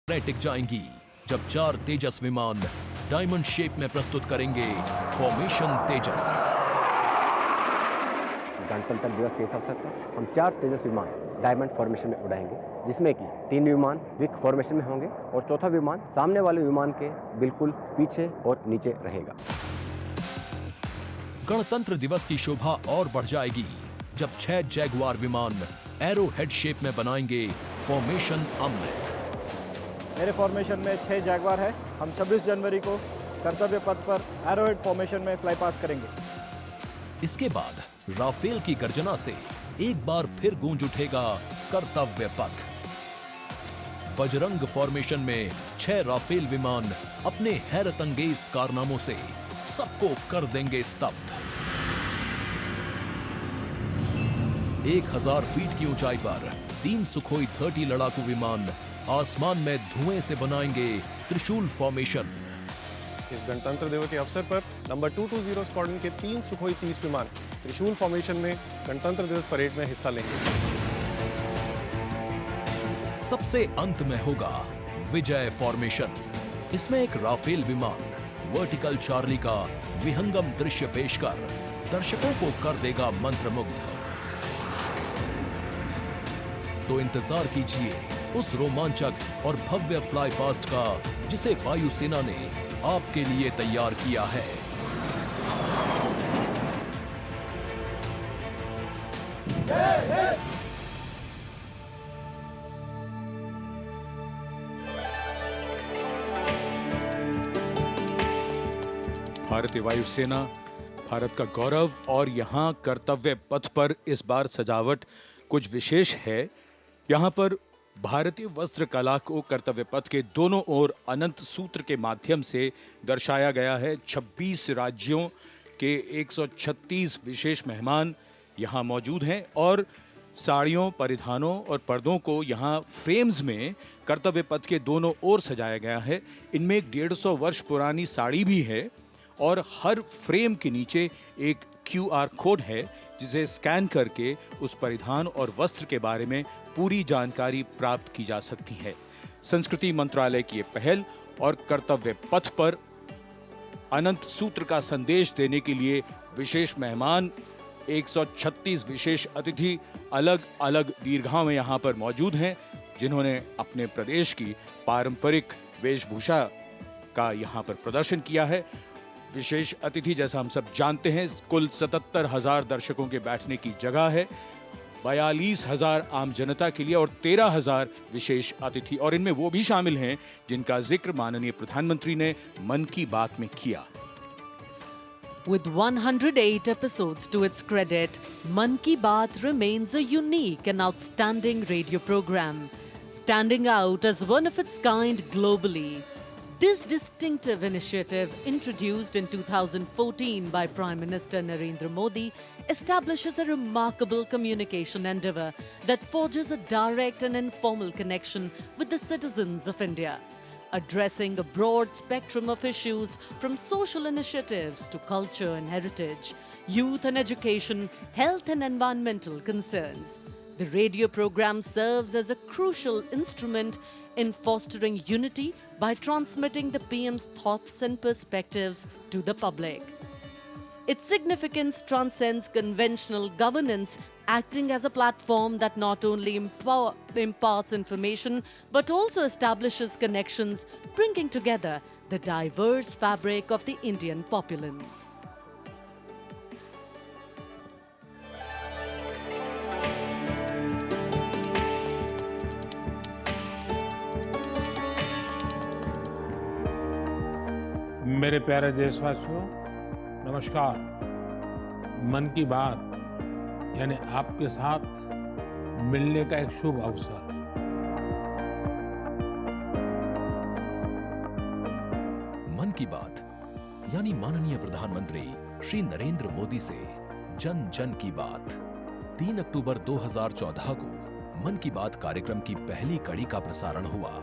टिक जाएंगी जब 4 तेजस विमान डायमंड शेप में प्रस्तुत करेंगे फॉर्मेशन तेजस। गणतंत्र दिवस के इस अवसर पर हम 4 तेजस विमान डायमंड फॉर्मेशन में उड़ाएंगे, जिसमें कि 3 विमान विक फॉर्मेशन में होंगे और चौथा विमान सामने वाले विमान के बिल्कुल पीछे और नीचे रहेगा। गणतंत्र दिवस की शोभा और बढ़ जाएगी जब 6 जैगुआर विमान एरो हेड शेप में बनाएंगे फॉर्मेशन अमृत। मेरे फॉर्मेशन में 6 जैगुआर है। हम 26 जनवरी को कर्तव्य पथ पर एरोहेड फॉर्मेशन में फ्लाई पास्ट करेंगे। इसके बाद राफेल की गर्जना से एक बार फिर गूंज उठेगा कर्तव्य पथ। बजरंग फॉर्मेशन में 6 राफेल विमान अपने हैरतअंगेज कारनामों से सबको कर देंगे स्तब्ध। 1000 फीट की ऊंचाई पर 3 सुखोई 30 लड़ाकू विमान आसमान में धुएं से बनाएंगे त्रिशूल फॉर्मेशन। इस गणतंत्र दिवस के अवसर पर नंबर 220 स्क्वाड्रन के 3 सुखोई 30 विमान त्रिशूल फॉर्मेशन में गणतंत्र दिवस परेड में हिस्सा लेंगे। सबसे अंत में होगा विजय फॉर्मेशन। इसमें एक राफेल विमान वर्टिकल चार्ली का विहंगम दृश्य पेश कर दर्शकों को कर देगा मंत्रमुग्ध। तो इंतजार कीजिए उस रोमांचक और भव्य फ्लाई पास्ट का जिसे वायुसेना ने आपके लिए तैयार किया है। भारतीय वायुसेना भारत का गौरव, और यहाँ कर्तव्य पथ पर इस बार सजावट कुछ विशेष है। यहाँ पर भारतीय वस्त्र कला को कर्तव्य पथ के दोनों ओर अनंत सूत्र के माध्यम से दर्शाया गया है। 26 राज्यों के 136 विशेष मेहमान यहाँ मौजूद हैं और साड़ियों, परिधानों और पर्दों को यहाँ फ्रेम्स में कर्तव्य पथ के दोनों ओर सजाया गया है। इनमें एक 150 वर्ष पुरानी साड़ी भी है और हर फ्रेम के नीचे एक QR कोड है जिसे स्कैन करके उस परिधान और वस्त्र के बारे में पूरी जानकारी प्राप्त की जा सकती है। संस्कृति मंत्रालय की ये पहल और कर्तव्य पथ पर अनंत सूत्र का संदेश देने के लिए विशेष मेहमान 136 विशेष अतिथि अलग अलग दीर्घाओं में यहाँ पर मौजूद हैं, जिन्होंने अपने प्रदेश की पारंपरिक वेशभूषा का यहाँ पर प्रदर्शन किया है। विशेष अतिथि, जैसा हम सब जानते हैं, कुल 77,000 दर्शकों के बैठने की जगह है, 42,000 आम जनता के लिए और 13,000 विशेष अतिथि, और इनमें वो भी शामिल हैं जिनका जिक्र माननीय प्रधानमंत्री ने मन की बात में किया। With 108 episodes to its credit, Man Ki Baat remains a unique and outstanding radio program, standing out as one of its kind globally. This distinctive initiative, introduced in 2014 by Prime Minister Narendra Modi, establishes a remarkable communication endeavour that forges a direct and informal connection with the citizens of India, addressing a broad spectrum of issues from social initiatives to culture and heritage, youth and education, health and environmental concerns. The radio program serves as a crucial instrument in fostering unity by transmitting the PM's thoughts and perspectives to the public. Its significance transcends conventional governance, acting as a platform that not only imparts information but also establishes connections, bringing together the diverse fabric of the Indian populace. मेरे प्यारे देशवासियों, नमस्कार। मन की बात यानी आपके साथ मिलने का एक शुभ अवसर। मन की बात यानी माननीय प्रधानमंत्री श्री नरेंद्र मोदी से जन जन की बात। 3 अक्टूबर 2014 को मन की बात कार्यक्रम की पहली कड़ी का प्रसारण हुआ।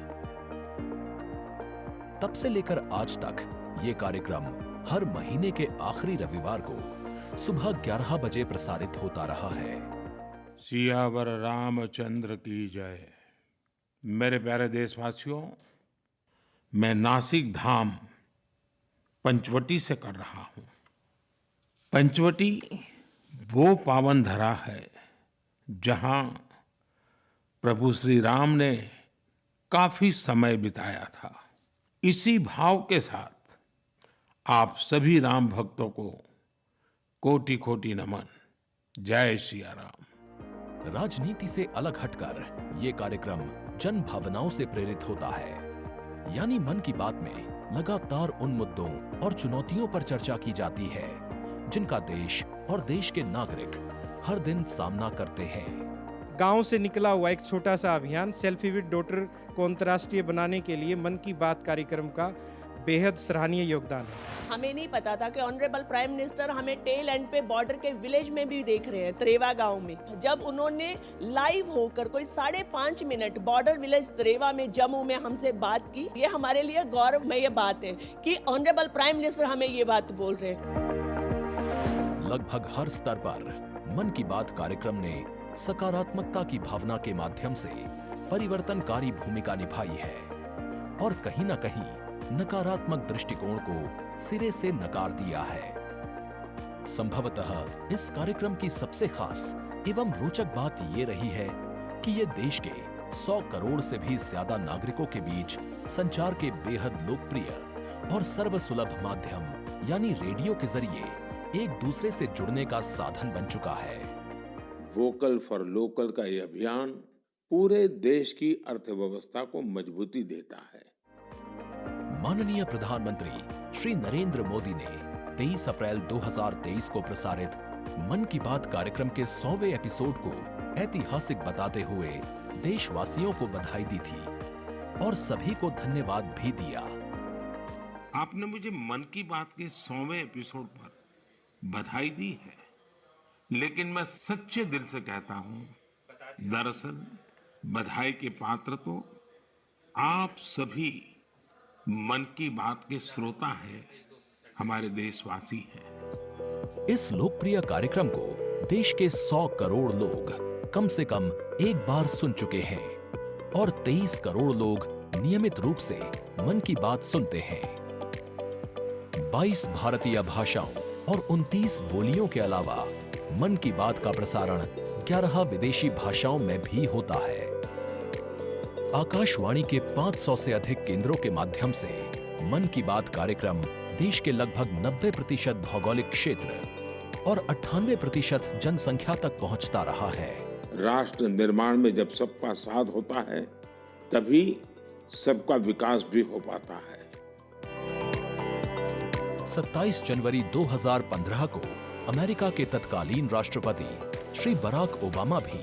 तब से लेकर आज तक ये कार्यक्रम हर महीने के आखिरी रविवार को सुबह 11 बजे प्रसारित होता रहा है। सियावर रामचंद्र की जय। मेरे प्यारे देशवासियों, मैं नासिक धाम पंचवटी से कर रहा हूं। पंचवटी वो पावन धरा है जहां प्रभु श्री राम ने काफी समय बिताया था। इसी भाव के साथ आप सभी राम भक्तों को कोटि कोटि नमन। जय सिया राम। राजनीति से अलग हटकर ये कार्यक्रम जन भावनाओं से प्रेरित होता है। यानी मन की बात में लगातार उन मुद्दों और चुनौतियों पर चर्चा की जाती है जिनका देश और देश के नागरिक हर दिन सामना करते हैं। गांव से निकला हुआ एक छोटा सा अभियान सेल्फी विद डॉटर को अंतर्राष्ट्रीय बनाने के लिए मन की बात कार्यक्रम का बेहद सराहनीय योगदान है। हमें नहीं पता था कि ऑनरेबल प्राइम मिनिस्टर हमें टेल एंड पे बॉर्डर के विलेज में भी देख रहे हैं, त्रेवा गांव में। जब उन्होंने लाइव होकर कोई 5.5 मिनट बॉर्डर विलेज त्रेवा में जम्मू में हमसे बात की, ये हमारे लिए गौरवमय बात है कि ऑनरेबल प्राइम मिनिस्टर हमें ये बात बोल रहे हैं। लगभग हर स्तर पर मन की बात कार्यक्रम ने सकारात्मकता की भावना के माध्यम से परिवर्तनकारी भूमिका निभाई है और कहीं न कहीं नकारात्मक दृष्टिकोण को सिरे से नकार दिया है। संभवतः इस कार्यक्रम की सबसे खास एवं रोचक बात ये रही है कि ये देश के 100 करोड़ से भी ज्यादा नागरिकों के बीच संचार के बेहद लोकप्रिय और सर्वसुलभ माध्यम यानी रेडियो के जरिए एक दूसरे से जुड़ने का साधन बन चुका है। वोकल फॉर लोकल का ये अभियान पूरे देश की अर्थव्यवस्था को मजबूती देता है। माननीय प्रधानमंत्री श्री नरेंद्र मोदी ने 23 अप्रैल 2023 को प्रसारित मन की बात कार्यक्रम के 100वें एपिसोड को ऐतिहासिक बताते हुए देशवासियों को बधाई दी थी और सभी को धन्यवाद भी दिया। आपने मुझे मन की बात के 100वें एपिसोड पर बधाई दी है, लेकिन मैं सच्चे दिल से कहता हूं, दरअसल बधाई के पात्र तो आप सभी मन की बात के श्रोता हैं, हमारे देशवासी हैं। इस लोकप्रिय कार्यक्रम को देश के 100 करोड़ लोग कम से कम एक बार सुन चुके हैं और 23 करोड़ लोग नियमित रूप से मन की बात सुनते हैं। 22 भारतीय भाषाओं और 29 बोलियों के अलावा मन की बात का प्रसारण 11 विदेशी भाषाओं में भी होता है। आकाशवाणी के 500 से अधिक केंद्रों के माध्यम से मन की बात कार्यक्रम देश के लगभग 90% भौगोलिक क्षेत्र और 98% जनसंख्या तक पहुंचता रहा है। राष्ट्र निर्माण में जब सबका साथ होता है, तभी सबका विकास भी हो पाता है। 27 जनवरी 2015 को अमेरिका के तत्कालीन राष्ट्रपति श्री बराक ओबामा भी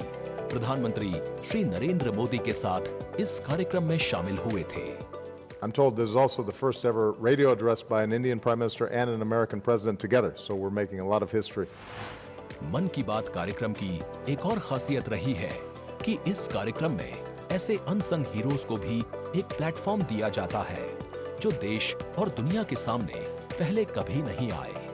प्रधानमंत्री श्री नरेंद्र मोदी के साथ इस कार्यक्रम में शामिल हुए थे। I'm told this is also the first ever radio address by an Indian Prime Minister and an American President together, so we're making a lot of history. मन की बात कार्यक्रम की एक और खासियत रही है कि इस कार्यक्रम में ऐसे अनसंग हीरोज को भी एक प्लेटफॉर्म दिया जाता है जो देश और दुनिया के सामने पहले कभी नहीं आए।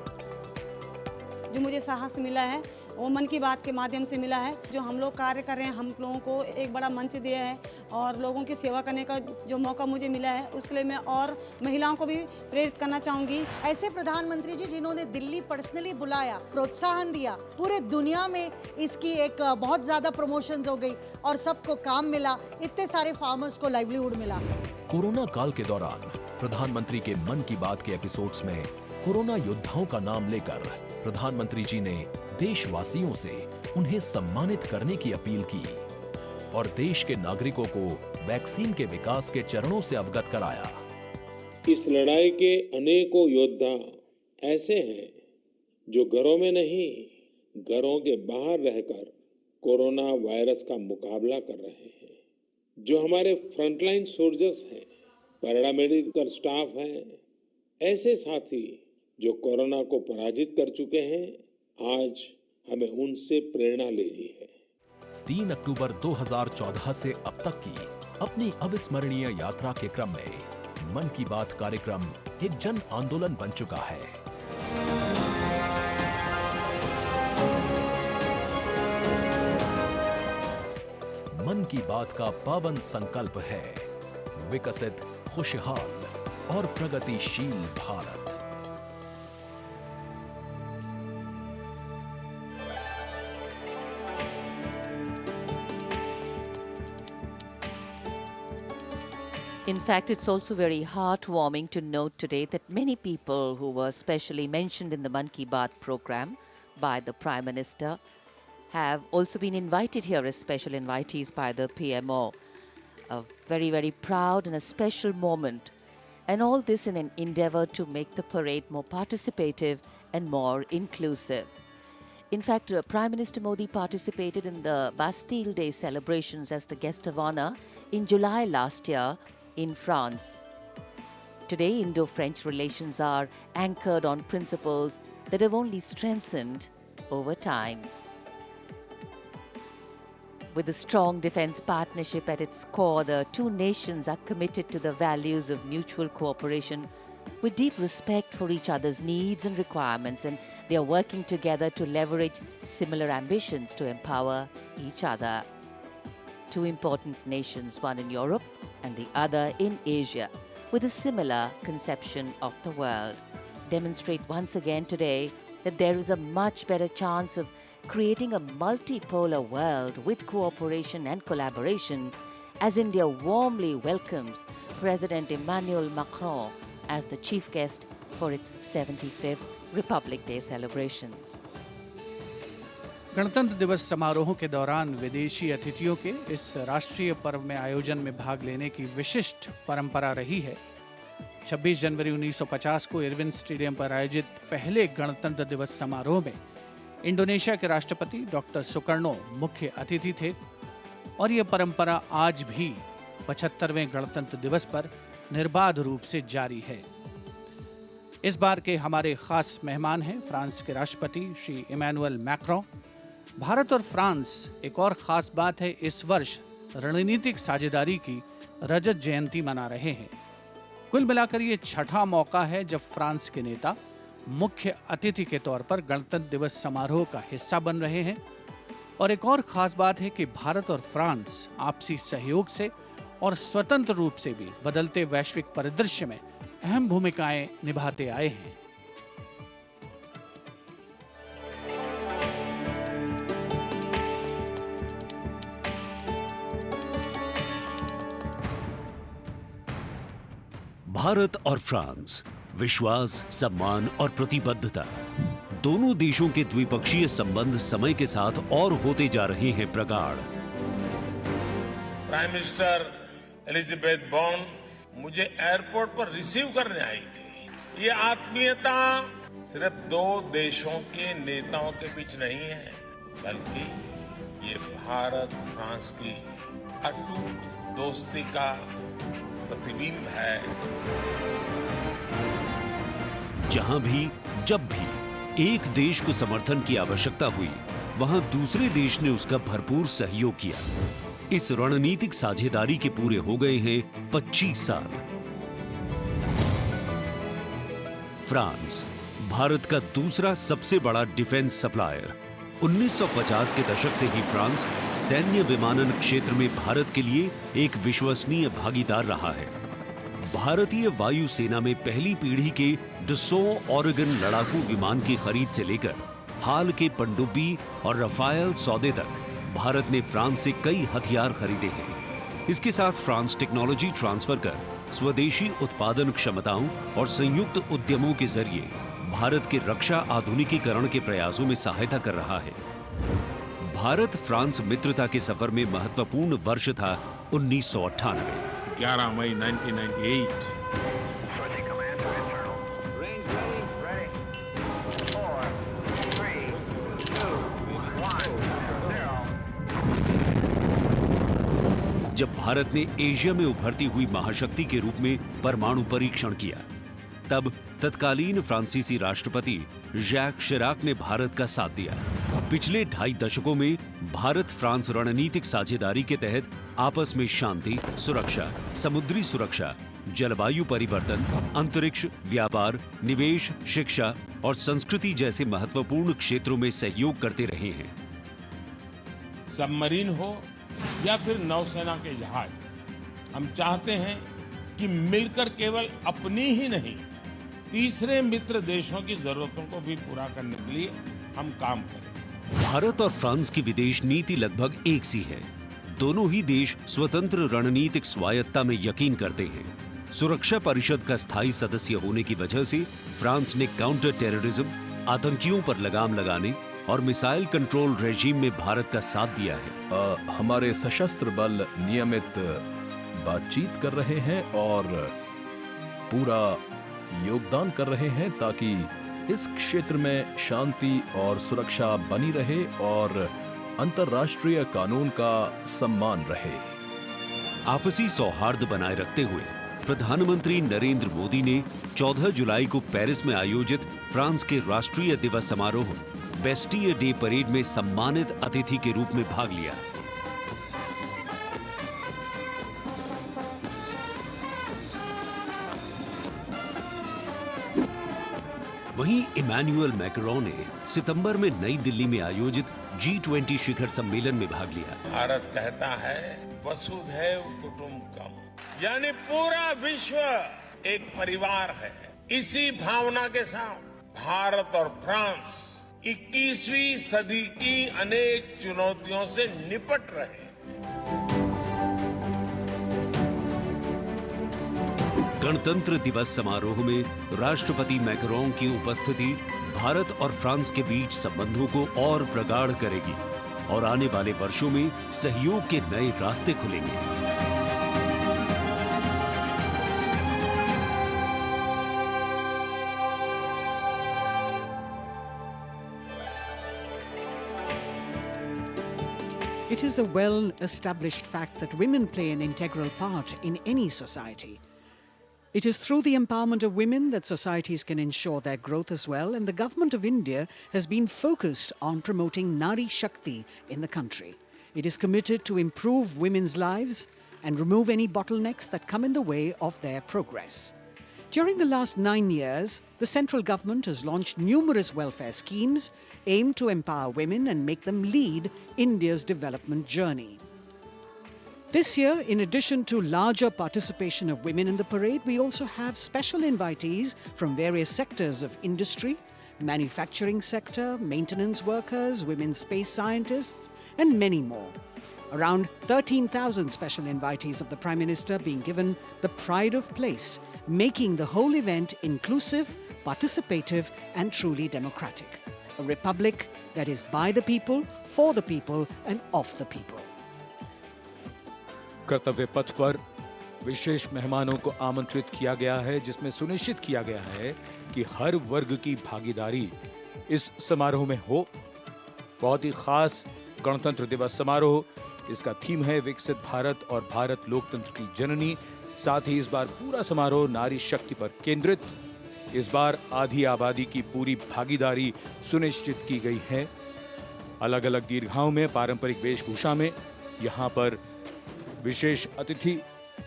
जो मुझे साहस मिला है वो मन की बात के माध्यम से मिला है। जो हम लोग कार्य कर रहे हैं, हम लोगों को एक बड़ा मंच दिया है और लोगों की सेवा करने का जो मौका मुझे मिला है, उसके लिए मैं और महिलाओं को भी प्रेरित करना चाहूँगी। ऐसे प्रधानमंत्री जी जिन्होंने दिल्ली पर्सनली बुलाया, प्रोत्साहन दिया, पूरे दुनिया में इसकी एक बहुत ज़्यादा प्रमोशंस हो गई और सबको काम मिला, इतने सारे फार्मर्स को लाइवलीहुड मिला। कोरोना काल के दौरान प्रधानमंत्री के मन की बात के एपिसोड्स में कोरोना योद्धाओं का नाम लेकर प्रधानमंत्री जी ने देशवासियों से उन्हें सम्मानित करने की अपील की और देश के नागरिकों को वैक्सीन के विकास के चरणों से अवगत कराया। इस लड़ाई के अनेकों योद्धा ऐसे हैं जो घरों में नहीं, घरों के बाहर रहकर कोरोना वायरस का मुकाबला कर रहे हैं। जो हमारे फ्रंटलाइन सोल्जर्स हैं, पैरामेडिकल स्टाफ हैं, ऐसे साथी जो कोरोना को पराजित कर चुके हैं, आज हमें उनसे प्रेरणा लेनी है। 3 अक्टूबर 2014 से अब तक की अपनी अविस्मरणीय यात्रा के क्रम में मन की बात कार्यक्रम एक जन आंदोलन बन चुका है। मन की बात का पावन संकल्प है विकसित, खुशहाल और प्रगतिशील Bharat. In fact, it's also very heartwarming to note today that many people who were specially mentioned in the Man Ki Baat program by the Prime Minister have also been invited here as special invitees by the PMO. A very, very proud and a special moment. And all this in an endeavor to make the parade more participative and more inclusive. In fact, Prime Minister Modi participated in the Bastille Day celebrations as the guest of honor in July last year in France. Today, Indo-French relations are anchored on principles that have only strengthened over time. With a strong defense partnership at its core, the two nations are committed to the values of mutual cooperation with deep respect for each other's needs and requirements, and they are working together to leverage similar ambitions to empower each other. Two important nations, one in Europe and the other in Asia, with a similar conception of the world, demonstrate once again today that there is a much better chance of creating a multipolar world with cooperation and collaboration, as India warmly welcomes President Emmanuel Macron as the chief guest for its 75th Republic Day celebrations. गणतंत्र दिवस समारोहों के दौरान विदेशी अतिथियों के इस राष्ट्रीय पर्व में आयोजन में भाग लेने की विशिष्ट परंपरा रही है। 26 जनवरी 1950 को इरविन स्टेडियम पर आयोजित पहले गणतंत्र दिवस समारोह में इंडोनेशिया के राष्ट्रपति डॉक्टर सुकर्णो मुख्य अतिथि थे और ये परंपरा आज भी 75वें गणतंत्र दिवस पर निर्बाध रूप से जारी है। इस बार के हमारे खास मेहमान हैं फ्रांस के राष्ट्रपति श्री इमैनुअल मैक्रों। भारत और फ्रांस, एक और खास बात है, इस वर्ष रणनीतिक साझेदारी की रजत जयंती मना रहे हैं। कुल मिलाकर ये छठा मौका है जब फ्रांस के नेता मुख्य अतिथि के तौर पर गणतंत्र दिवस समारोह का हिस्सा बन रहे हैं। और एक और खास बात है कि भारत और फ्रांस आपसी सहयोग से और स्वतंत्र रूप से भी बदलते वैश्विक परिदृश्य में अहम भूमिकाएं निभाते आए हैं। भारत और फ्रांस, विश्वास, सम्मान और प्रतिबद्धता, दोनों देशों के द्विपक्षीय संबंध समय के साथ और होते जा रहे हैं प्रगाढ़। प्राइम मिनिस्टर एलिजाबेथ बॉर्न मुझे एयरपोर्ट पर रिसीव करने आई थी। ये आत्मीयता सिर्फ दो देशों के नेताओं के बीच नहीं है, बल्कि ये भारत फ्रांस की अटूट दोस्ती का प्रतिबिंब है। जहां भी, जब भी एक देश को समर्थन की आवश्यकता हुई, वहां दूसरे देश ने उसका भरपूर सहयोग किया। इस रणनीतिक साझेदारी के पूरे हो गए हैं 25 साल। फ्रांस, भारत का दूसरा सबसे बड़ा डिफेंस सप्लायर। 1950 के दशक से ही फ्रांस सैन्य विमानन क्षेत्र में भारत के लिए एक विश्वसनीय भागीदार रहा है। भारतीय वायुसेना में पहली पीढ़ी के डसो ऑरेगन लड़ाकू विमान की खरीद से लेकर हाल के पनडुब्बी और रफायल सौदे तक भारत ने फ्रांस से कई हथियार खरीदे हैं। इसके साथ फ्रांस टेक्नोलॉजी ट्रांसफर कर स्वदेशी उत्पादन क्षमताओं और संयुक्त उद्यमों के जरिए भारत के रक्षा आधुनिकीकरण के प्रयासों में सहायता कर रहा है। भारत फ्रांस मित्रता के सफर में महत्वपूर्ण वर्ष था 1998। 11 मई 1998। जब भारत ने एशिया में उभरती हुई महाशक्ति के रूप में परमाणु परीक्षण किया, तब तत्कालीन फ्रांसीसी राष्ट्रपति जैक शिराक ने भारत का साथ दिया। पिछले 2.5 दशकों में भारत फ्रांस रणनीतिक साझेदारी के तहत आपस में शांति, सुरक्षा, समुद्री सुरक्षा, जलवायु परिवर्तन, अंतरिक्ष, व्यापार, निवेश, शिक्षा और संस्कृति जैसे महत्वपूर्ण क्षेत्रों में सहयोग करते रहे हैं। सबमरीन हो या फिर नौसेना के जहाज, हम चाहते हैं कि मिलकर केवल अपनी ही नहीं, तीसरे मित्र देशों की जरूरतों को भी पूरा करने के लिए हम काम करें। भारत और फ्रांस की विदेश नीति लगभग एक सी है। दोनों ही देश स्वतंत्र रणनीतिक स्वायत्ता में यकीन करते हैं। सुरक्षा परिषद का स्थायी सदस्य होने की वजह से फ्रांस ने काउंटर टेररिज्म, आतंकियों पर लगाम लगाने और मिसाइल कंट्रोल रेजीम में भारत का साथ दिया है। हमारे सशस्त्र बल नियमित बातचीत कर रहे हैं और पूरा योगदान कर रहे हैं ताकि इस क्षेत्र में शांति और सुरक्षा बनी रहे और अंतर्राष्ट्रीय कानून का सम्मान रहे। आपसी सौहार्द बनाए रखते हुए प्रधानमंत्री नरेंद्र मोदी ने 14 जुलाई को पेरिस में आयोजित फ्रांस के राष्ट्रीय दिवस समारोह बेस्टियर डे परेड में सम्मानित अतिथि के रूप में भाग लिया। वहीं इमैनुअल मैक्रोन ने सितंबर में नई दिल्ली में आयोजित G20 शिखर सम्मेलन में भाग लिया। भारत कहता है वसुधैव कुटुंबकम, यानी पूरा विश्व एक परिवार है। इसी भावना के साथ भारत और फ्रांस 21वीं सदी की अनेक चुनौतियों से निपट रहे। गणतंत्र दिवस समारोह में राष्ट्रपति मैक्रोन की उपस्थिति भारत और फ्रांस के बीच संबंधों को और प्रगाढ़ करेगी और आने वाले वर्षों में सहयोग के नए रास्ते खुलेंगे। It is a well-established fact that women play an integral part in any society. It is through the empowerment of women that societies can ensure their growth as well, and the government of India has been focused on promoting Nari Shakti in the country. It is committed to improve women's lives and remove any bottlenecks that come in the way of their progress. During the last 9 years, the central government has launched numerous welfare schemes aimed to empower women and make them lead India's development journey. This year, in addition to larger participation of women in the parade, we also have special invitees from various sectors of industry, manufacturing sector, maintenance workers, women space scientists, and many more. Around 13,000 special invitees of the Prime Minister being given the pride of place, making the whole event inclusive, participative, and truly democratic. A republic that is by the people, for the people, and of the people. कर्तव्य पथ पर विशेष मेहमानों को आमंत्रित किया गया है, जिसमें सुनिश्चित किया गया है कि हर वर्ग की भागीदारी इस समारोह में हो। बहुत ही खास गणतंत्र दिवस समारोह, इसका थीम है विकसित भारत और भारत लोकतंत्र की जननी। साथ ही इस बार पूरा समारोह नारी शक्ति पर केंद्रित। इस बार आधी आबादी की पूरी भागीदारी सुनिश्चित की गई है। अलग अलग दीर्घाओं में पारंपरिक वेशभूषा में यहाँ पर विशेष अतिथि।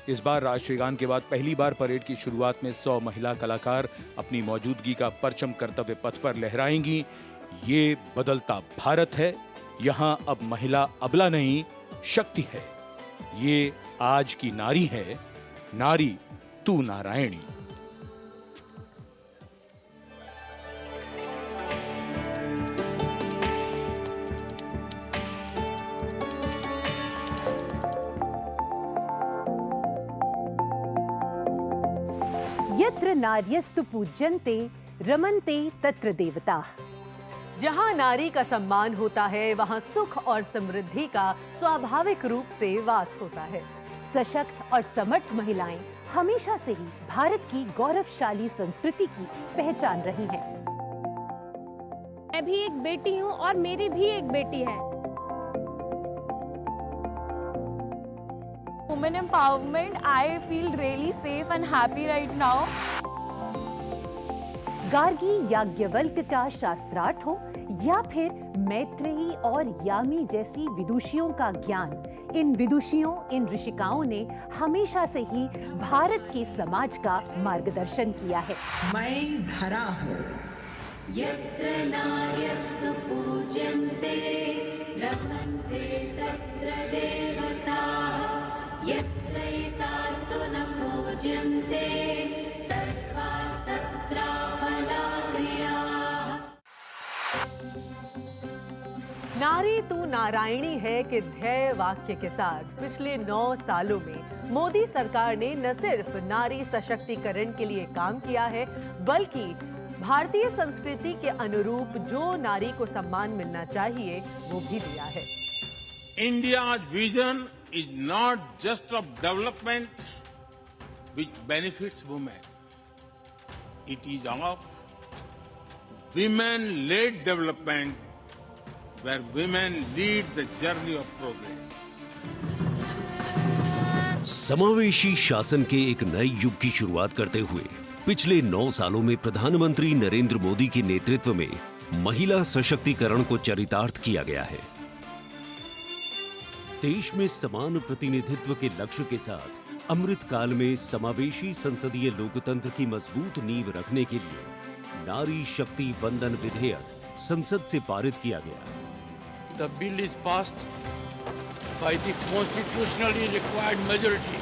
इस बार राष्ट्रीय गान के बाद पहली बार परेड की शुरुआत में 100 महिला कलाकार अपनी मौजूदगी का परचम कर्तव्य पथ पर लहराएंगी। ये बदलता भारत है, यहाँ अब महिला अबला नहीं, शक्ति है। ये आज की नारी है, नारी तू नारायणी। यत्र नार्यस्तु पूज्यन्ते रमन्ते तत्र देवताः। जहाँ नारी का सम्मान होता है, वहाँ सुख और समृद्धि का स्वाभाविक रूप से वास होता है। सशक्त और समर्थ महिलाएं हमेशा से ही भारत की गौरवशाली संस्कृति की पहचान रही हैं। मैं भी एक बेटी हूँ और मेरी भी एक बेटी है। Women empowerment, I feel really safe and happy right now. Gargi Yajnavalkya का शास्त्रार्थ हो या फिर मैत्रेयी और यामी जैसी विदुषियों का ज्ञान, इन विदुषियों, इन ऋषिकाओं ने हमेशा से ही भारत के समाज का मार्गदर्शन किया है। मैं धरा हूँ। यत्र नार्यस्तु पूज्यन्ते रमन्ते तत्र देवताः, यत्र एतास्तु न पूज्यन्ते पूज्यन्ते सर्वास्तत्राफलाक्रियाः। नारी तू नारायणी है के ध्येय वाक्य के साथ पिछले 9 सालों में मोदी सरकार ने न सिर्फ नारी सशक्तिकरण के लिए काम किया है, बल्कि भारतीय संस्कृति के अनुरूप जो नारी को सम्मान मिलना चाहिए वो भी दिया है। India's vision is not just of development which benefits women. It is of women-led development where women lead the journey of progress. समावेशी शासन के एक नए युग की शुरुआत करते हुए पिछले 9 सालों में प्रधानमंत्री नरेंद्र मोदी के नेतृत्व में महिला सशक्तिकरण को चरितार्थ किया गया है। देश में समान प्रतिनिधित्व के लक्ष्य के साथ अमृत काल में समावेशी संसदीय लोकतंत्र की मजबूत नींव रखने के लिए नारी शक्ति वंदन विधेयक संसद से पारित किया गया। The bill is passed by the constitutionally required majority.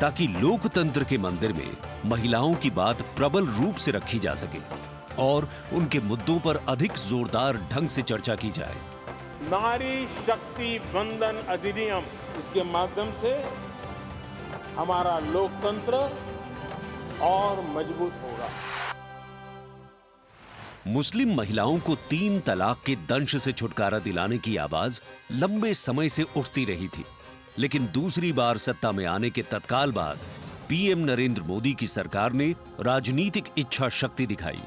ताकि लोकतंत्र के मंदिर में महिलाओं की बात प्रबल रूप से रखी जा सके और उनके मुद्दों पर अधिक जोरदार ढंग से चर्चा की जाए। नारी शक्ति वंदन अधिनियम, इसके माध्यम से हमारा लोकतंत्र और मजबूत होगा। मुस्लिम महिलाओं को 3 तलाक के दंश से छुटकारा दिलाने की आवाज लंबे समय से उठती रही थी, लेकिन दूसरी बार सत्ता में आने के तत्काल बाद पीएम नरेंद्र मोदी की सरकार ने राजनीतिक इच्छा शक्ति दिखाई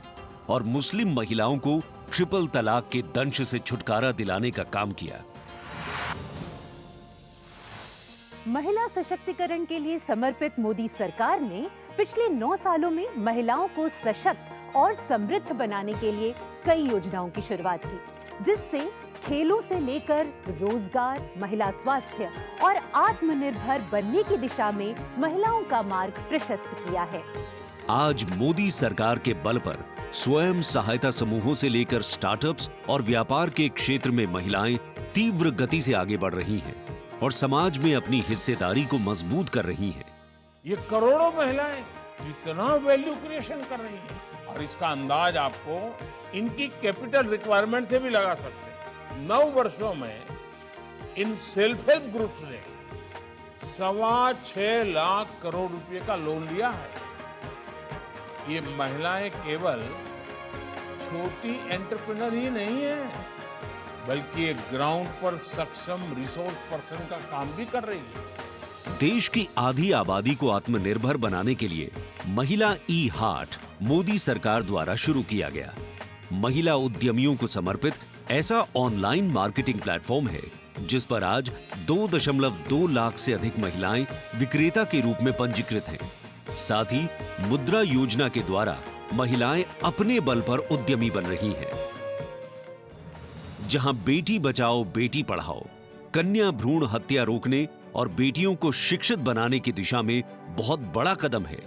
और मुस्लिम महिलाओं को ट्रिपल तलाक के दंश से छुटकारा दिलाने का काम किया। महिला सशक्तिकरण के लिए समर्पित मोदी सरकार ने पिछले 9 सालों में महिलाओं को सशक्त और समृद्ध बनाने के लिए कई योजनाओं की शुरुआत की, जिससे खेलों से लेकर रोजगार, महिला स्वास्थ्य और आत्मनिर्भर बनने की दिशा में महिलाओं का मार्ग प्रशस्त किया है। आज मोदी सरकार के बल पर स्वयं सहायता समूहों से लेकर स्टार्टअप्स और व्यापार के क्षेत्र में महिलाएं तीव्र गति से आगे बढ़ रही हैं और समाज में अपनी हिस्सेदारी को मजबूत कर रही हैं। ये करोड़ों महिलाएं इतना वैल्यू क्रिएशन कर रही हैं और इसका अंदाज आपको इनकी कैपिटल रिक्वायरमेंट से भी लगा सकते हैं। 9 वर्षों में इन सेल्फ हेल्प ग्रुप्स ने 6.25 लाख करोड़ रुपए का लोन लिया है। ये महिलाएं केवल छोटी एंटरप्रेन्योर ही नहीं है, बल्कि एक ग्राउंड पर सक्षम रिसोर्स पर्सन का काम भी कर रही है। देश की आधी आबादी को आत्मनिर्भर बनाने के लिए महिला ई-हाट मोदी सरकार द्वारा शुरू किया गया। महिला उद्यमियों को समर्पित ऐसा ऑनलाइन मार्केटिंग प्लेटफॉर्म है जिस पर आज 2.2 लाख से अधिक महिलाएं विक्रेता के रूप में पंजीकृत हैं। साथ ही मुद्रा योजना के द्वारा महिलाएं अपने बल पर उद्यमी बन रही हैं। जहां बेटी बचाओ बेटी पढ़ाओ, कन्या भ्रूण हत्या रोकने और बेटियों को शिक्षित बनाने की दिशा में बहुत बड़ा कदम है,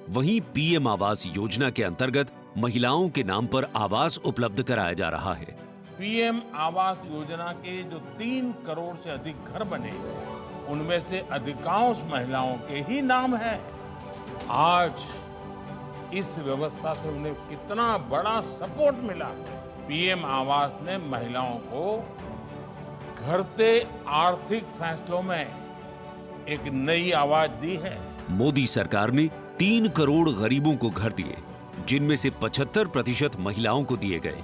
वहीं पीएम आवास योजना के अंतर्गत महिलाओं के नाम पर आवास उपलब्ध कराया जा रहा है। पीएम आवास योजना के जो 3 करोड़ से अधिक घर बने, उनमें से अधिकांश महिलाओं के ही नाम है। आज इस व्यवस्था से उन्हें कितना बड़ा सपोर्ट मिला। पीएम आवास ने महिलाओं को घटते आर्थिक फैसलों में एक नई आवाज दी है। मोदी सरकार ने 3 करोड़ गरीबों को घर दिए, जिनमें से 75% महिलाओं को दिए गए।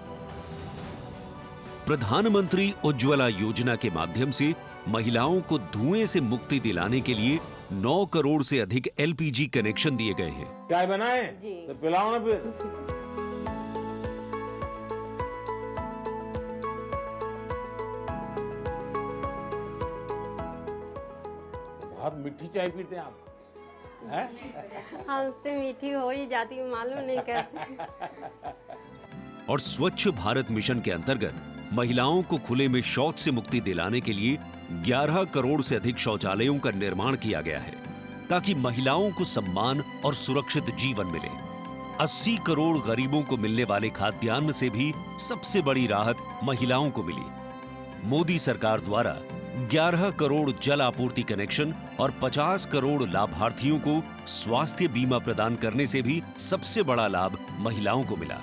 प्रधानमंत्री उज्ज्वला योजना के माध्यम से महिलाओं को धुएं से मुक्ति दिलाने के लिए 9 करोड़ से अधिक एलपीजी कनेक्शन दिए गए हैं। चाय बनाए तो पिलाओ ना फिर। बहुत मीठी चाय पीते हैं आप, हैं? हमसे मीठी हो ही जाती है, मालूम नहीं कैसे। और स्वच्छ भारत मिशन के अंतर्गत महिलाओं को खुले में शौच से मुक्ति दिलाने के लिए 11 करोड़ से अधिक शौचालयों का निर्माण किया गया है, ताकि महिलाओं को सम्मान और सुरक्षित जीवन मिले। 80 करोड़ गरीबों को मिलने वाले खाद्यान्न से भी सबसे बड़ी राहत महिलाओं को मिली। मोदी सरकार द्वारा 11 करोड़ जल आपूर्ति कनेक्शन और 50 करोड़ लाभार्थियों को स्वास्थ्य बीमा प्रदान करने से भी सबसे बड़ा लाभ महिलाओं को मिला।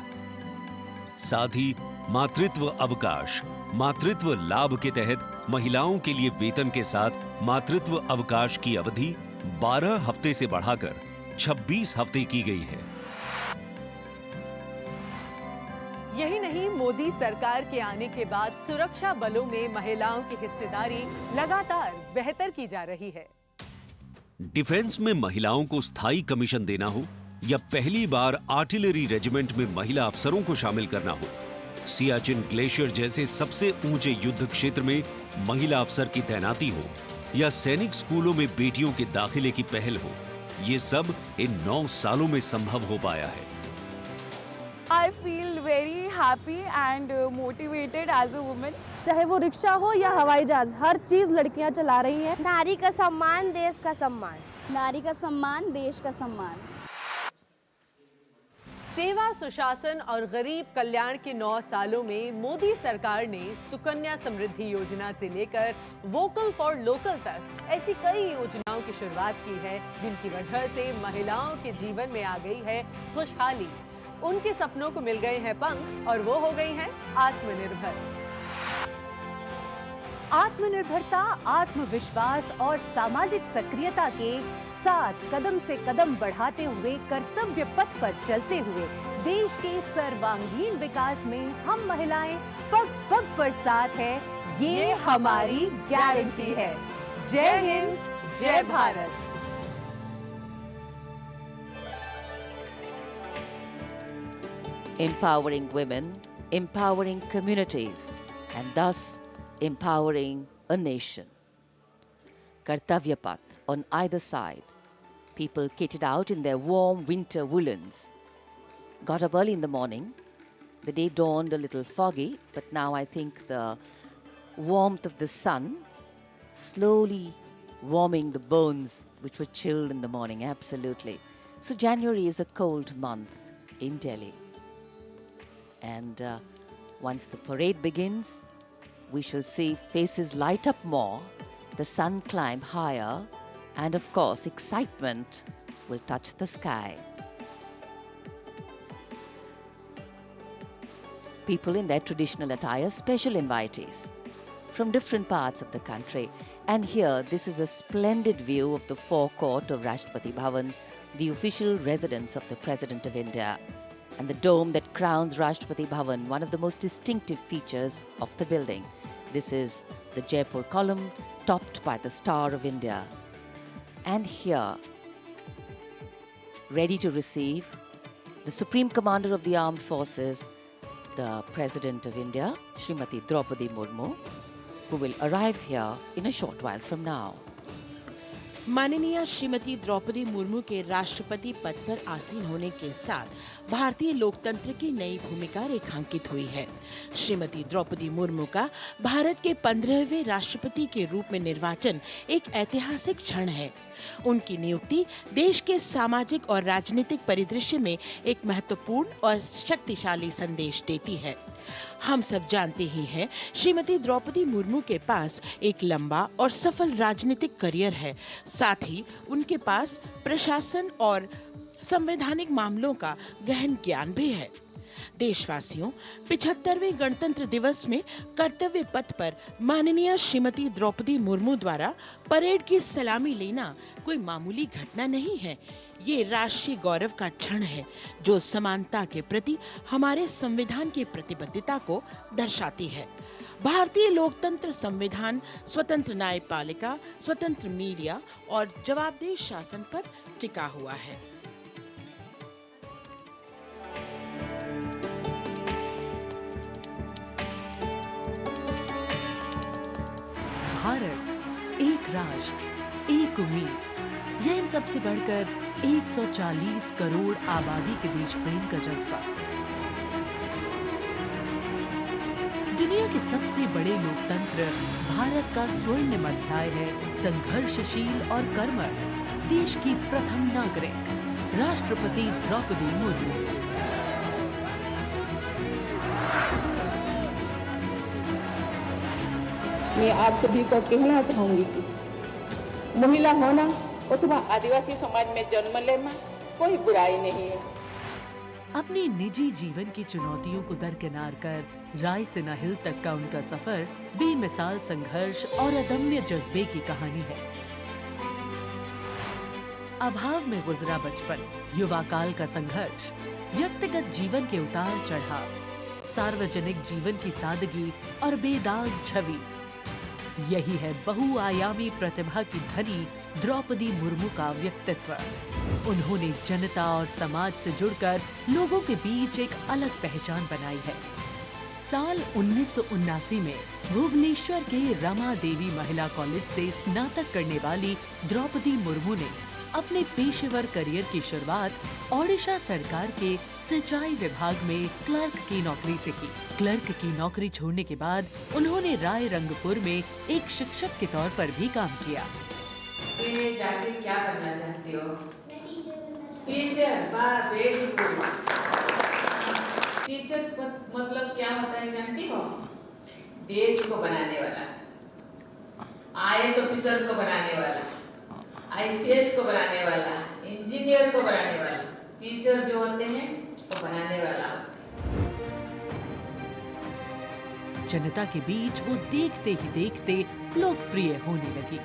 साथ ही मातृत्व अवकाश, मातृत्व लाभ के तहत महिलाओं के लिए वेतन के साथ मातृत्व अवकाश की अवधि 12 हफ्ते से बढ़ाकर 26 हफ्ते की गई है। यही नहीं, मोदी सरकार के आने के बाद सुरक्षा बलों में महिलाओं की हिस्सेदारी लगातार बेहतर की जा रही है। डिफेंस में महिलाओं को स्थायी कमीशन देना हो या पहली बार आर्टिलरी रेजिमेंट में महिला अफसरों को शामिल करना हो, सियाचिन ग्लेशियर जैसे सबसे ऊंचे युद्ध क्षेत्र में महिला अफसर की तैनाती हो या सैनिक स्कूलों में बेटियों के दाखिले की पहल हो, ये सब इन 9 सालों में संभव हो पाया है। I feel very happy and motivated as a woman. चाहे वो रिक्शा हो या हवाई जहाज, हर चीज लड़कियां चला रही हैं। नारी का सम्मान, देश का सम्मान। नारी का सम्मान, देश का सम्मान। सेवा, सुशासन और गरीब कल्याण के 9 सालों में मोदी सरकार ने सुकन्या समृद्धि योजना से लेकर वोकल फॉर लोकल तक ऐसी कई योजनाओं की शुरुआत की है, जिनकी वजह से महिलाओं के जीवन में आ गई है खुशहाली। उनके सपनों को मिल गए हैं पंख और वो हो गई हैं आत्मनिर्भर। आत्मनिर्भरता, आत्मविश्वास और सामाजिक सक्रियता के साथ कदम से कदम बढ़ाते हुए कर्तव्य पथ पर चलते हुए देश के सर्वांगीण विकास में हम महिलाएं पग पग पर साथ है, ये हमारी गारंटी है। जय हिंद, जय Bharat. Empowering women, empowering communities, and thus empowering a nation. Kartavya Path on either side, people kitted out in their warm winter woolens. Got up early in the morning. The day dawned a little foggy, but now I think the warmth of the sun slowly warming the bones which were chilled in the morning, absolutely. So January is a cold month in Delhi. And once the parade begins, we shall see faces light up more, the sun climb higher, and of course, excitement will touch the sky. People in their traditional attire, special invitees from different parts of the country. And here, this is a splendid view of the forecourt of Rashtrapati Bhavan, the official residence of the President of India. And the dome that crowns Rashtrapati Bhavan, one of the most distinctive features of the building. This is the Jaipur column, topped by the Star of India. And here, ready to receive the Supreme Commander of the Armed Forces, the President of India, Srimati Draupadi Murmu, who will arrive here in a short while from now. माननीय श्रीमती द्रौपदी मुर्मू के राष्ट्रपति पद पर आसीन होने के साथ भारतीय लोकतंत्र की नई भूमिका रेखांकित हुई है। श्रीमती द्रौपदी मुर्मू का भारत के 15वें राष्ट्रपति के रूप में निर्वाचन एक ऐतिहासिक क्षण है। उनकी नियुक्ति देश के सामाजिक और राजनीतिक परिदृश्य में एक महत्वपूर्ण और शक्तिशाली संदेश देती है। हम सब जानते ही हैं, श्रीमती द्रौपदी मुर्मू के पास एक लंबा और सफल राजनीतिक करियर है। साथ ही उनके पास प्रशासन और संवैधानिक मामलों का गहन ज्ञान भी है। देशवासियों, 75वें गणतंत्र दिवस में कर्तव्य पथ पर माननीय श्रीमती द्रौपदी मुर्मू द्वारा परेड की सलामी लेना कोई मामूली घटना नहीं है। ये राष्ट्रीय गौरव का क्षण है, जो समानता के प्रति हमारे संविधान की प्रतिबद्धता को दर्शाती है। भारतीय लोकतंत्र संविधान स्वतंत्र न्यायपालिका, स्वतंत्र मीडिया और जवाबदेह शासन पर टिका हुआ है। भारत, एक राष्ट्र, एक उम्मीद, यह इन सबसे बढ़कर 140 करोड़ आबादी के देश प्रेम का जज्बा। दुनिया के सबसे बड़े लोकतंत्र भारत का स्वर्णिम अध्याय है संघर्षशील और कर्मठ देश की प्रथम नागरिक राष्ट्रपति द्रौपदी मुर्मू। मैं आप सभी को कहना चाहूंगी कि महिला होना अथवा आदिवासी समाज में जन्म लेना कोई बुराई नहीं है। अपने निजी जीवन की चुनौतियों को दरकिनार कर रायसीना हिल तक का उनका सफर बेमिसाल संघर्ष और अदम्य जज्बे की कहानी है। अभाव में गुजरा बचपन, युवा काल का संघर्ष, व्यक्तिगत जीवन के उतार चढ़ाव, सार्वजनिक जीवन की सादगी और बेदाग छवि, यही है बहुआयामी प्रतिभा की धनी द्रौपदी मुर्मू का व्यक्तित्व। उन्होंने जनता और समाज से जुड़कर लोगों के बीच एक अलग पहचान बनाई है। साल 1979 में भुवनेश्वर के रमा देवी महिला कॉलेज से स्नातक करने वाली द्रौपदी मुर्मू ने अपने पेशेवर करियर की शुरुआत ओडिशा सरकार के सिंचाई विभाग में क्लर्क की नौकरी से की। क्लर्क की नौकरी छोड़ने के बाद उन्होंने रायरंगपुर में एक शिक्षक के तौर पर भी काम किया। जाके क्या बनना चाहती हो? टीचर। वाह, वेरी गुड। टीचर मतलब क्या होता है जानती हो? देश को बनाने वाला, IAS ऑफिसर को बनाने वाला, IPS को बनाने वाला, इंजीनियर को बनाने वाला। टीचर जो होते हैं वो बनाने वाला। जनता के बीच वो देखते ही देखते लोकप्रिय होने लगी।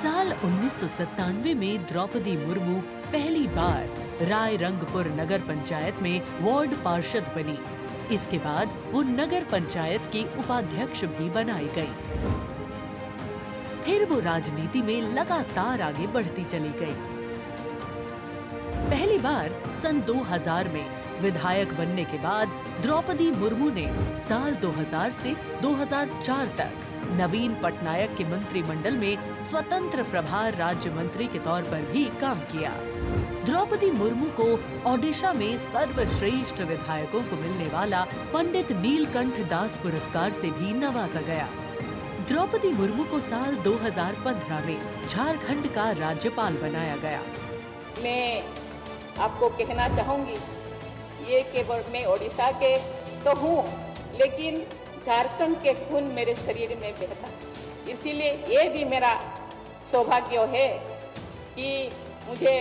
साल 1997 में द्रौपदी मुर्मू पहली बार रायरंगपुर नगर पंचायत में वार्ड पार्षद बनी। इसके बाद वो नगर पंचायत की उपाध्यक्ष भी बनाई गई। फिर वो राजनीति में लगातार आगे बढ़ती चली गई। पहली बार सन 2000 में विधायक बनने के बाद द्रौपदी मुर्मू ने साल 2000 से 2004 तक नवीन पटनायक के मंत्रिमंडल में स्वतंत्र प्रभार राज्य मंत्री के तौर पर भी काम किया। द्रौपदी मुर्मू को ओडिशा में सर्वश्रेष्ठ विधायकों को मिलने वाला पंडित नीलकंठ दास पुरस्कार से भी नवाजा गया। द्रौपदी मुर्मू को साल 2015 में झारखंड का राज्यपाल बनाया गया। मैं आपको कहना चाहूंगी, ये केवल मैं ओडिशा के तो हूँ, लेकिन झारखंड के खून मेरे शरीर में बहता, इसीलिए ये भी मेरा सौभाग्य है कि मुझे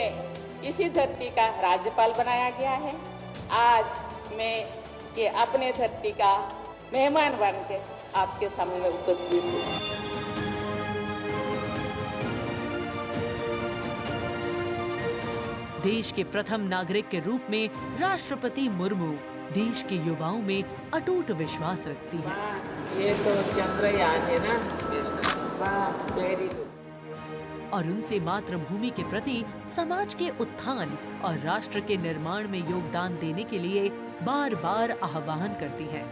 इसी धरती का राज्यपाल बनाया गया है। आज मैं ये अपने धरती का मेहमान बन के आपके सामने उपस्थित हूँ। देश के प्रथम नागरिक के रूप में राष्ट्रपति मुर्मू देश के युवाओं में अटूट विश्वास रखती है। ये तो चंद्रयान है ना? वाह, वेरी गुड। और उनसे मातृभूमि के प्रति समाज के उत्थान और राष्ट्र के निर्माण में योगदान देने के लिए बार बार आह्वान करती हैं।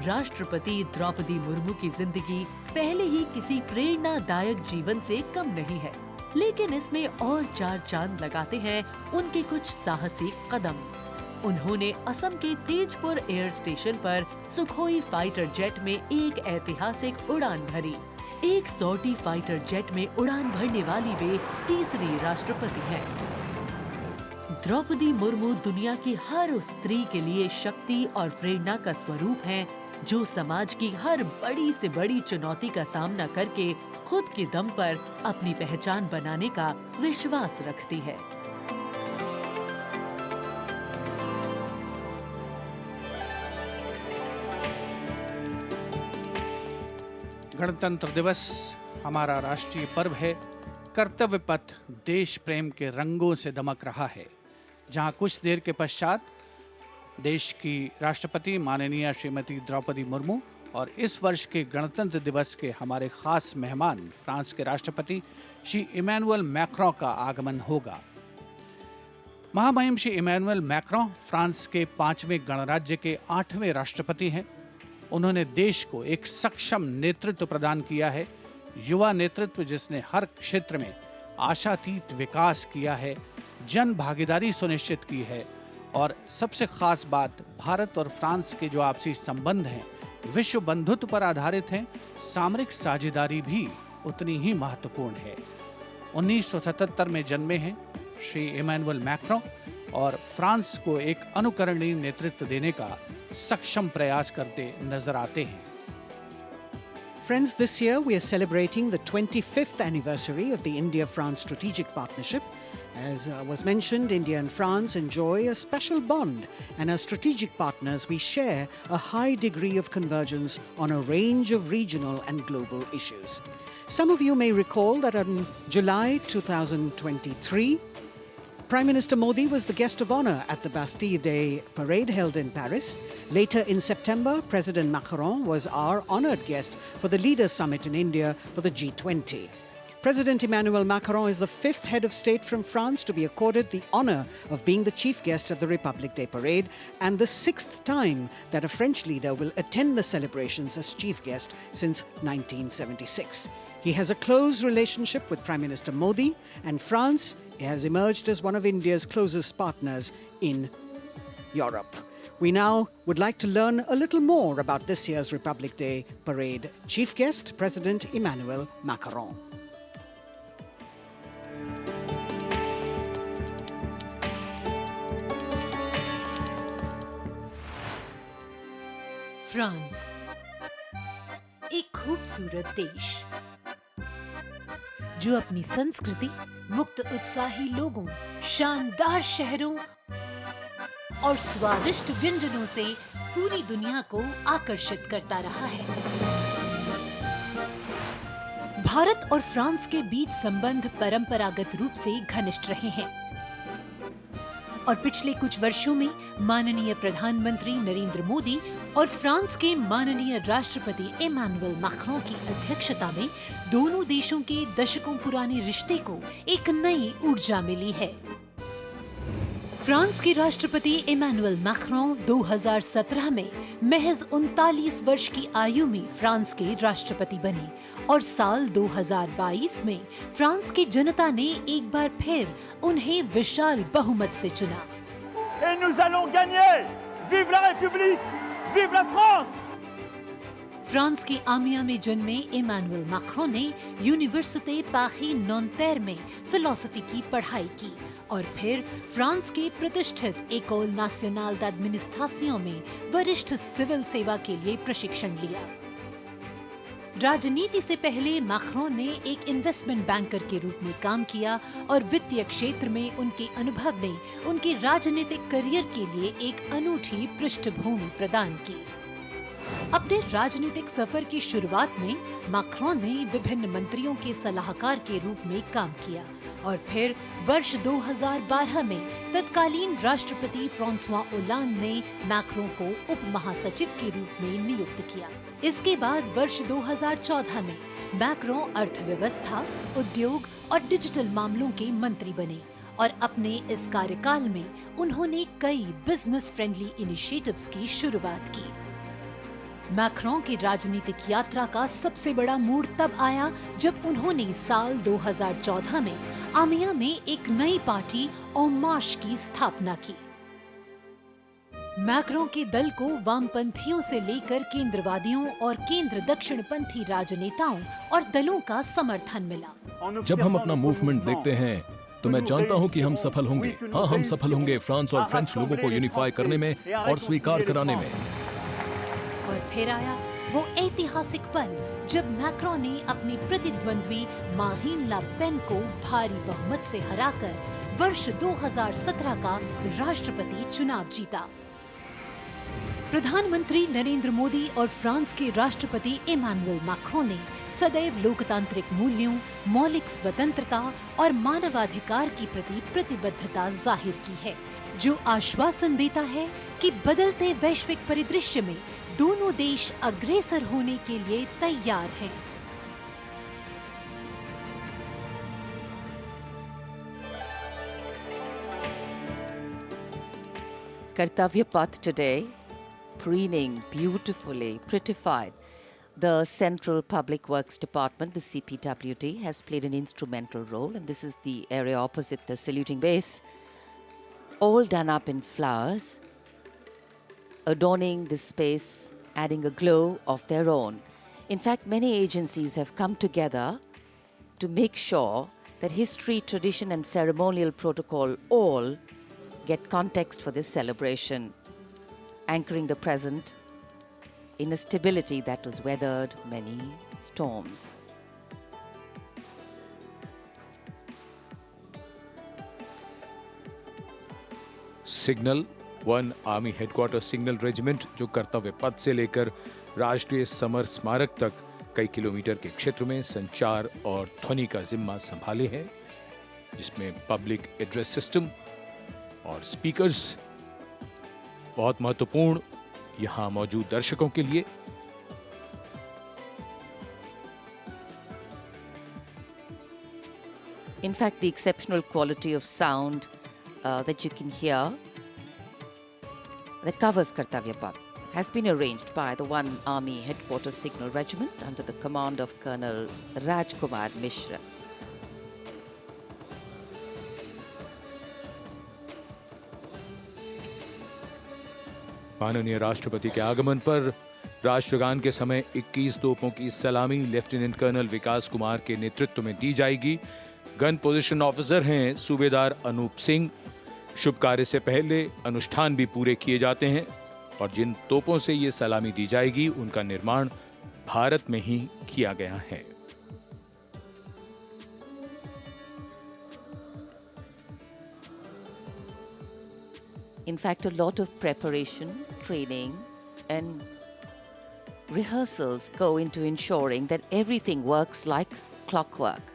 राष्ट्रपति द्रौपदी मुर्मू की जिंदगी पहले ही किसी प्रेरणादायक जीवन से कम नहीं है, लेकिन इसमें और चार चांद लगाते हैं उनके कुछ साहसी कदम। उन्होंने असम के तेजपुर एयर स्टेशन पर सुखोई फाइटर जेट में एक ऐतिहासिक उड़ान भरी। एक सॉर्टी फाइटर जेट में उड़ान भरने वाली वे तीसरी राष्ट्रपति हैं। द्रौपदी मुर्मू दुनिया की हर उस स्त्री के लिए शक्ति और प्रेरणा का स्वरूप हैं, जो समाज की हर बड़ी से बड़ी चुनौती का सामना करके खुद के दम पर अपनी पहचान बनाने का विश्वास रखती है। गणतंत्र दिवस हमारा राष्ट्रीय पर्व है। कर्तव्य पथ देश प्रेम के रंगों से दमक रहा है, जहां कुछ देर के पश्चात देश की राष्ट्रपति माननीय श्रीमती द्रौपदी मुर्मू और इस वर्ष के गणतंत्र दिवस के हमारे खास मेहमान फ्रांस के राष्ट्रपति श्री इमैनुअल मैक्रों का आगमन होगा। महामहिम श्री इमैनुअल मैक्रों फ्रांस के 5वें गणराज्य के 8वें राष्ट्रपति हैं। उन्होंने देश को एक सक्षम नेतृत्व प्रदान किया है, युवा नेतृत्व जिसने हर क्षेत्र में आशातीत विकास किया है, जन भागीदारी सुनिश्चित की है और सबसे खास बात, भारत और फ्रांस के जो आपसी संबंध हैं विश्व बंधुत्व पर आधारित हैं। सामरिक साझेदारी भी उतनी ही महत्वपूर्ण है। 1977 में जन्मे हैं श्री इमैनुअल मैक्रों और फ्रांस को एक अनुकरणीय नेतृत्व देने का सक्षम प्रयास करते नजर आते हैं। Friends, this year we are celebrating the 25th anniversary of the India-France strategic partnership. As was mentioned, India and France enjoy a special bond, and as strategic partners, we share a high degree of convergence on a range of regional and global issues. Some of you may recall that in July 2023, Prime Minister Modi was the guest of honor at the Bastille Day parade held in Paris. Later in September, President Macron was our honored guest for the Leaders Summit in India for the G20. President Emmanuel Macron is the fifth head of state from France to be accorded the honor of being the chief guest at the Republic Day parade, and the sixth time that a French leader will attend the celebrations as chief guest since 1976. He has a close relationship with Prime Minister Modi, and France has emerged as one of India's closest partners in Europe. We now would like to learn a little more about this year's Republic Day parade. Chief guest, President Emmanuel Macron. France, एक खूबसूरत देश जो अपनी संस्कृति, मुक्त उत्साही लोगों, शानदार शहरों और स्वादिष्ट व्यंजनों से पूरी दुनिया को आकर्षित करता रहा है। भारत और फ्रांस के बीच संबंध परंपरागत रूप से घनिष्ठ रहे हैं और पिछले कुछ वर्षों में माननीय प्रधानमंत्री नरेंद्र मोदी और फ्रांस के माननीय राष्ट्रपति इमैनुअल मैक्रों की अध्यक्षता में दोनों देशों के दशकों पुराने रिश्ते को एक नई ऊर्जा मिली है। फ्रांस के राष्ट्रपति इमैनुअल मैक्रों 2017 में महज 39 वर्ष की आयु में फ्रांस के राष्ट्रपति बने और साल 2022 में फ्रांस की जनता ने एक बार फिर उन्हें विशाल बहुमत से चुना। Et nous allons gagner! Vive la République! Vive la France! France के आमिया में जन्मे इमैनुअल मैक्रों ने यूनिवर्सिटी पारी नॉन्टेर में फिलॉसफी की पढ़ाई की और फिर फ्रांस के प्रतिष्ठित एकोल नेशनल d'administration में वरिष्ठ सिविल सेवा के लिए प्रशिक्षण लिया। राजनीति से पहले मैक्रों ने एक इन्वेस्टमेंट बैंकर के रूप में काम किया और वित्तीय क्षेत्र में उनके अनुभव ने उनके राजनीतिक करियर के लिए एक अनूठी पृष्ठभूमि प्रदान की। अपने राजनीतिक सफर की शुरुआत में मैक्रों ने विभिन्न मंत्रियों के सलाहकार के रूप में काम किया और फिर वर्ष 2012 में तत्कालीन राष्ट्रपति फ्रांसवा ओलांद ने मैक्रों को उप महासचिव के रूप में नियुक्त किया। इसके बाद वर्ष 2014 में मैक्रों अर्थव्यवस्था, उद्योग और डिजिटल मामलों के मंत्री बने और अपने इस कार्यकाल में उन्होंने कई बिजनेस फ्रेंडली इनिशिएटिव्स की शुरुआत की। मैक्रों की राजनीतिक यात्रा का सबसे बड़ा मोड़ तब आया जब उन्होंने साल 2014 में आमिया में एक नई पार्टी En Marche की स्थापना की। मैक्रों के दल को वामपंथियों से लेकर केंद्रवादियों और केंद्र दक्षिणपंथी राजनेताओं और दलों का समर्थन मिला। जब हम अपना मूवमेंट देखते हैं तो मैं जानता हूं कि हम सफल होंगे। हाँ, हम सफल होंगे फ्रांस और फ्रेंच लोगों को यूनिफाई करने में और स्वीकार कराने में। और फिर आया वो ऐतिहासिक पल जब मैक्रों ने अपने प्रतिद्वंद्वी मारीन ला पेन को भारी बहुमत से हराकर वर्ष 2017 का राष्ट्रपति चुनाव जीता। प्रधानमंत्री नरेंद्र मोदी और फ्रांस के राष्ट्रपति इमैनुअल मैक्रों ने सदैव लोकतांत्रिक मूल्यों, मौलिक स्वतंत्रता और मानवाधिकार के प्रति प्रतिबद्धता जाहिर की है, जो आश्वासन देता है कि बदलते वैश्विक परिदृश्य में दोनों देश अग्रसर होने के लिए तैयार हैं। Kartavya Path today, preening beautifully, prettified. The Central Public Works Department, the CPWD, has played an instrumental role, and this is the area opposite the saluting base, all done up in flowers, adorning this space, adding a glow of their own. In fact, many agencies have come together to make sure that history, tradition and ceremonial protocol all get context for this celebration. anchoring the present in a stability that was weathered many storms. Signal 1 army headquarter signal regiment जो कर्तव्य पथ से लेकर राष्ट्रीय summer स्मारक तक कई kilometre के क्षेत्र में संचार और ध्वनि का जिम्मा संभाले हैं, जिसमें पब्लिक एड्रेस सिस्टम और स्पीकर्स बहुत महत्वपूर्ण यहां मौजूद दर्शकों के लिए। In fact, the exceptional quality of sound that you can hear that covers Kartavya Path has been arranged by the 1 Army Headquarters Signal Regiment under the command of Colonel Rajkumar Mishra. माननीय राष्ट्रपति के आगमन पर राष्ट्रगान के समय 21 तोपों की सलामी लेफ्टिनेंट कर्नल विकास कुमार के नेतृत्व में दी जाएगी। गन पोजीशन ऑफिसर हैं सूबेदार अनूप सिंह। शुभ कार्य से पहले अनुष्ठान भी पूरे किए जाते हैं और जिन तोपों से ये सलामी दी जाएगी उनका निर्माण भारत में ही किया गया है। In fact, a lot of preparation, training, and rehearsals go into ensuring that everything works like clockwork.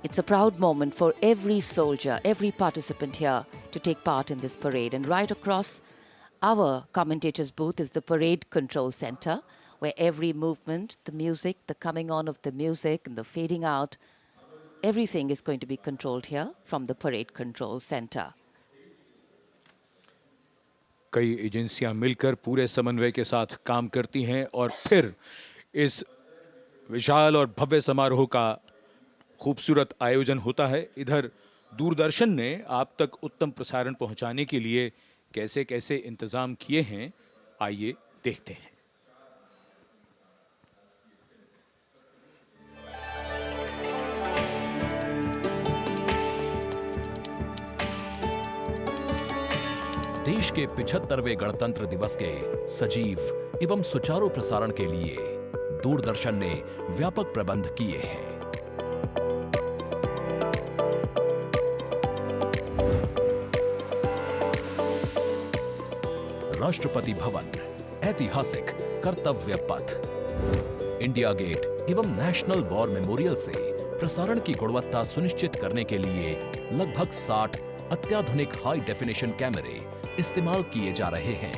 It's a proud moment for every soldier, every participant here to take part in this parade. And right across our commentator's booth is the Parade Control Center, where every movement, the music, the coming on of the music and the fading out, everything is going to be controlled here from the Parade Control Center. कई एजेंसियां मिलकर पूरे समन्वय के साथ काम करती हैं और फिर इस विशाल और भव्य समारोह का खूबसूरत आयोजन होता है। इधर दूरदर्शन ने आप तक उत्तम प्रसारण पहुंचाने के लिए कैसे कैसे इंतजाम किए हैं, आइए देखते हैं। देश के 75वें गणतंत्र दिवस के सजीव एवं सुचारू प्रसारण के लिए दूरदर्शन ने व्यापक प्रबंध किए हैं। राष्ट्रपति भवन, ऐतिहासिक कर्तव्य पथ, इंडिया गेट एवं नेशनल वॉर मेमोरियल से प्रसारण की गुणवत्ता सुनिश्चित करने के लिए लगभग 60 अत्याधुनिक हाई डेफिनेशन कैमरे इस्तेमाल किए जा रहे हैं।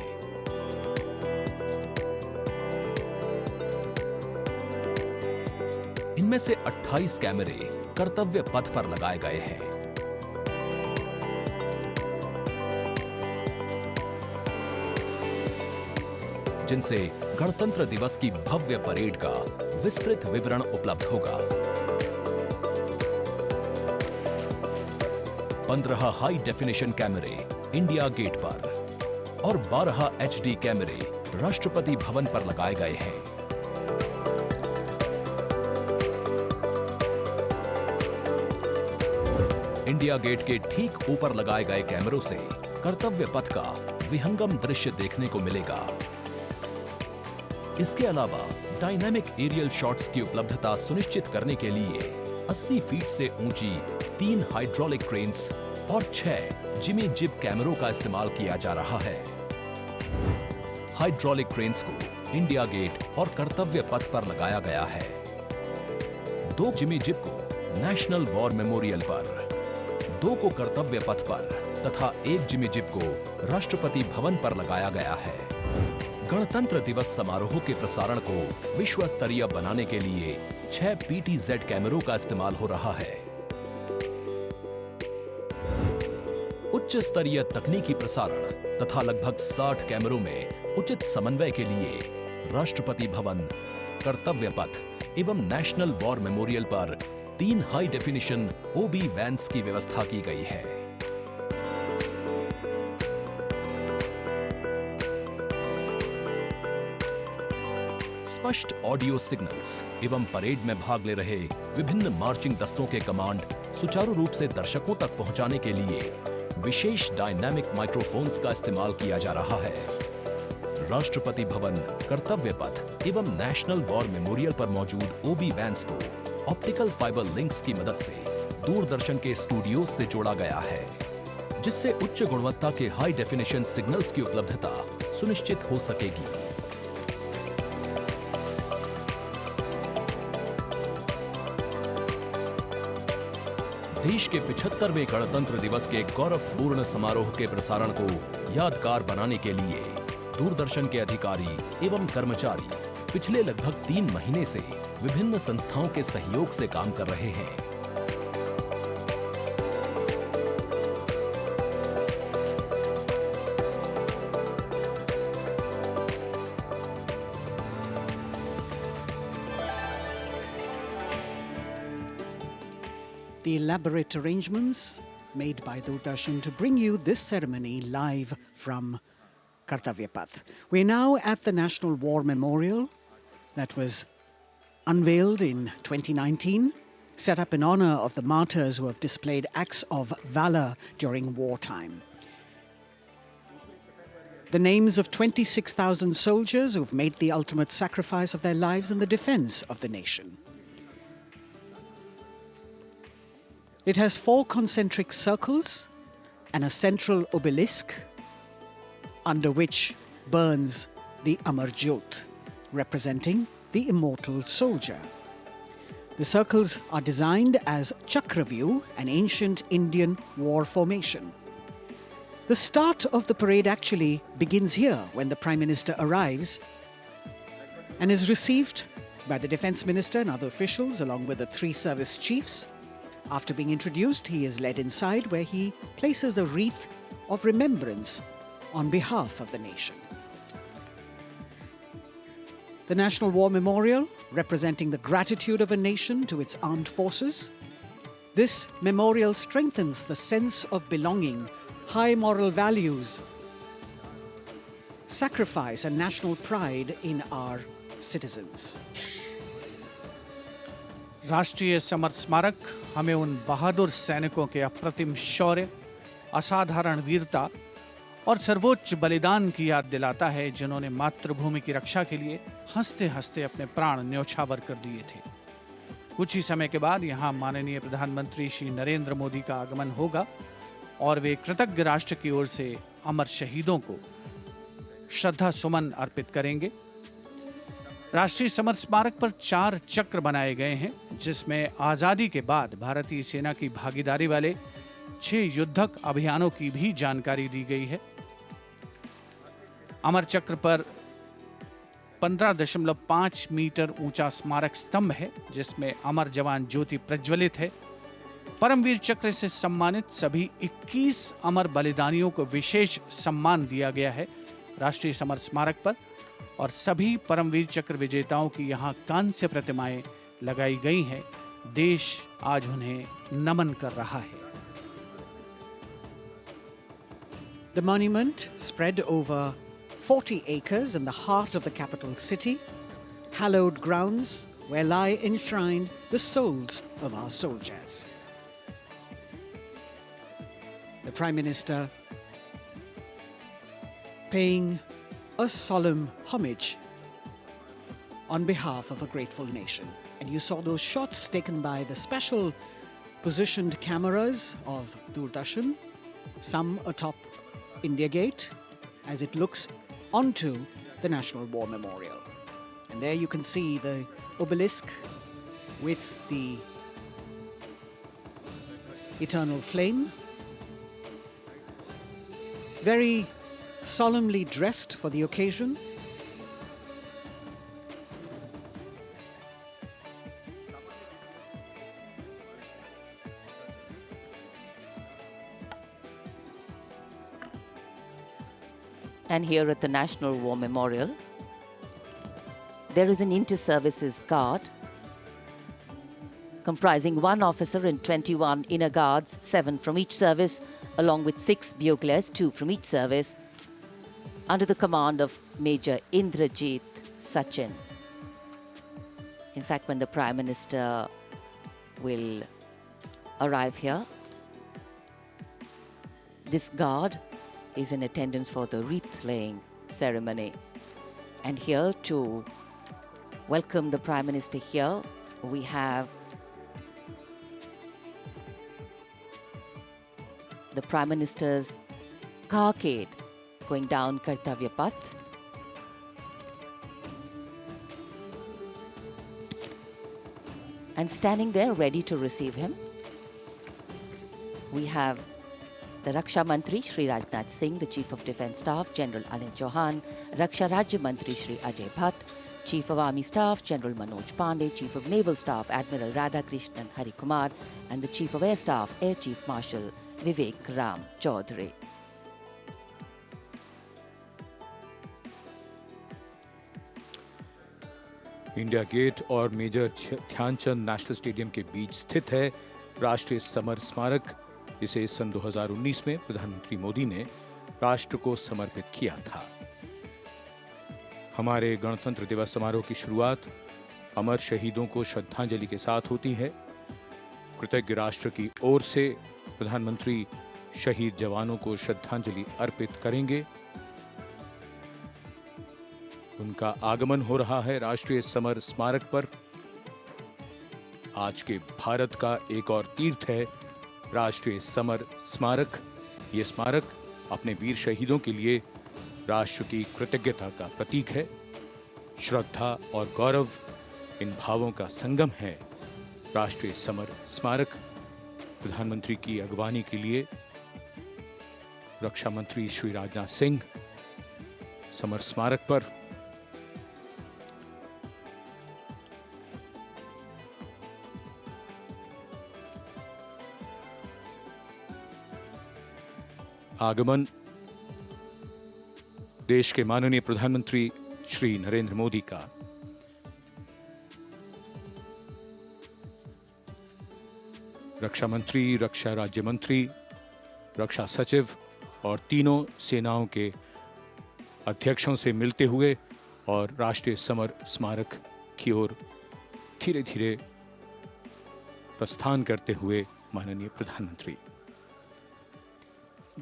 इनमें से 28 कैमरे कर्तव्य पथ पर लगाए गए हैं। जिनसे गणतंत्र दिवस की भव्य परेड का विस्तृत विवरण उपलब्ध होगा। 15 हाई डेफिनेशन कैमरे इंडिया गेट पर और 12 HD कैमरे राष्ट्रपति भवन पर लगाए गए हैं। इंडिया गेट के ठीक ऊपर लगाए गए कैमरों से कर्तव्य पथ का विहंगम दृश्य देखने को मिलेगा। इसके अलावा डायनामिक एरियल शॉट्स की उपलब्धता सुनिश्चित करने के लिए 80 फीट से ऊंची 3 हाइड्रोलिक क्रेन्स और 6 जिमी जिब कैमरों का इस्तेमाल किया जा रहा है। हाइड्रोलिक क्रेन्स को इंडिया गेट और कर्तव्य पथ पर लगाया गया है। 2 जिमी जिब को नेशनल वॉर मेमोरियल पर, 2 को कर्तव्य पथ पर तथा 1 जिमी जिब को राष्ट्रपति भवन पर लगाया गया है। गणतंत्र दिवस समारोह के प्रसारण को विश्व स्तरीय बनाने के लिए 6 PTZ कैमरों का इस्तेमाल हो रहा है। उच्च स्तरीय तकनीकी प्रसारण तथा लगभग 60 कैमरों में उचित समन्वय के लिए राष्ट्रपति भवन, कर्तव्य पथ एवं नेशनल वॉर मेमोरियल पर 3 हाई डेफिनेशन OB वैन्स की व्यवस्था की गई है। स्पष्ट ऑडियो सिग्नल्स एवं परेड में भाग ले रहे विभिन्न मार्चिंग दस्तों के कमांड सुचारू रूप से दर्शकों तक पहुंचाने के लिए विशेष डायनामिक माइक्रोफोन्स का इस्तेमाल किया जा रहा है। राष्ट्रपति भवन, कर्तव्य पथ एवं नेशनल वॉर मेमोरियल पर मौजूद ओबी वैन्स को ऑप्टिकल फाइबर लिंक्स की मदद से दूरदर्शन के स्टूडियो से जोड़ा गया है, जिससे उच्च गुणवत्ता के हाई डेफिनेशन सिग्नल्स की उपलब्धता सुनिश्चित हो सकेगी। देश के 75वें गणतंत्र दिवस के गौरवपूर्ण समारोह के प्रसारण को यादगार बनाने के लिए दूरदर्शन के अधिकारी एवं कर्मचारी पिछले लगभग 3 महीने से विभिन्न संस्थाओं के सहयोग से काम कर रहे हैं। The elaborate arrangements made by Doordarshan to bring you this ceremony live from Kartavya Path. We're now at the National War Memorial that was unveiled in 2019, set up in honor of the martyrs who have displayed acts of valor during wartime. The names of 26,000 soldiers who've made the ultimate sacrifice of their lives in the defense of the nation. It has 4 concentric circles and a central obelisk under which burns the Amar Jyot, representing the immortal soldier. The circles are designed as Chakravyu, an ancient Indian war formation. The start of the parade actually begins here when the Prime Minister arrives and is received by the Defence Minister and other officials along with the 3 service chiefs. After being introduced, he is led inside where he places a wreath of remembrance on behalf of the nation. The National War Memorial, representing the gratitude of a nation to its armed forces. This memorial strengthens the sense of belonging, high moral values, sacrifice and national pride in our citizens. राष्ट्रीय summer स्मारक हमें उन बहादुर सैनिकों के अप्रतिम शौर्य, असाधारण वीरता और सर्वोच्च बलिदान की याद दिलाता है, जिन्होंने मातृभूमि की रक्षा के लिए हंसते हंसते अपने प्राण न्यौछावर कर दिए थे। कुछ ही समय के बाद यहाँ माननीय प्रधानमंत्री श्री नरेंद्र मोदी का आगमन होगा और वे कृतज्ञ राष्ट्र की ओर से अमर शहीदों को श्रद्धा सुमन अर्पित करेंगे। राष्ट्रीय समर स्मारक पर 4 चक्र बनाए गए हैं, जिसमें आजादी के बाद भारतीय सेना की भागीदारी वाले 6 युद्धक अभियानों की भी जानकारी दी गई है। अमर चक्र पर 15.5 मीटर ऊंचा स्मारक स्तंभ है, जिसमें अमर जवान ज्योति प्रज्वलित है। परमवीर चक्र से सम्मानित सभी 21 अमर बलिदानियों को विशेष सम्मान दिया गया है राष्ट्रीय समर स्मारक पर, और सभी परमवीर चक्र विजेताओं की यहाँ कांस्य प्रतिमाएं लगाई गई हैं। देश आज उन्हें नमन कर रहा है। The monument spread over 40 acres in the heart of the capital city, hallowed grounds where lie enshrined the souls of our soldiers. The Prime Minister paying a solemn homage on behalf of a grateful nation. And you saw those shots taken by the special positioned cameras of Doordarshan, some atop India Gate, as it looks onto the National War Memorial. And there you can see the obelisk with the eternal flame, very solemnly dressed for the occasion. And here at the National War Memorial, there is an inter-services guard comprising 1 officer and 21 inner guards, 7 from each service, along with 6 buglers, 2 from each service, under the command of Major Indrajit Sachin. In fact, when the Prime Minister will arrive here, this guard is in attendance for the wreath-laying ceremony. And here to welcome the Prime Minister here, we have the Prime Minister's carcade going down Kartavya Path. And standing there ready to receive him, we have the Raksha Mantri Shri Rajnath Singh, the Chief of Defence Staff General Anil Chauhan, Raksha Rajya Mantri Shri Ajay Bhatt, Chief of Army Staff General Manoj Pandey, Chief of Naval Staff Admiral Radhakrishnan Harikumar, and the Chief of Air Staff Air Chief Marshal Vivek Ram Chaudhary. India Gate और major Dhyan Chand national stadium के बीच स्थित है राष्ट्रीय summer स्मारक। इसे सन 2019 में प्रधानमंत्री मोदी ने राष्ट्र को समर्पित किया था। हमारे गणतंत्र दिवस समारोह की शुरुआत अमर शहीदों को श्रद्धांजलि के साथ होती है। कृतज्ञ राष्ट्र की ओर से प्रधानमंत्री शहीद जवानों को श्रद्धांजलि अर्पित करेंगे। उनका आगमन हो रहा है राष्ट्रीय समर स्मारक पर। आज के भारत का एक और तीर्थ है राष्ट्रीय समर स्मारक। ये स्मारक अपने वीर शहीदों के लिए राष्ट्र की कृतज्ञता का प्रतीक है। श्रद्धा और गौरव इन भावों का संगम है राष्ट्रीय समर स्मारक। प्रधानमंत्री की अगवानी के लिए रक्षा मंत्री श्री राजनाथ सिंह समर स्मारक पर आगमन देश के माननीय प्रधानमंत्री श्री नरेंद्र मोदी का रक्षा मंत्री, रक्षा राज्य मंत्री, रक्षा सचिव और तीनों सेनाओं के अध्यक्षों से मिलते हुए और राष्ट्रीय समर स्मारक की ओर धीरे धीरे प्रस्थान करते हुए माननीय प्रधानमंत्री।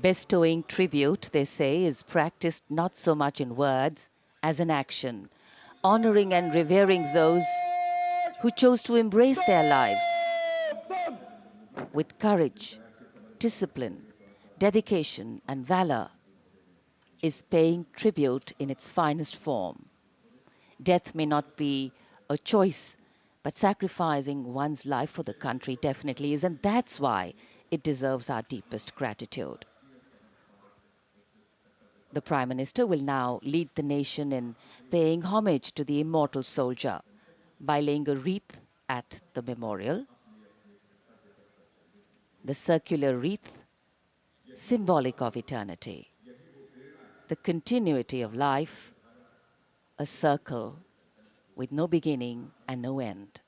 Bestowing tribute, they say, is practiced not so much in words as in action, honoring and revering those who chose to embrace their lives with courage, discipline, dedication, and valor is paying tribute in its finest form. Death may not be a choice, but sacrificing one's life for the country definitely is, and that's why it deserves our deepest gratitude. The Prime Minister will now lead the nation in paying homage to the immortal soldier by laying a wreath at the memorial. The circular wreath, symbolic of eternity, the continuity of life, a circle with no beginning and no end.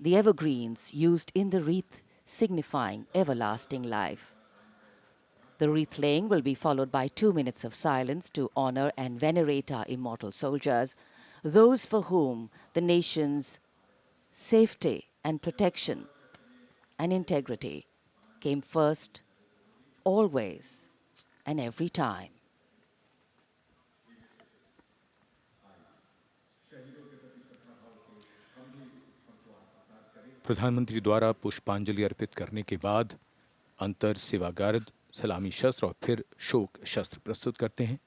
The evergreens used in the wreath signifying everlasting life. The wreath laying will be followed by 2 minutes of silence to honor and venerate our immortal soldiers, those for whom the nation's safety and protection and integrity came first, always and every time. प्रधानमंत्री द्वारा पुष्पांजलि अर्पित करने के बाद अंतर सेवागार्द सलामी शस्त्र और फिर शोक शस्त्र प्रस्तुत करते हैं।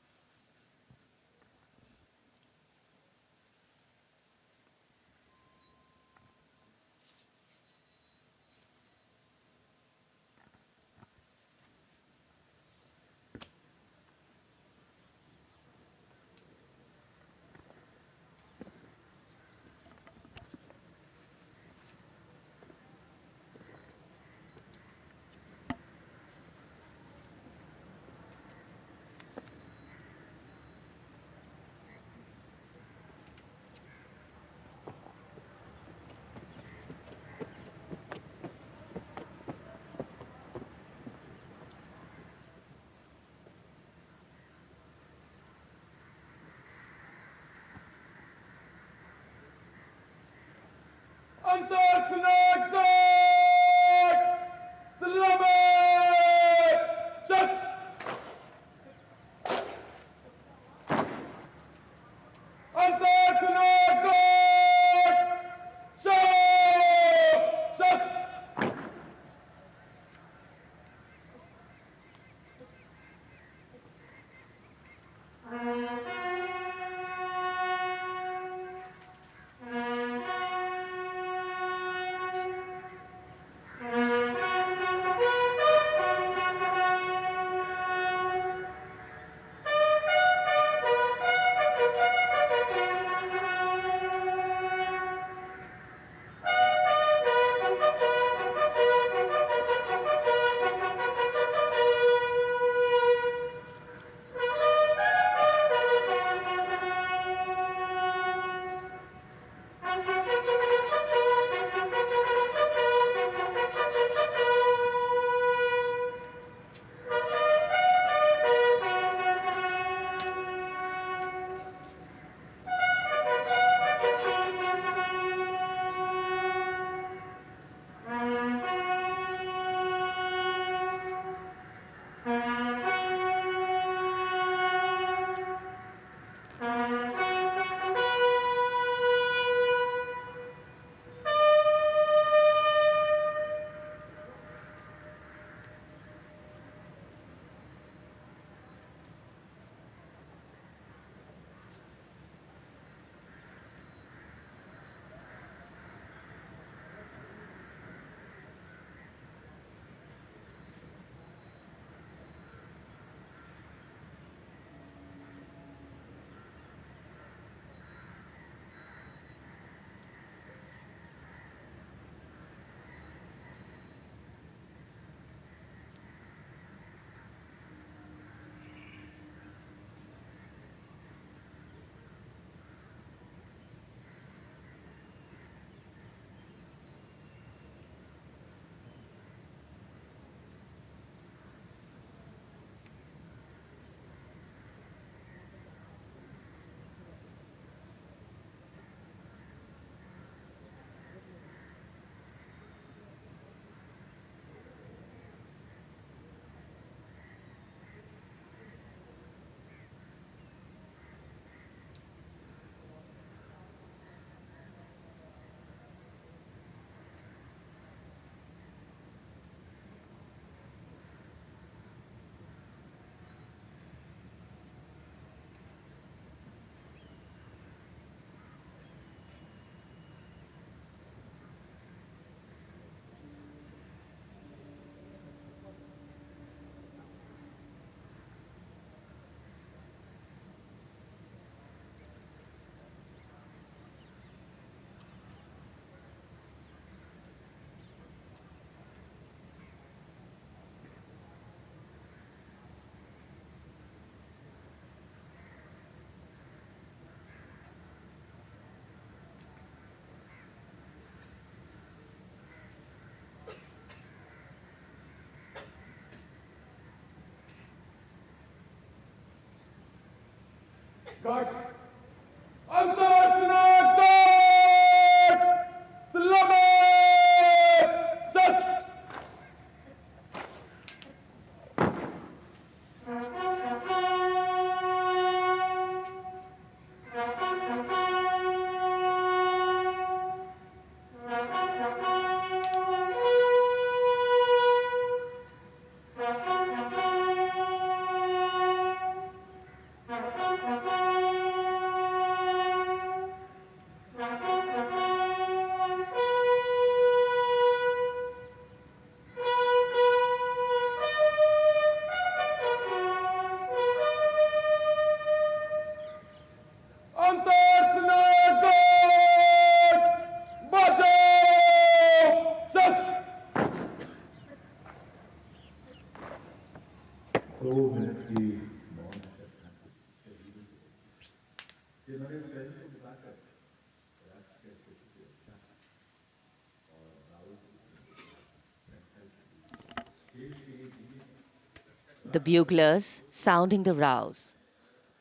The buglers sounding the rouse,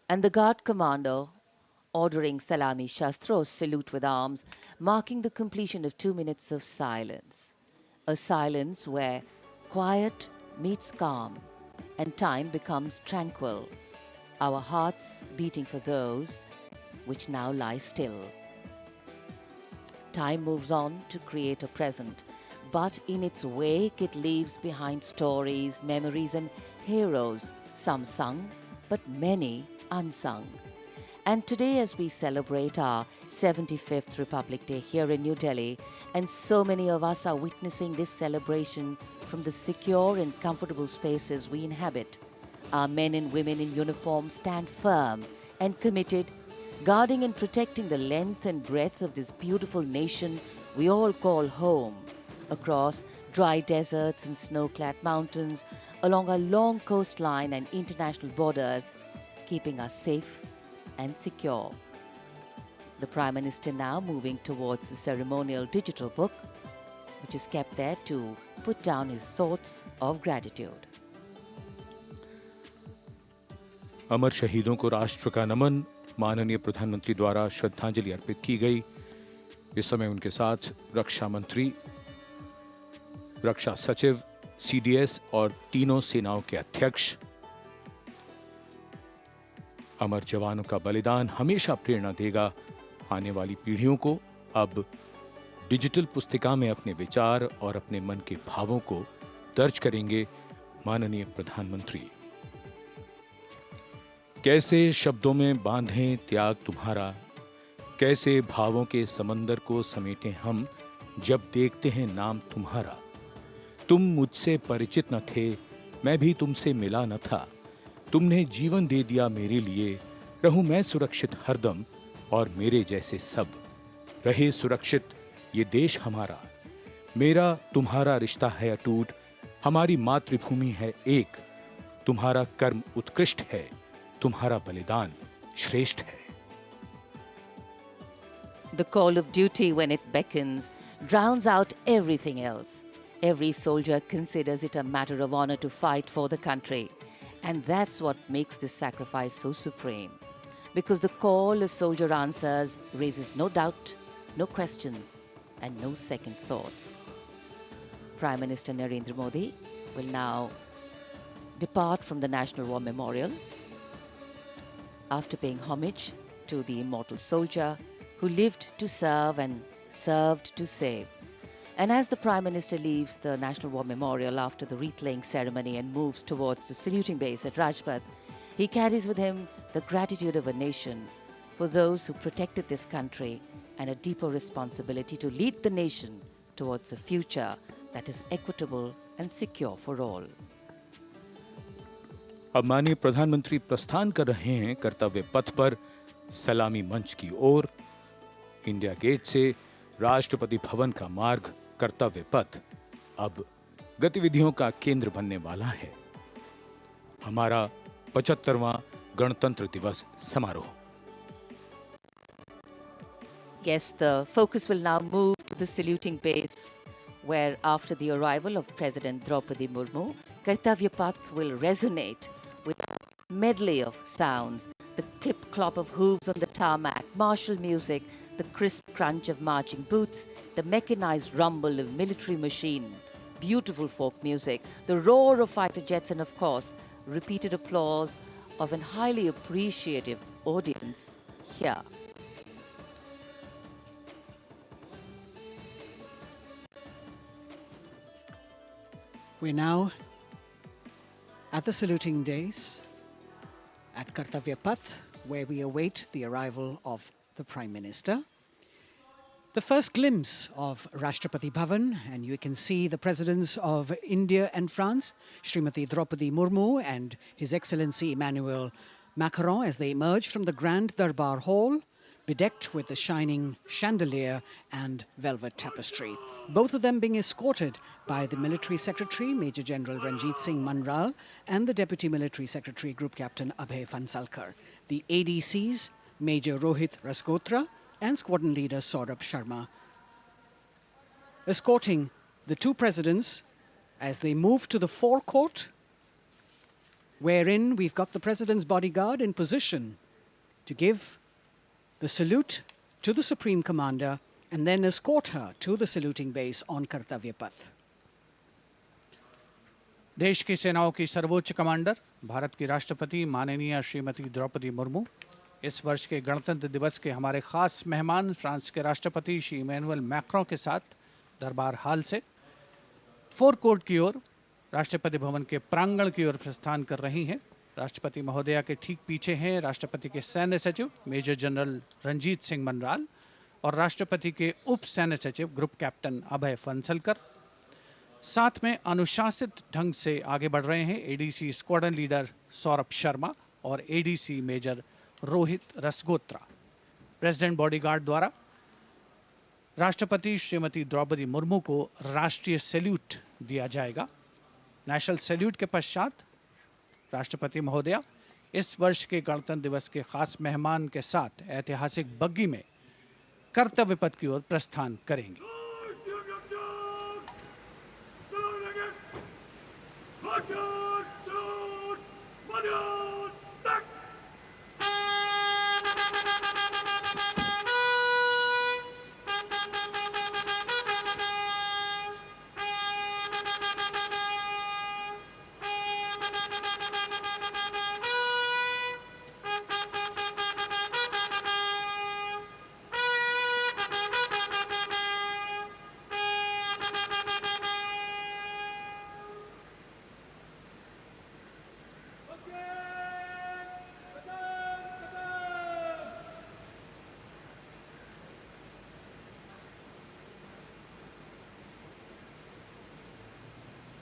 and the guard commander ordering Salami Shastros salute with arms, marking the completion of 2 minutes of silence. A silence where quiet meets calm and time becomes tranquil, our hearts beating for those which now lie still. Time moves on to create a present, but in its wake it leaves behind stories, memories and heroes, some sung, but many unsung. And today, as we celebrate our 75th Republic Day here in New Delhi, and so many of us are witnessing this celebration from the secure and comfortable spaces we inhabit, our men and women in uniform stand firm and committed, guarding and protecting the length and breadth of this beautiful nation we all call home, across dry deserts and snow-clad mountains, along our long coastline and international borders, keeping us safe and secure. The Prime Minister now moving towards the ceremonial digital book, which is kept there to put down his thoughts of gratitude. अमर शहीदों को राष्ट्र का नमन, माननीय प्रधानमंत्री द्वारा श्रद्धांजलि अर्पित की गई। इस समय उनके साथ रक्षा मंत्री, रक्षा सचिव, सीडीएस और तीनों सेनाओं के अध्यक्ष। अमर जवानों का बलिदान हमेशा प्रेरणा देगा आने वाली पीढ़ियों को। अब डिजिटल पुस्तिका में अपने विचार और अपने मन के भावों को दर्ज करेंगे माननीय प्रधानमंत्री। कैसे शब्दों में बांधें त्याग तुम्हारा, कैसे भावों के समंदर को समेटें हम जब देखते हैं नाम तुम्हारा। तुम मुझसे परिचित न थे, मैं भी तुमसे मिला न था, तुमने जीवन दे दिया मेरे लिए, रहूं मैं सुरक्षित हरदम और मेरे जैसे सब, रहे सुरक्षित ये देश हमारा। मेरा तुम्हारा रिश्ता है अटूट, हमारी मातृभूमि है एक, तुम्हारा कर्म उत्कृष्ट है, तुम्हारा बलिदान श्रेष्ठ है। The call of duty, when it beckons, drowns out everything else. Every soldier considers it a matter of honor to fight for the country. And that's what makes this sacrifice so supreme. Because the call a soldier answers raises no doubt, no questions, and no second thoughts. Prime Minister Narendra Modi will now depart from the National War Memorial after paying homage to the immortal soldier who lived to serve and served to save. And as the Prime Minister leaves the National War Memorial after the wreath-laying ceremony and moves towards the saluting base at Rajpath, he carries with him the gratitude of a nation for those who protected this country and a deeper responsibility to lead the nation towards a future that is equitable and secure for all. अब माननीय प्रधानमंत्री प्रस्थान कर रहे हैं कर्तव्य पथ पर सलामी मंच की ओर। इंडिया गेट से राष्ट्रपति भवन का मार्ग कर्तव्य पथ अब गतिविधियों का केंद्र बनने वाला है। हमारा 75वां गणतंत्र दिवस समारोह। Yes, the focus will now move to the saluting base, where after the arrival of President Draupadi Murmu, Kartavya Path will resonate with a medley of sounds, the clip-clop of hooves on the tarmac, martial music, the crisp crunch of marching boots, the mechanized rumble of military machine, beautiful folk music, the roar of fighter jets, and of course, repeated applause of an highly appreciative audience here. We're now at the saluting days at Kartavya Path, where we await the arrival of the Prime Minister. The first glimpse of Rashtrapati Bhavan, and you can see the presidents of India and France, Srimati Draupadi Murmu and His Excellency Emmanuel Macron, as they emerge from the Grand Darbar Hall, bedecked with the shining chandelier and velvet tapestry. Both of them being escorted by the Military Secretary, Major General Ranjit Singh Manral, and the Deputy Military Secretary, Group Captain Abhay Phansalkar. The ADCs, Major Rohit Rasgotra and Squadron Leader Saurabh Sharma, escorting the two presidents as they move to the forecourt, wherein we've got the President's bodyguard in position to give the salute to the Supreme Commander and then escort her to the saluting base on Kartavya Path. देश की सेनाओं की सर्वोच्च commander Bharat की राष्ट्रपति माननीय श्रीमती द्रौपदी मुर्मू इस वर्ष के गणतंत्र दिवस के हमारे खास मेहमान फ्रांस के राष्ट्रपति श्री इमैनुअल मैक्रों के साथ दरबार हाल से फोर कोर्ट की ओर राष्ट्रपति भवन के प्रांगण की ओर प्रस्थान कर रही हैं। राष्ट्रपति महोदया के ठीक पीछे हैं राष्ट्रपति के सैन्य सचिव मेजर जनरल रंजीत सिंह मनराल और राष्ट्रपति के उप सैन्य सचिव ग्रुप कैप्टन अभय फंसलकर। साथ में अनुशासित ढंग से आगे बढ़ रहे हैं ADC squadron leader Saurabh Sharma और ADC major Rohit Rasgotra. President bodyguard द्वारा राष्ट्रपति श्रीमती द्रौपदी मुर्मू को राष्ट्रीय सैल्यूट दिया जाएगा। नेशनल सैल्यूट के पश्चात राष्ट्रपति महोदया इस वर्ष के गणतंत्र दिवस के खास मेहमान के साथ ऐतिहासिक बग्गी में कर्तव्य पथ की ओर प्रस्थान करेंगी।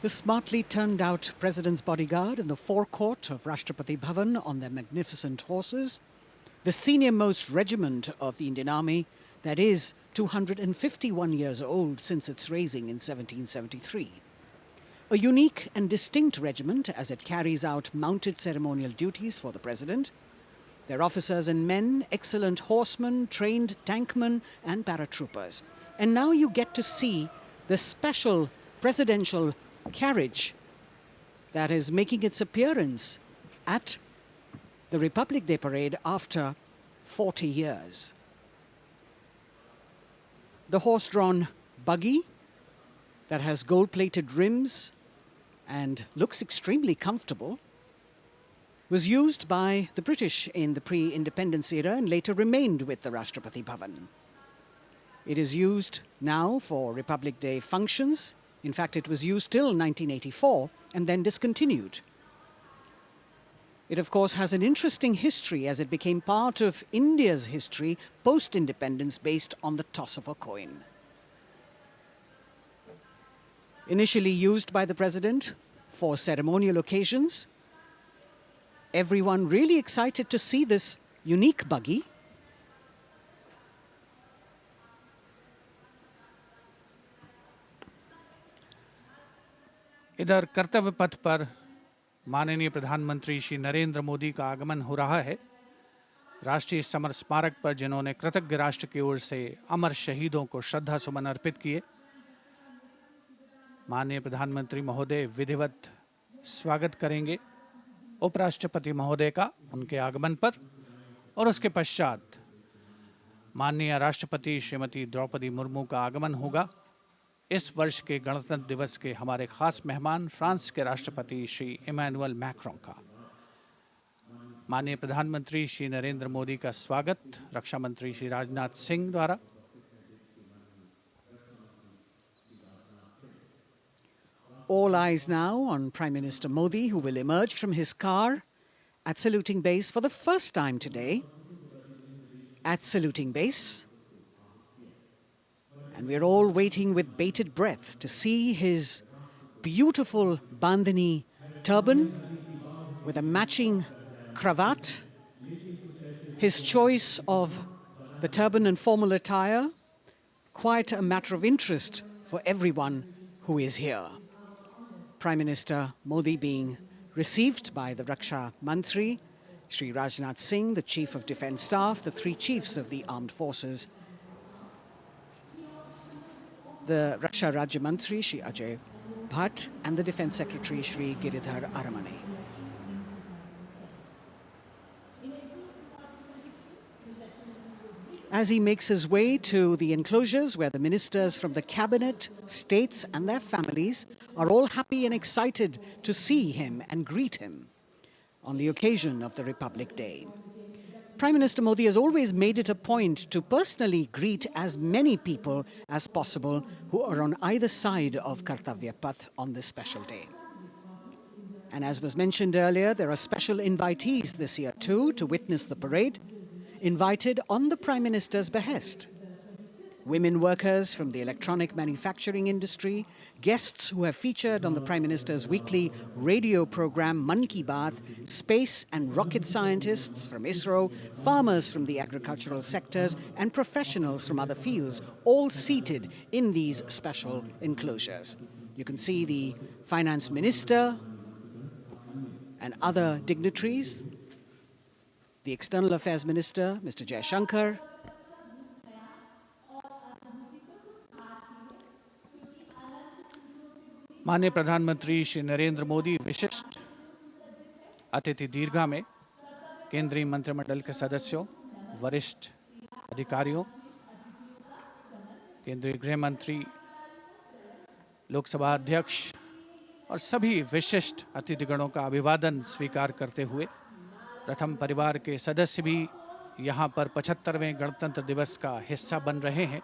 The smartly turned out President's bodyguard in the forecourt of Rashtrapati Bhavan on their magnificent horses, the senior-most regiment of the Indian Army that is 251 years old since its raising in 1773. A unique and distinct regiment as it carries out mounted ceremonial duties for the President. Their officers and men, excellent horsemen, trained tankmen and paratroopers. And now you get to see the special presidential carriage that is making its appearance at the Republic Day Parade after 40 years. The horse-drawn buggy that has gold-plated rims and looks extremely comfortable was used by the British in the pre-independence era and later remained with the Rashtrapati Bhavan. It is used now for Republic Day functions. In fact, it was used till 1984 and then discontinued. It, of course, has an interesting history as it became part of India's history post-independence based on the toss of a coin. Initially used by the President for ceremonial occasions, everyone really excited to see this unique buggy. इधर कर्तव्य पथ पर माननीय प्रधानमंत्री श्री नरेंद्र मोदी का आगमन हो रहा है। राष्ट्रीय समर स्मारक पर जिन्होंने कृतज्ञ राष्ट्र की ओर से अमर शहीदों को श्रद्धा सुमन अर्पित किए, माननीय प्रधानमंत्री महोदय विधिवत स्वागत करेंगे उपराष्ट्रपति महोदय का उनके आगमन पर और उसके पश्चात माननीय राष्ट्रपति श्रीमती द्रौपदी मुर्मू का आगमन होगा। इस वर्ष के गणतंत्र दिवस के हमारे खास मेहमान फ्रांस के राष्ट्रपति श्री इमैनुअल मैक्रों का। माननीय प्रधानमंत्री श्री नरेंद्र मोदी का स्वागत रक्षा मंत्री श्री राजनाथ सिंह द्वारा। All eyes now on Prime Minister Modi, who will emerge from his car at saluting base for the first time today. At saluting base. And we're all waiting with bated breath to see his beautiful bandhani turban with a matching cravat. His choice of the turban and formal attire, quite a matter of interest for everyone who is here. Prime Minister Modi being received by the Raksha Mantri, Shri Rajnath Singh, the Chief of Defence Staff, the three chiefs of the armed forces, the Raksha Rajya Mantri, Shri Ajay Bhatt, and the Defence Secretary, Shri Giridhar Aramane. as he makes his way to the enclosures where the ministers from the cabinet, states and their families are all happy and excited to see him and greet him on the occasion of the Republic Day. Prime Minister Modi has always made it a point to personally greet as many people as possible who are on either side of Kartavya Path on this special day. And as was mentioned earlier, there are special invitees this year too to witness the parade, invited on the Prime Minister's behest. Women workers from the electronic manufacturing industry, guests who have featured on the Prime Minister's weekly radio program Mann Ki Baat, space and rocket scientists from ISRO, farmers from the agricultural sectors and professionals from other fields, all seated in these special enclosures. You can see the Finance Minister and other dignitaries, the External Affairs Minister, Mr. Jaishankar, माननीय प्रधानमंत्री श्री नरेंद्र मोदी विशिष्ट अतिथि दीर्घा में केंद्रीय मंत्रिमंडल के सदस्यों, वरिष्ठ अधिकारियों, केंद्रीय गृह मंत्री, लोकसभा अध्यक्ष और सभी विशिष्ट अतिथिगणों का अभिवादन स्वीकार करते हुए प्रथम परिवार के सदस्य भी यहाँ पर 75वें गणतंत्र दिवस का हिस्सा बन रहे हैं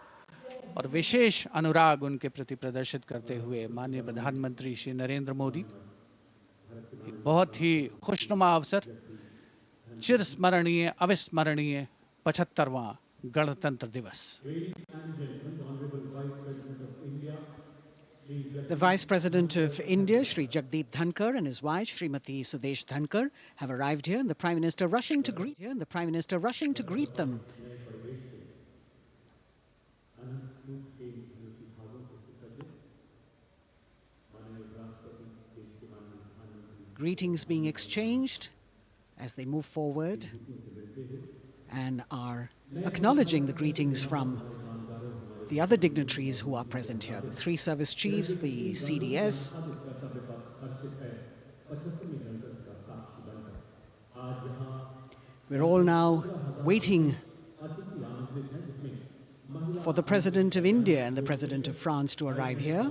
और विशेष अनुराग उनके प्रति प्रदर्शित करते हुए माननीय प्रधानमंत्री श्री नरेंद्र मोदी एक बहुत ही खुशनुमा अवसर, चिरस्मरणीय अविस्मरणीय 75वां गणतंत्र दिवस। The Vice President of India, Shri Jagdeep Dhankar, and his wife, Srimati Sudesh Dhankar, have arrived here, and the Prime Minister rushing to greet them. Greetings being exchanged as they move forward and are acknowledging the greetings from the other dignitaries who are present here, the three service chiefs, the CDS. We're all now waiting for the President of India and the President of France to arrive here.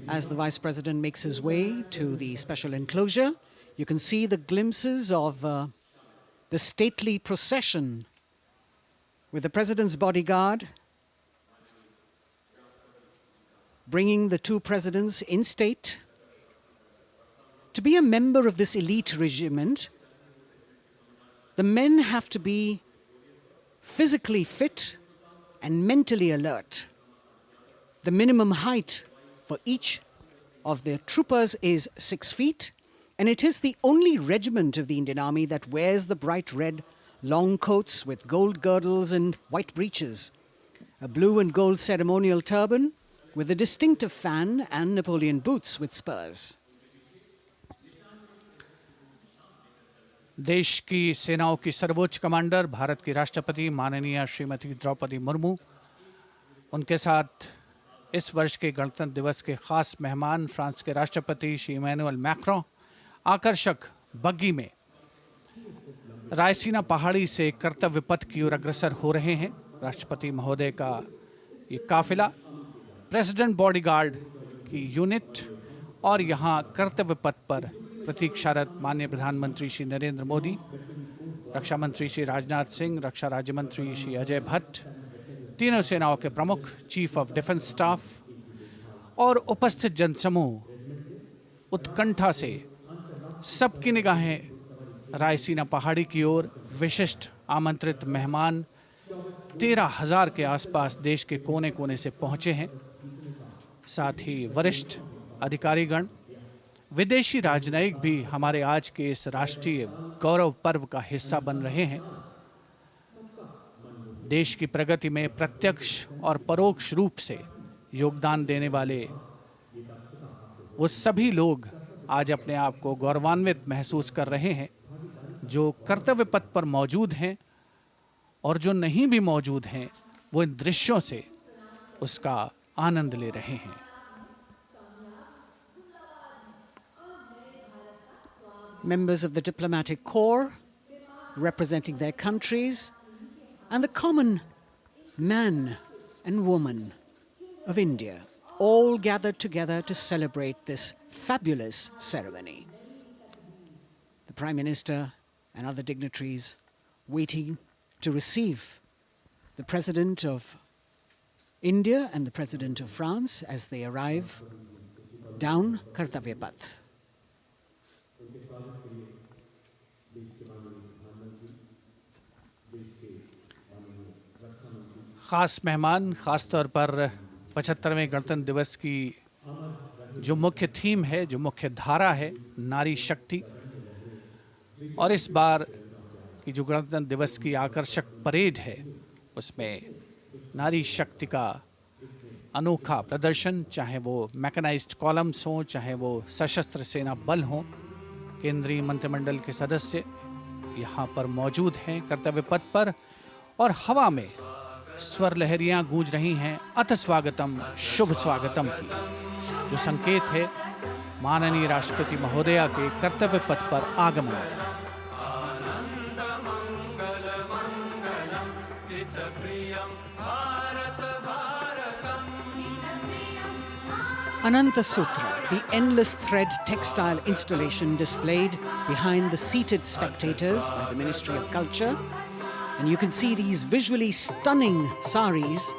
As the Vice President makes his way to the special enclosure, you can see the glimpses of the stately procession with the President's bodyguard bringing the two presidents in state. To be a member of this elite regiment, the men have to be physically fit and mentally alert. The minimum height for each of the troopers is 6 feet, and it is the only regiment of the Indian Army that wears the bright red long coats with gold girdles and white breeches, a blue and gold ceremonial turban with a distinctive fan and Napoleon boots with spurs. देश की सेनाओं की सर्वोच्च commander Bharat की राष्ट्रपति माननीय श्रीमती द्रौपदी मुर्मू, उनके साथ इस वर्ष के गणतंत्र दिवस के खास मेहमान फ्रांस के राष्ट्रपति श्री इमैनुअल मैक्रों आकर्षक बग्गी में रायसीना पहाड़ी से कर्तव्य पथ की ओर अग्रसर हो रहे हैं। राष्ट्रपति महोदय का ये काफिला प्रेसिडेंट बॉडीगार्ड की यूनिट और यहाँ कर्तव्य पथ पर प्रतीक्षारत माननीय प्रधानमंत्री श्री नरेंद्र मोदी, रक्षा मंत्री श्री राजनाथ सिंह, रक्षा राज्य मंत्री श्री अजय भट्ट, तीनों सेनाओं के प्रमुख, चीफ ऑफ डिफेंस स्टाफ और उपस्थित जनसमूह उत्कंठा से सबकी निगाहें रायसीना पहाड़ी की ओर। विशिष्ट आमंत्रित मेहमान 13,000 के आसपास देश के कोने कोने से पहुंचे हैं। साथ ही वरिष्ठ अधिकारीगण, विदेशी राजनयिक भी हमारे आज के इस राष्ट्रीय गौरव पर्व का हिस्सा बन रहे हैं। देश की प्रगति में प्रत्यक्ष और परोक्ष रूप से योगदान देने वाले वो सभी लोग आज अपने आप को गौरवान्वित महसूस कर रहे हैं, जो कर्तव्य पथ पर मौजूद हैं और जो नहीं भी मौजूद हैं, वो इन दृश्यों से उसका आनंद ले रहे हैं। members of the diplomatic corps representing their countries, and the common man and woman of India, all gathered together to celebrate this fabulous ceremony. The Prime Minister and other dignitaries waiting to receive the President of India and the President of France as they arrive down Kartavya Path. ख़ास मेहमान, ख़ास तौर पर 75वें गणतंत्र दिवस की जो मुख्य थीम है, जो मुख्य धारा है, नारी शक्ति, और इस बार की जो गणतंत्र दिवस की आकर्षक परेड है, उसमें नारी शक्ति का अनोखा प्रदर्शन, चाहे वो मैकेनाइज्ड कॉलम्स हों, चाहे वो सशस्त्र सेना बल हों, केंद्रीय मंत्रिमंडल के सदस्य यहाँ पर मौजूद हैं कर्तव्य पथ पर, और हवा में स्वर लहरियां गूंज रही हैं अथ स्वागतम, शुभ स्वागतम की, जो संकेत है माननीय राष्ट्रपति महोदया के कर्तव्य पथ पर आगमन का। Ananta Sutra, the endless thread textile installation displayed behind the seated spectators by the Ministry of Culture. And you can see these visually stunning saris,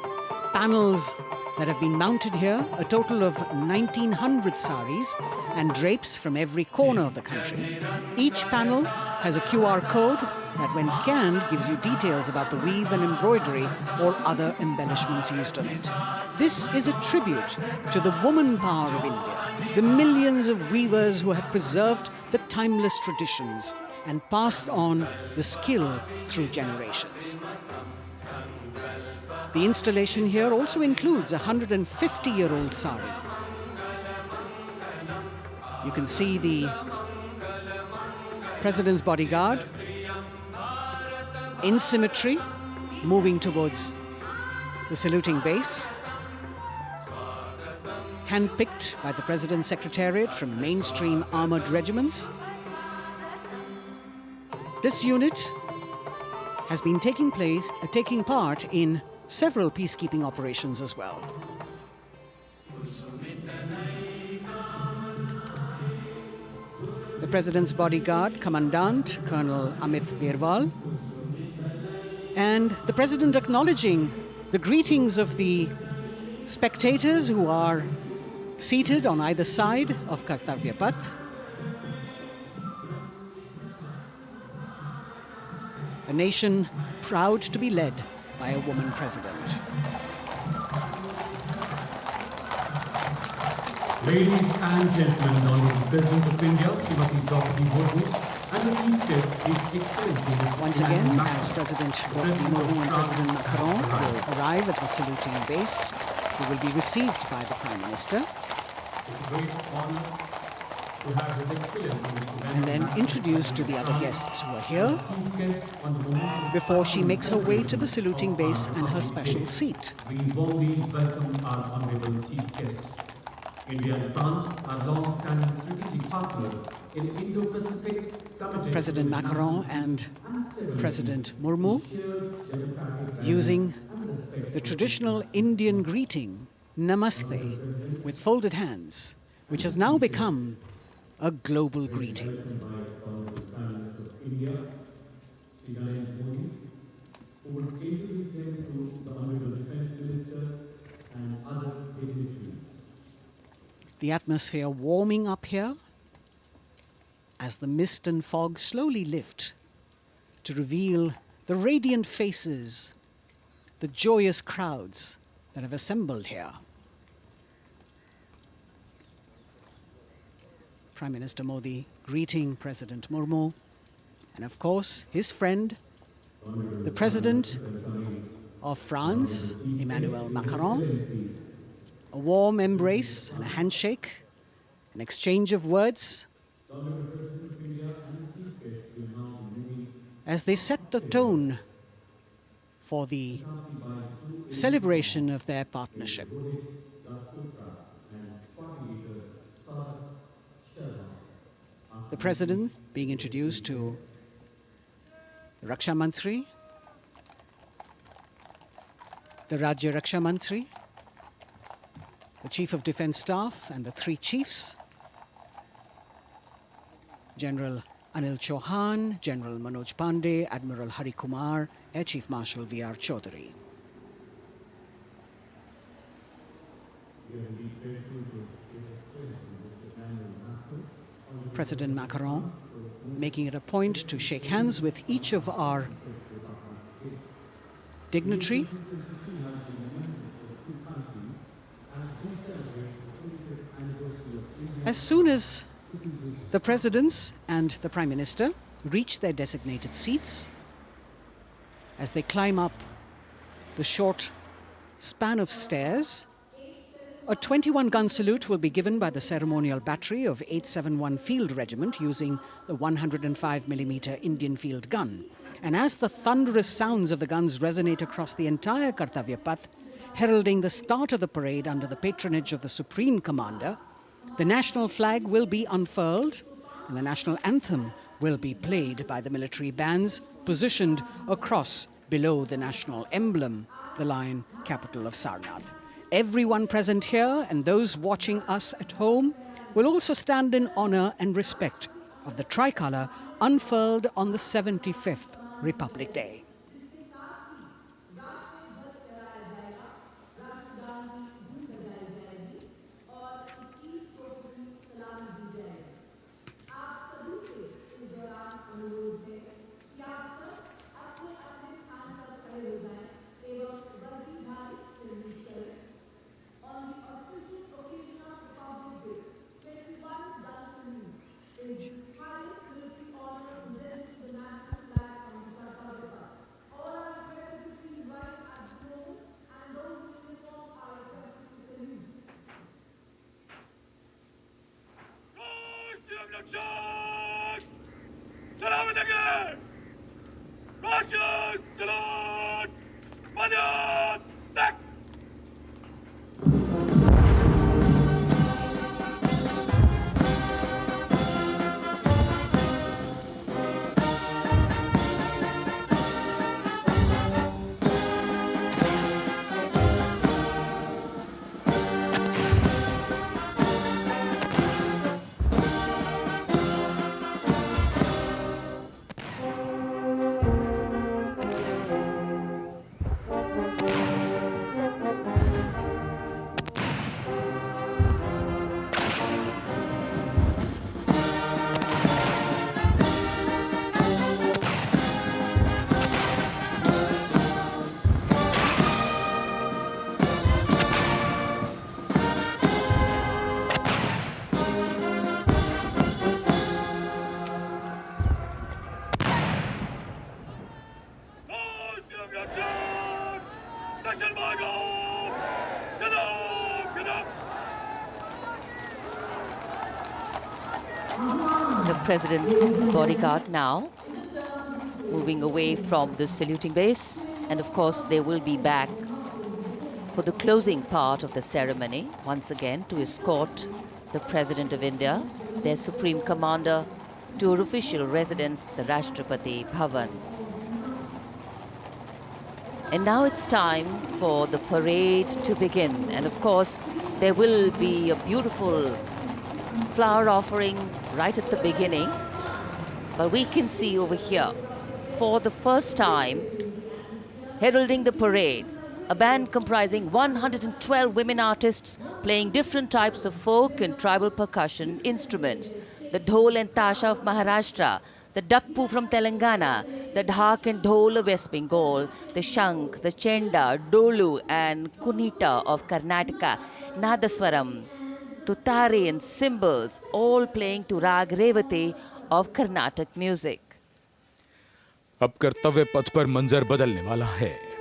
panels that have been mounted here, a total of 1900 saris and drapes from every corner of the country. Each panel has a QR code that when scanned gives you details about the weave and embroidery or other embellishments used on it. This is a tribute to the woman power of India, the millions of weavers who have preserved the timeless traditions and passed on the skill through generations. The installation here also includes a 150-year-old sari. You can see the President's bodyguard in symmetry moving towards the saluting base, handpicked by the President's Secretariat from mainstream armored regiments. This unit has been taking part in several peacekeeping operations as well. The President's bodyguard, Commandant Colonel Amit Birwal, and the President acknowledging the greetings of the spectators who are seated on either side of Kartavya Path. A nation proud to be led by a woman president. Ladies and gentlemen, the Honorable President of India, Srimati Draupadi Murmu, and the Chief Guest, His Excellency. Once again, as President Draupadi Murmu and President Macron will arrive at the saluting base, who will be received by the Prime Minister. It's a great honor to have His Excellency and then introduced to the other guests who are here before she makes her way to the saluting base and her special seat. We warmly welcome our Honorable Chief Guest. India and France are long-standing strategic partners in Indo-Pacific Committee. President Macron and President Murmu using the traditional Indian greeting, Namaste, with folded hands, which has now become a global greeting. The atmosphere warming up here as the mist and fog slowly lift to reveal the radiant faces, the joyous crowds that have assembled here. Prime Minister Modi greeting President Murmu, and of course his friend, the President of France, Emmanuel Macron. A warm embrace and a handshake, an exchange of words as they set the tone for the celebration of their partnership. The President being introduced to the Raksha Mantri, the Rajya Raksha Mantri, the Chief of Defence Staff and the three chiefs, General Anil Chauhan, General Manoj Pandey, Admiral Hari Kumar, Air Chief Marshal V.R. Chaudhary. President Macron making it a point to shake hands with each of our dignitary. As soon as the presidents and the Prime Minister reach their designated seats, as they climb up the short span of stairs, a 21-gun salute will be given by the ceremonial battery of 871 Field Regiment using the 105mm Indian field gun. And as the thunderous sounds of the guns resonate across the entire Kartavya Path, heralding the start of the parade under the patronage of the Supreme Commander, the national flag will be unfurled and the national anthem will be played by the military bands positioned across below the national emblem, the lion capital of Sarnath. Everyone present here and those watching us at home will also stand in honor and respect of the tricolour unfurled on the 75th Republic Day. The President's bodyguard now moving away from the saluting base, and of course they will be back for the closing part of the ceremony once again to escort the President of India, their Supreme Commander, to her official residence, the Rashtrapati Bhavan. And now it's time for the parade to begin, and of course there will be a beautiful flower offering right at the beginning, but we can see over here for the first time heralding the parade a band comprising 112 women artists playing different types of folk and tribal percussion instruments, the dhol and tasha of Maharashtra, the dakpu from Telangana, the dhak and dhol of West Bengal, the shank, the chenda, dolu and kunita of Karnataka, nadaswaram, tutare and cymbals, all playing to Rag Revati of Carnatic music. अब कर्तव्य पथ पर मंजर बदलने वाला है।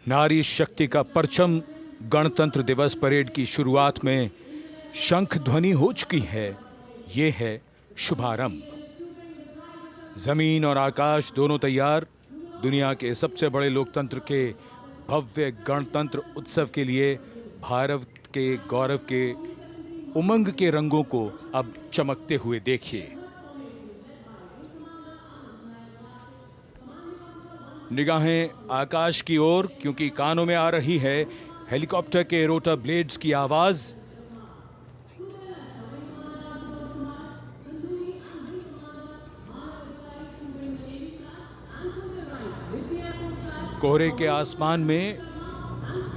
नारी शक्ति का परचम गणतंत्र दिवस परेड की शुरुआत में शंख ध्वनि हो चुकी है। ये है शुभारंभ। जमीन और आकाश दोनों तैयार दुनिया के सबसे बड़े लोकतंत्र के भव्य गणतंत्र उत्सव के लिए भारत के गौरव के उमंग के रंगों को अब चमकते हुए देखिए। निगाहें आकाश की ओर, क्योंकि कानों में आ रही है हेलीकॉप्टर के रोटर ब्लेड्स की आवाज। कोहरे के आसमान में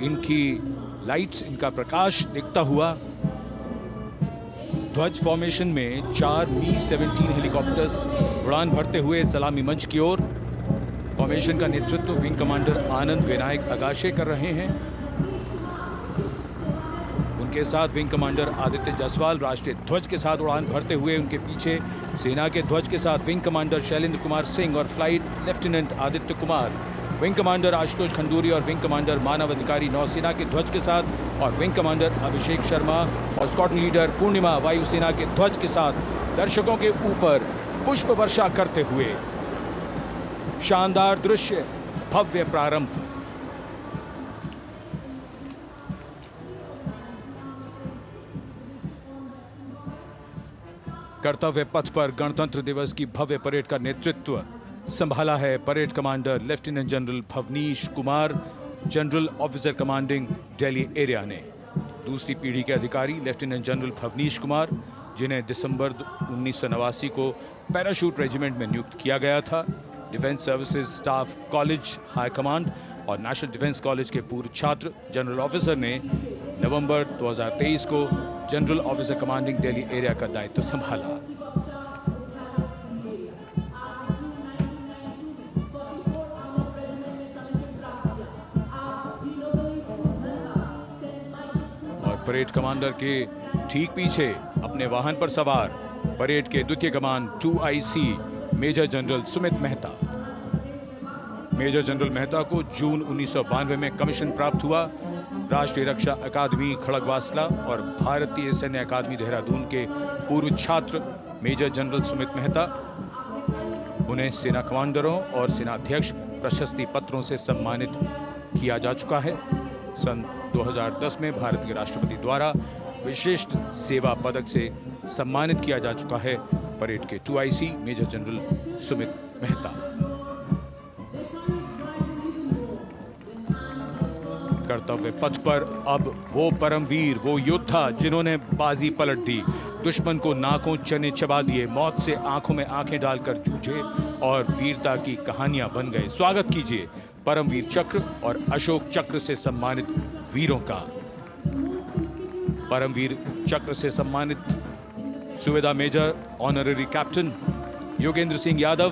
इनकी लाइट्स, इनका प्रकाश दिखता हुआ ध्वज फॉर्मेशन में 4 मी-17 हेलीकॉप्टर्स उड़ान भरते हुए सलामी मंच की ओर। फॉर्मेशन का नेतृत्व विंग कमांडर आनंद विनायक अगाशे कर रहे हैं। उनके साथ विंग कमांडर आदित्य जायसवाल राष्ट्रीय ध्वज के साथ उड़ान भरते हुए, उनके पीछे सेना के ध्वज के साथ विंग कमांडर शैलेंद्र कुमार सिंह और flight lieutenant Aditya Kumar, wing commander Ashutosh Khanduri और विंग कमांडर मानव अधिकारी नौसेना के ध्वज के साथ, और विंग कमांडर अभिषेक शर्मा और स्क्वाड्रन लीडर पूर्णिमा वायुसेना के ध्वज के साथ दर्शकों के ऊपर पुष्प वर्षा करते हुए। शानदार दृश्य, भव्य प्रारंभ। कर्तव्य पथ पर गणतंत्र दिवस की भव्य परेड का नेतृत्व संभाला है parade commander lieutenant general Bhavnish Kumar, general officer commanding Delhi area ने। दूसरी पीढ़ी के अधिकारी लेफ्टिनेंट जनरल भवनीश कुमार, जिन्हें दिसंबर 1989 को पैराशूट रेजिमेंट में नियुक्त किया गया था। Defence services staff college high command और नेशनल डिफेंस कॉलेज के पूर्व छात्र जनरल ऑफिसर ने नवंबर 2023 को general officer commanding Delhi area का दायित्व संभाला। और परेड कमांडर के ठीक पीछे अपने वाहन पर सवार परेड के द्वितीय कमान 2IC major general Sumit Mehta. Major general Mehta को जून 1992 में कमीशन प्राप्त हुआ। राष्ट्रीय रक्षा अकादमी खड़गवासला और भारतीय सैन्य अकादमी देहरादून के पूर्व छात्र मेजर जनरल सुमित मेहता। उन्हें सेना कमांडरों और सेनाध्यक्ष प्रशस्ति पत्रों से सम्मानित किया जा चुका है। सन 2010 में भारत के राष्ट्रपति द्वारा विशिष्ट सेवा पदक से सम्मानित किया जा चुका है परेड के 2IC major general Sumit Mehta. कर्तव्य पथ पर अब वो परमवीर, वो योद्धा जिन्होंने बाजी पलट दी, दुश्मन को नाकों चने चबा दिए, मौत से आंखों में आंखें डालकर जूझे और वीरता की कहानियां बन गए। स्वागत कीजिए परमवीर चक्र और अशोक चक्र से सम्मानित वीरों का। परमवीर चक्र से सम्मानित सुवेदा major honorary captain Yogendra Singh Yadav,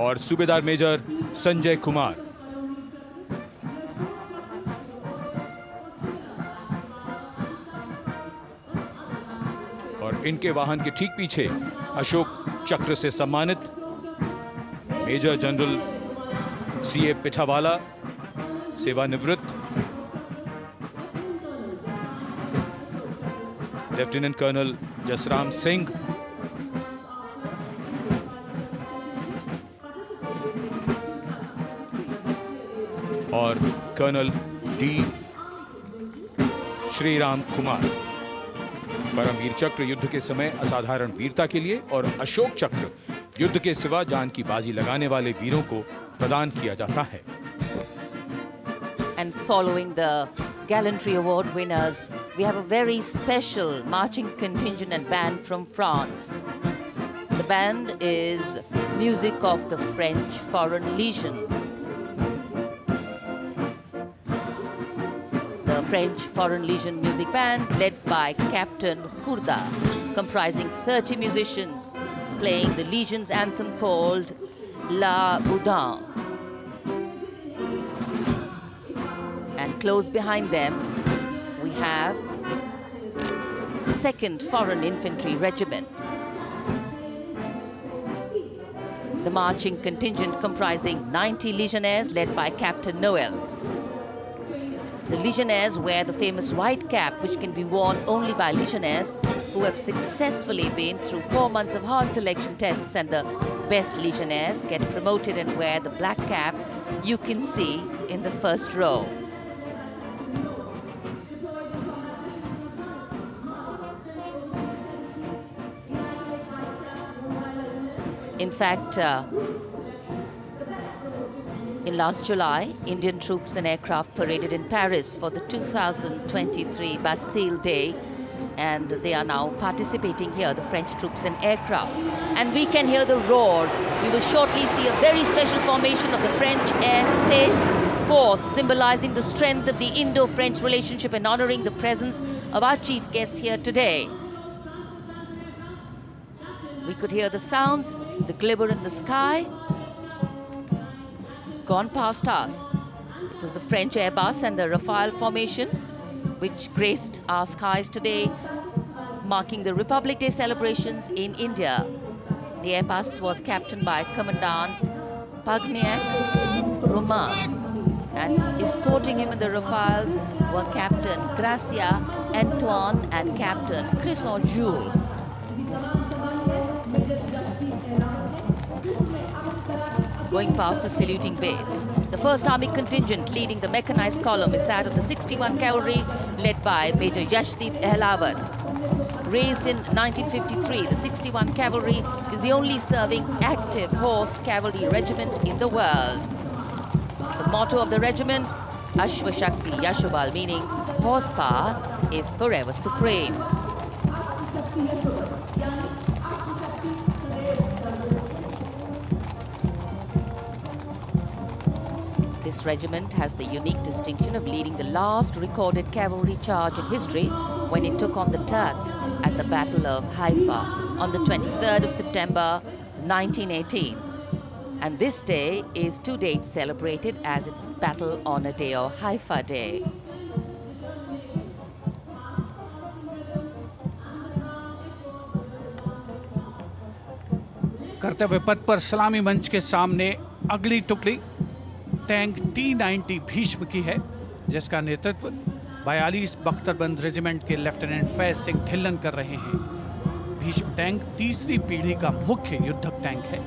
और सूबेदार मेजर संजय कुमार। और इनके वाहन के ठीक पीछे अशोक चक्र से सम्मानित मेजर जनरल सीए पिठावाला, सेवानिवृत्त, लेफ्टिनेंट कर्नल जसराम सिंह, और कर्नल डी श्रीराम कुमार। परमवीर चक्र युद्ध के समय असाधारण वीरता के लिए और अशोक चक्र युद्ध के सिवा जान की बाजी लगाने वाले वीरों को प्रदान किया जाता है। And following the gallantry award winners, we have a very special marching contingent and band from France. The band is music of the French Foreign Legion. The French Foreign Legion music band led by Captain Khourda, comprising 30 musicians, playing the Legion's anthem called La Boudin. And close behind them, we have the 2nd Foreign Infantry Regiment. The marching contingent comprising 90 legionnaires led by Captain Noel. The legionnaires wear the famous white cap, which can be worn only by legionnaires who have successfully been through 4 months of hard selection tests, and the best legionnaires get promoted and wear the black cap you can see in the first row. In fact, in last July, Indian troops and aircraft paraded in Paris for the 2023 Bastille Day, and they are now participating here, the French troops and aircrafts. And we can hear the roar. We will shortly see a very special formation of the French Air Space Force, symbolizing the strength of the Indo-French relationship and honoring the presence of our chief guest here today. We could hear the sounds, the glimmer in the sky. Gone past us. It was the French Airbus and the Rafale formation which graced our skies today, marking the Republic Day celebrations in India. The Airbus was captained by Commandant Pagniak Roman, and escorting him in the Rafales were Captain Gracia Antoine and Captain Crisson Jules. Going past the saluting base. The 1st Army contingent leading the mechanized column is that of the 61 Cavalry, led by Major Yashdeep Ehlawat. Raised in 1953, the 61 Cavalry is the only serving active horsed cavalry regiment in the world. The motto of the regiment, Ashwa Shakti Yashobal, meaning horsepower is forever supreme. This regiment has the unique distinction of leading the last recorded cavalry charge in history when it took on the Turks at the Battle of Haifa on the 23rd of September 1918. And this day is to date celebrated as its Battle Honor Day or Haifa Day. कर्तव्य पथ पर सलामी मंच के सामने अगली टुकड़ी tank T-90 Bhishma की है, जिसका नेतृत्व 42 बख्तरबंद रेजिमेंट के लेफ्टिनेंट फैज सिंह ढिल्लन कर रहे हैं। भीष्म टैंक तीसरी पीढ़ी का मुख्य युद्धक टैंक है,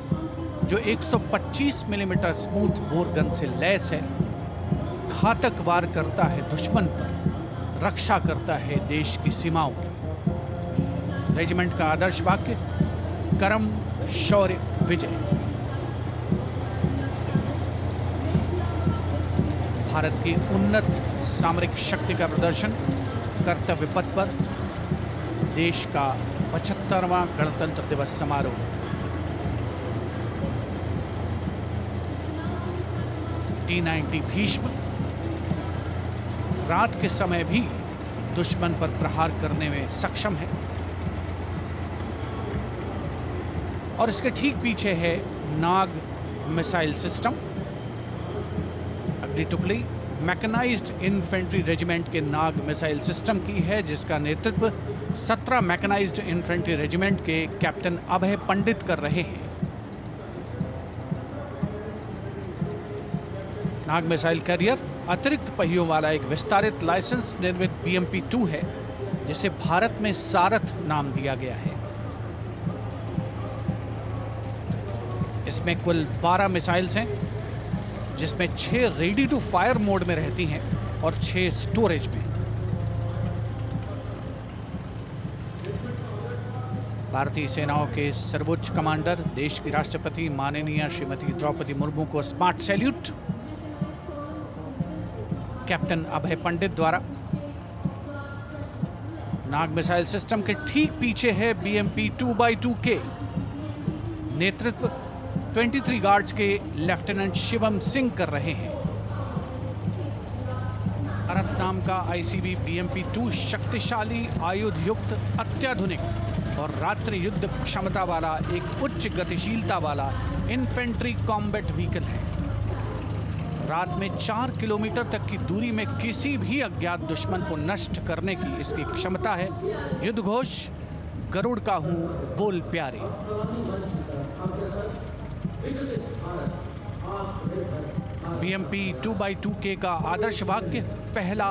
जो 125 मिलीमीटर स्मूथ बोर गन से लैस है, घातक वार करता है दुश्मन पर, रक्षा करता है देश की सीमाओं की। रेजिमेंट का आदर्श वाक्य कर्म शौर्य विजय। भारत की उन्नत सामरिक शक्ति का प्रदर्शन कर्तव्य पथ पर देश का 75वां गणतंत्र दिवस समारोह। T-90 भीष्म रात के समय भी दुश्मन पर प्रहार करने में सक्षम है और इसके ठीक पीछे है नाग मिसाइल सिस्टम। अगली टुकड़ी मैकेनाइज्ड इन्फेंट्री रेजिमेंट के नाग मिसाइल सिस्टम की है, जिसका नेतृत्व 17 मैकेनाइज्ड इन्फेंट्री रेजिमेंट के कैप्टन अभय पंडित कर रहे हैं। नाग मिसाइल कैरियर अतिरिक्त पहियों वाला एक विस्तारित लाइसेंस निर्मित BMP-2 है, जिसे भारत में सारथ नाम दिया गया है। इसमें कुल 12 मिसाइल्स हैं, जिसमें 6 रेडी टू फायर मोड में रहती हैं और 6 स्टोरेज में। भारतीय सेनाओं के सर्वोच्च कमांडर देश की राष्ट्रपति माननीय श्रीमती द्रौपदी मुर्मू को स्मार्ट सैल्यूट कैप्टन अभय पंडित द्वारा। नाग मिसाइल सिस्टम के ठीक पीछे है BMP-2x2K। नेतृत्व 23 गार्ड्स के लेफ्टिनेंट शिवम सिंह कर रहे हैं। भारत नाम का ICV BMP-2 शक्तिशाली आयुध युक्त अत्याधुनिक और रात्रि युद्ध क्षमता वाला एक उच्च गतिशीलता वाला इन्फेंट्री कॉम्बैट व्हीकल है। रात में 4 किलोमीटर तक की दूरी में किसी भी अज्ञात दुश्मन को नष्ट करने की इसकी क्षमता है। युद्ध घोष गरुड़ का हूं बोल प्यारे। BMP-2x2K का आदर्श वाक्य पहला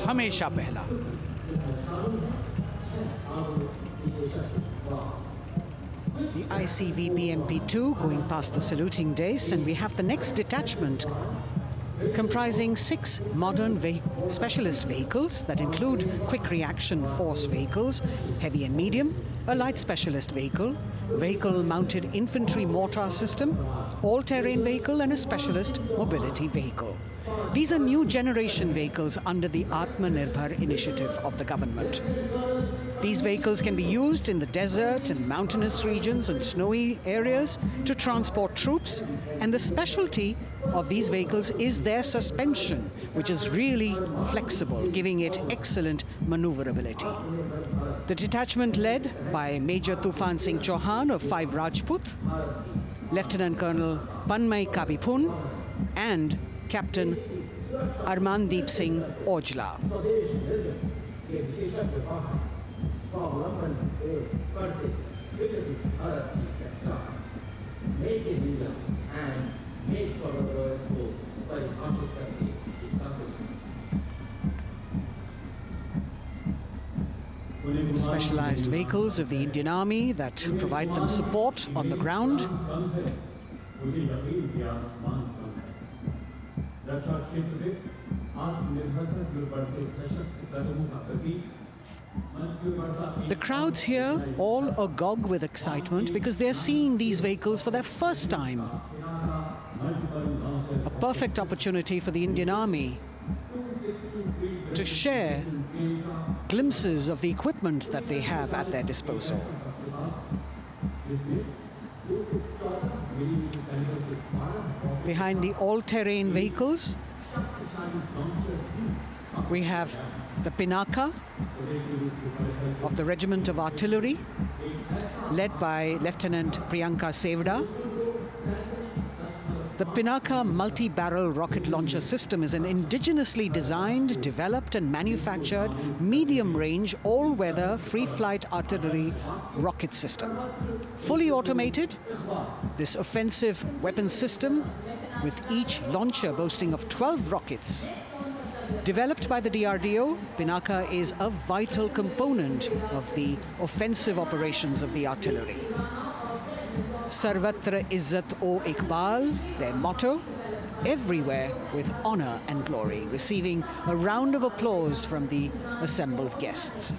हमेशा पहला। The ICV BMP-2 going past the saluting days, and we have the next detachment comprising 6 modern specialist vehicles that include quick reaction force vehicles, heavy and medium, a light specialist vehicle, vehicle mounted infantry mortar system, all-terrain vehicle and a specialist mobility vehicle. These are new generation vehicles under the Atmanirbhar initiative of the government. These vehicles can be used in the desert and mountainous regions and snowy areas to transport troops, and the specialty of these vehicles is their suspension, which is really flexible, giving it excellent maneuverability. The detachment led by Major Tufan Singh Chauhan of 5 Rajput, Lieutenant Colonel Panmay Kabipun and Captain Armandeep Singh Ojla. Specialized vehicles of the Indian Army that provide them support on the ground. The crowds here all agog with excitement because they're seeing these vehicles for their first time. A perfect opportunity for the Indian Army to share glimpses of the equipment that they have at their disposal. Behind the all-terrain vehicles, we have the Pinaka of the Regiment of Artillery, led by Lieutenant Priyanka Sevda. The Pinaka multi-barrel rocket launcher system is an indigenously designed, developed and manufactured medium-range, all-weather, free-flight artillery rocket system. Fully automated, this offensive weapon system, with each launcher boasting of 12 rockets, developed by the DRDO, Pinaka is a vital component of the offensive operations of the artillery. Sarvatra Izzat O Iqbal, their motto, everywhere with honor and glory, receiving a round of applause from the assembled guests.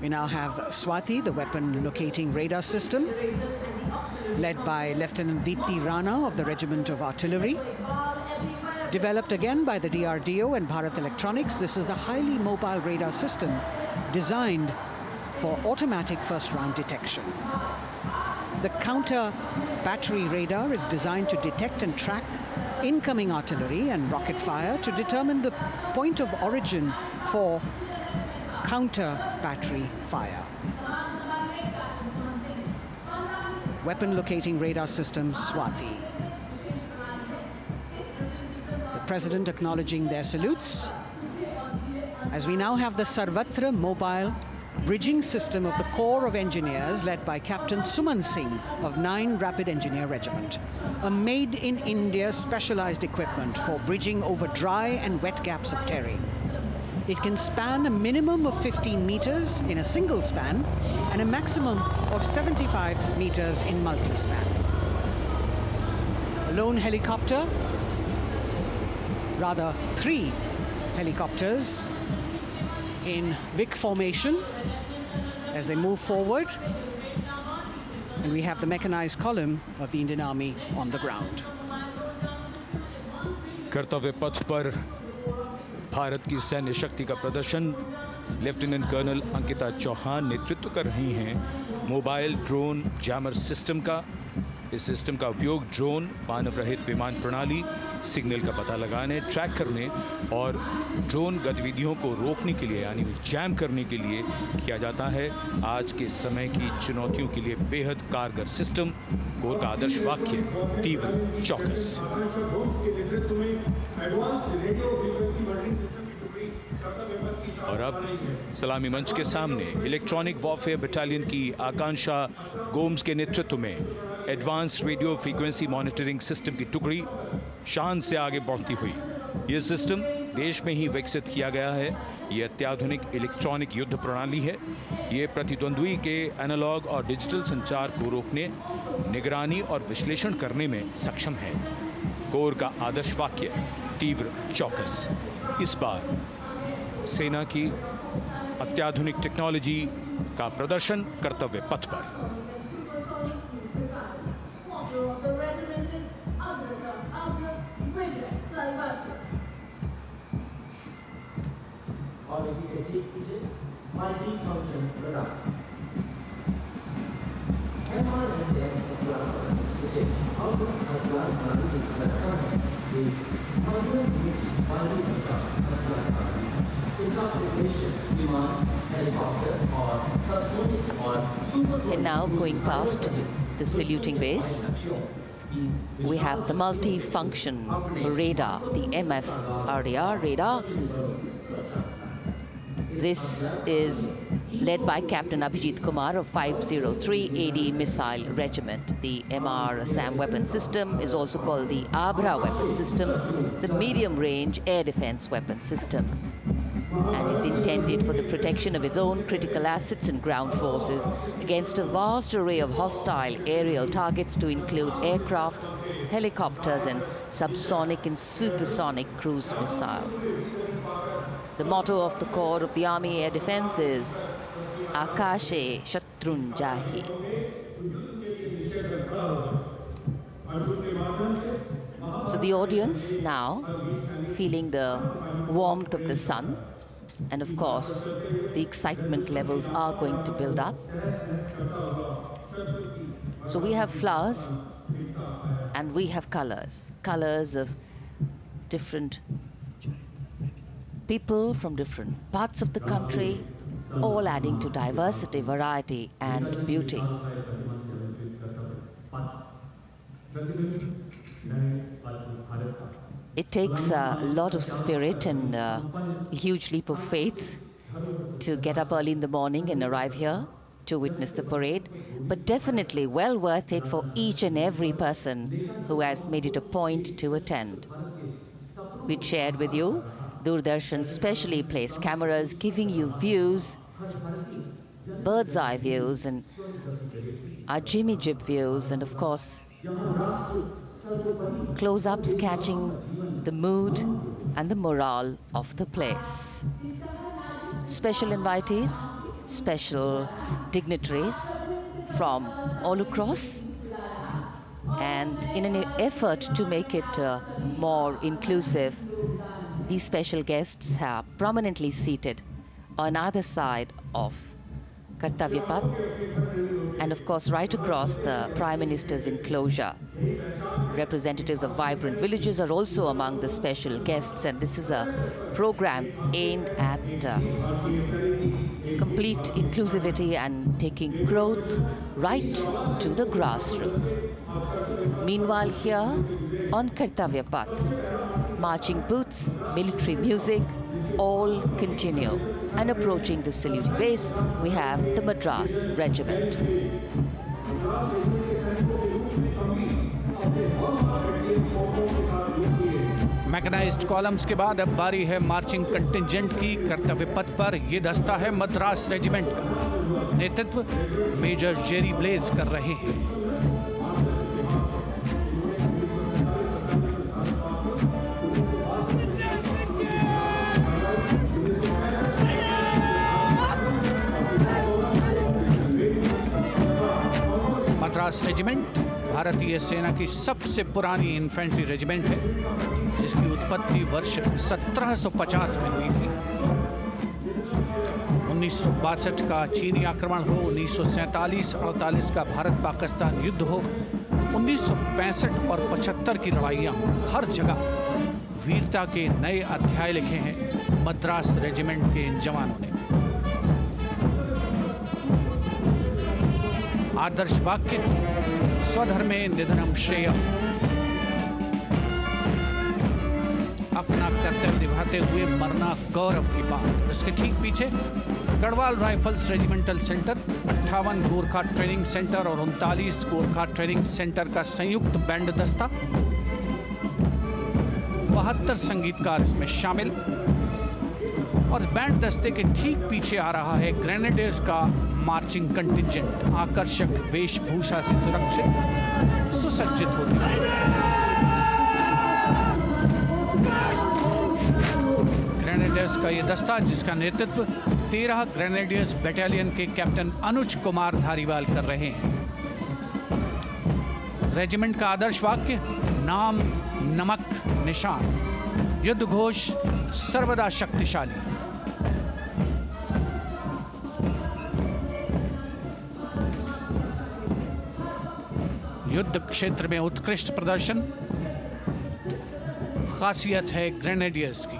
We now have Swati, the weapon locating radar system, led by Lieutenant Deepthi Rana of the Regiment of Artillery. Developed again by the DRDO and Bharat Electronics, this is the highly mobile radar system designed for automatic first-round detection. The counter battery radar is designed to detect and track incoming artillery and rocket fire to determine the point of origin for counter battery fire. Weapon locating radar system Swati. The President acknowledging their salutes as we now have the Sarvatra mobile bridging system of the Corps of Engineers led by Captain Suman Singh of 9 Rapid Engineer Regiment. A made-in-India specialized equipment for bridging over dry and wet gaps of terrain. It can span a minimum of 15 meters in a single span and a maximum of 75 meters in multi-span. A lone helicopter, rather 3 helicopters in Vic formation as they move forward, and we have the mechanized column of the Indian Army on the ground. कर्तव्य पथ पर भारत की सैन्य शक्ति का प्रदर्शन lieutenant colonel Ankita Chauhan नेतृत्व कर रही हैं मोबाइल ड्रोन जैमर सिस्टम का। इस सिस्टम का उपयोग ड्रोन, मानव रहित विमान प्रणाली, सिग्नल का पता लगाने, ट्रैक करने और ड्रोन गतिविधियों को रोकने के लिए यानी जैम करने के लिए किया जाता है। आज के समय की चुनौतियों के लिए बेहद कारगर सिस्टम। कोर का आदर्श वाक्य तीव्र चौकस। और अब सलामी मंच के सामने इलेक्ट्रॉनिक वॉरफेयर बटालियन की आकांक्षा गोम्स के नेतृत्व में advance radio frequency monitoring system की टुकड़ी शान से आगे बढ़ती हुई। यह सिस्टम देश में ही विकसित किया गया है। ये अत्याधुनिक इलेक्ट्रॉनिक युद्ध प्रणाली है। ये प्रतिद्वंद्वी के एनालॉग और डिजिटल संचार को रोकने, निगरानी और विश्लेषण करने में सक्षम है। कोर का आदर्श वाक्य तीव्र चौकस। इस बार सेना की अत्याधुनिक टेक्नोलॉजी का प्रदर्शन कर्तव्य पथ पर। And now going past the saluting base, we have the multi-function radar, the MFRDR radar. This is led by Captain Abhijit Kumar of 503 AD Missile Regiment. The MR SAM weapon system is also called the Abra weapon system. It's a medium-range air defense weapon system and is intended for the protection of its own critical assets and ground forces against a vast array of hostile aerial targets to include aircrafts, helicopters and subsonic and supersonic cruise missiles. The motto of the Corps of the Army Air Defense is Akashe Shatrun Jahi. So the audience now feeling the warmth of the sun, and of course the excitement levels are going to build up. So we have flowers and we have colors of different people from different parts of the country, all adding to diversity, variety and beauty. It takes a lot of spirit and a huge leap of faith to get up early in the morning and arrive here to witness the parade, but definitely well worth it for each and every person who has made it a point to attend. We shared with you Doordarshan's specially placed cameras giving you views, bird's eye views and our Jimmy Jib views, and of course close-ups catching the mood and the morale of the place. Special invitees special dignitaries from all across. And in an effort to make it more inclusive, these special guests are prominently seated on either side of Kartavya Path, and of course right across the Prime Minister's enclosure. Representatives of vibrant villages are also among the special guests, and this is a program aimed at complete inclusivity and taking growth right to the grassroots. Meanwhile, here on Kartavya Path, marching boots, military music, all continue. And approaching the saluting base, we have the Madras Regiment. Mechanised columns के बाद अब बारी है marching contingent की। कर्तव्य पथ पर ये दस्ता है मद्रास रेजिमेंट का। नेतृत्व मेजर जेरी ब्लेज कर रहे हैं। मद्रास रेजिमेंट भारतीय सेना की सबसे पुरानी इन्फेंट्री रेजिमेंट है, जिसकी उत्पत्ति वर्ष 1750 में हुई थी। 1962 का चीनी आक्रमण हो, 1947-48 का भारत पाकिस्तान युद्ध हो, 1965 और 75 की लड़ाइयाँ हो, हर जगह वीरता के नए अध्याय लिखे हैं मद्रास रेजिमेंट के इन जवानों ने। आदर्श वाक्य स्वधर्मे निधनम श्रेय, अपना कर्तव्य निभाते हुए मरना गौरव की बात। इसके ठीक पीछे Garhwal rifles regimental centre, 58 Gorkha training centre और 39 गोरखा ट्रेनिंग सेंटर का संयुक्त बैंड दस्ता। 72 संगीतकार इसमें शामिल। और बैंड दस्ते के ठीक पीछे आ रहा है ग्रेनेडियर्स का मार्चिंग कंटिंजेंट, आकर्षक वेशभूषा से सुरक्षित सुसज्जित होते हुए। ग्रेनेडियर्स का ये दस्ता, जिसका नेतृत्व 13 ग्रेनेडियर्स बटालियन के कैप्टन अनुज कुमार धारीवाल कर रहे हैं। रेजिमेंट का आदर्श वाक्य नाम नमक निशान, युद्ध घोष सर्वदा शक्तिशाली। युद्ध क्षेत्र में उत्कृष्ट प्रदर्शन खासियत है ग्रेनेडियर्स की।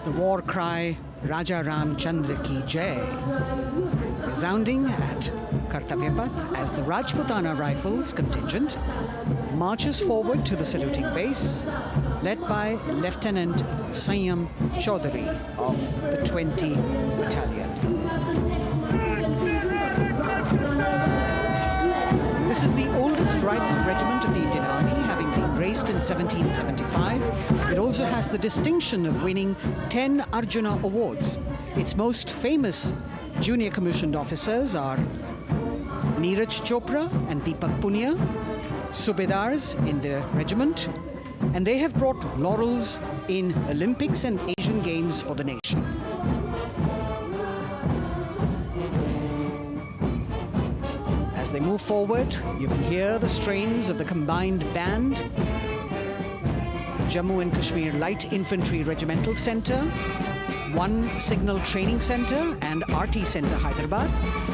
The war cry Raja Ramchandra ki Jai resounding at Kartavya Path as the Rajputana Rifles contingent marches forward to the saluting base, led by Lieutenant Sanyam Chaudhary of the 20 Battalion. This is the oldest rifle regiment of the Indian Army, having been raised in 1775. It also has the distinction of winning 10 Arjuna Awards. Its most famous junior commissioned officers are Neeraj Chopra and Deepak Punia, Subedars in the regiment, and they have brought laurels in Olympics and Asian Games for the nation. As they move forward, you can hear the strains of the combined band. Jammu and Kashmir Light Infantry Regimental Centre, 1 Signal Training Centre and RT Centre Hyderabad,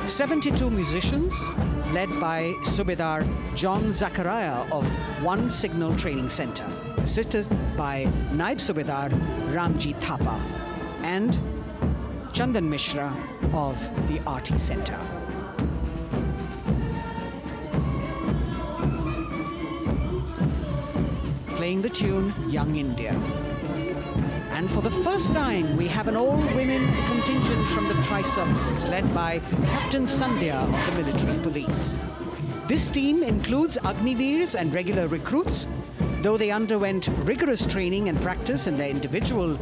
72 musicians led by Subedar John Zachariah of 1 Signal Training Centre, assisted by Naib Subedar Ramji Thapa and Chandan Mishra of the RT Centre. Playing the tune Young India. And for the first time, we have an all-women contingent from the Tri-Services, led by Captain Sandhya of the Military Police. This team includes Agniveers and regular recruits. Though they underwent rigorous training and practice in their individual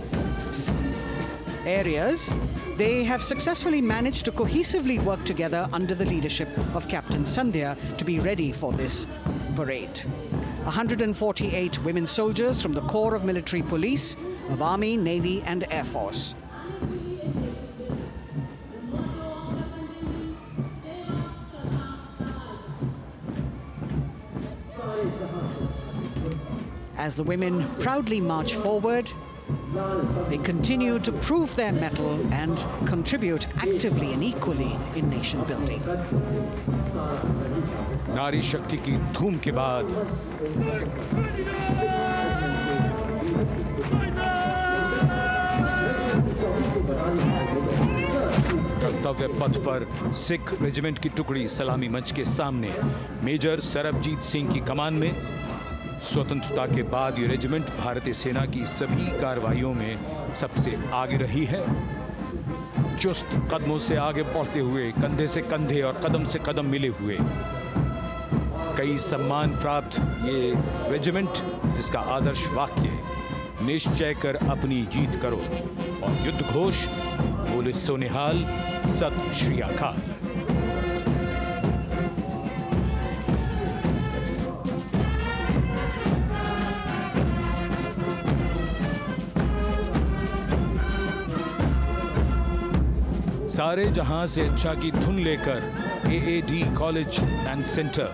areas, they have successfully managed to cohesively work together under the leadership of Captain Sandhya to be ready for this parade. 148 women soldiers from the Corps of Military Police of Army, Navy and Air Force. As the women proudly march forward, they continue to prove their mettle and contribute actively and equally in nation building. नारी शक्ति की धूम के बाद कर्तव्य पथ पर Sikh regiment की टुकड़ी सलामी मंच के सामने मेजर सरबजीत सिंह की कमान में। स्वतंत्रता के बाद ये रेजिमेंट भारतीय सेना की सभी कार्रवाइयों में सबसे आगे रही है। चुस्त कदमों से आगे बढ़ते हुए, कंधे से कंधे और कदम से कदम मिले हुए, कई सम्मान प्राप्त ये रेजिमेंट, जिसका आदर्श वाक्य निश्चय कर अपनी जीत करो और युद्ध घोष बोले सोनिहाल सत श्री अकाल। सारे जहां से अच्छा की धुन लेकर AAD college and centre,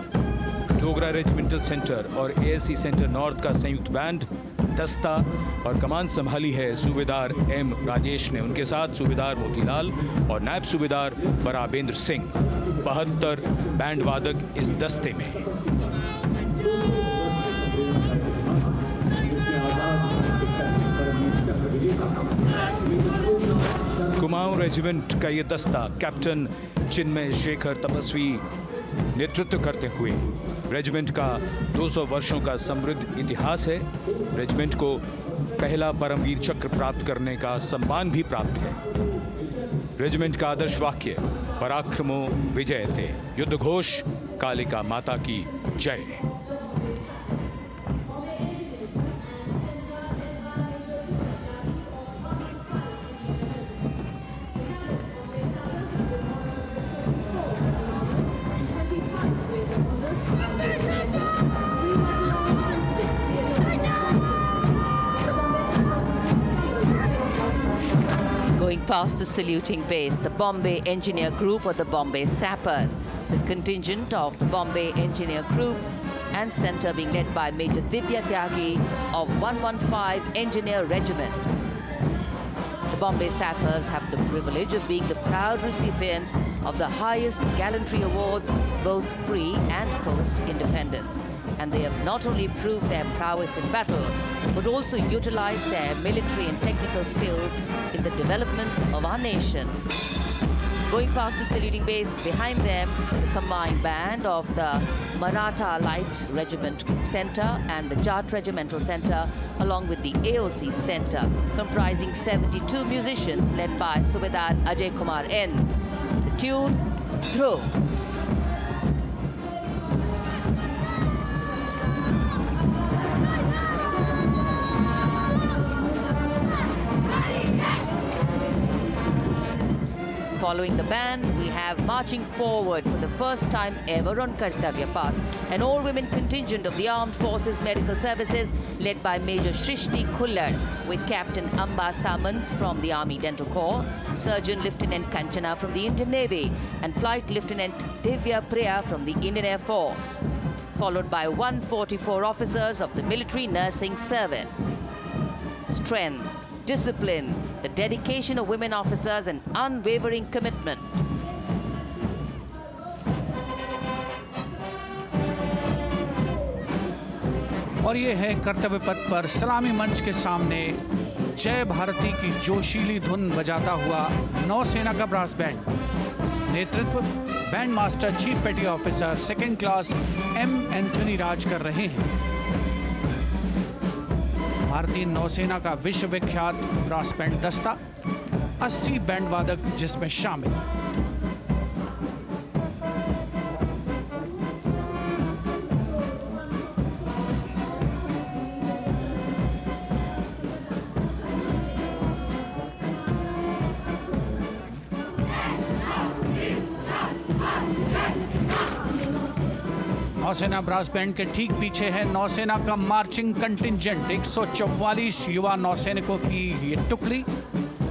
Dogra regimental centre और ASC सेंटर नॉर्थ का संयुक्त बैंड, दस्ता और कमान संभाली है सूबेदार M राजेश ने। उनके साथ सूबेदार मोतीलाल और नायब सूबेदार बराबेंद्र सिंह, 72 बैंड वादक इस दस्ते में। कुमाऊं रेजिमेंट का ये दस्ता कैप्टन चिन्मय शेखर तपस्वी नेतृत्व करते हुए, रेजिमेंट का 200 वर्षों का समृद्ध इतिहास है। रेजिमेंट को पहला परमवीर चक्र प्राप्त करने का सम्मान भी प्राप्त है। रेजिमेंट का आदर्श वाक्य पराक्रमो विजयते, युद्ध घोष कालिका माता की जय। Going past the saluting base, the Bombay Engineer Group or the Bombay Sappers, the contingent of the Bombay Engineer Group and Centre being led by Major Divya Tyagi of 115 Engineer Regiment. The Bombay Sappers have the privilege of being the proud recipients of the highest gallantry awards, both pre and post independence. And they have not only proved their prowess in battle, but also utilized their military and technical skills in the development of our nation. Going past the saluting base, behind them, the combined band of the Maratha Light Regiment Centre and the Jat Regimental Centre, along with the AOC Centre, comprising 72 musicians led by Subedar Ajay Kumar N. The tune, Dhruv. Following the band, we have marching forward for the first time ever on Kartavya Path, an all-women contingent of the Armed Forces Medical Services led by Major Shrishti Khullar, with Captain Amba Samant from the Army Dental Corps, Surgeon Lieutenant Kanchana from the Indian Navy, and Flight Lieutenant Divya Priya from the Indian Air Force, followed by 144 officers of the Military Nursing Service. Strength, discipline, the dedication of women officers and unwavering commitment. और ये है कर्तव्य पथ पर सलामी मंच के सामने जय भारती की जोशीली धुन बजाता हुआ नौसेना का ब्रास बैंड। नेतृत्व band master chief petty officer second class M Anthony Raj कर रहे हैं। भारतीय नौसेना का विश्व विख्यात ब्रास बैंड दस्ता, 80 बैंड वादक जिसमें शामिल। नौसेना ब्रास बैंड के ठीक पीछे है नौसेना का मार्चिंग कंटिंजेंट, 144 युवा नौसैनिकों की ये टुकड़ी,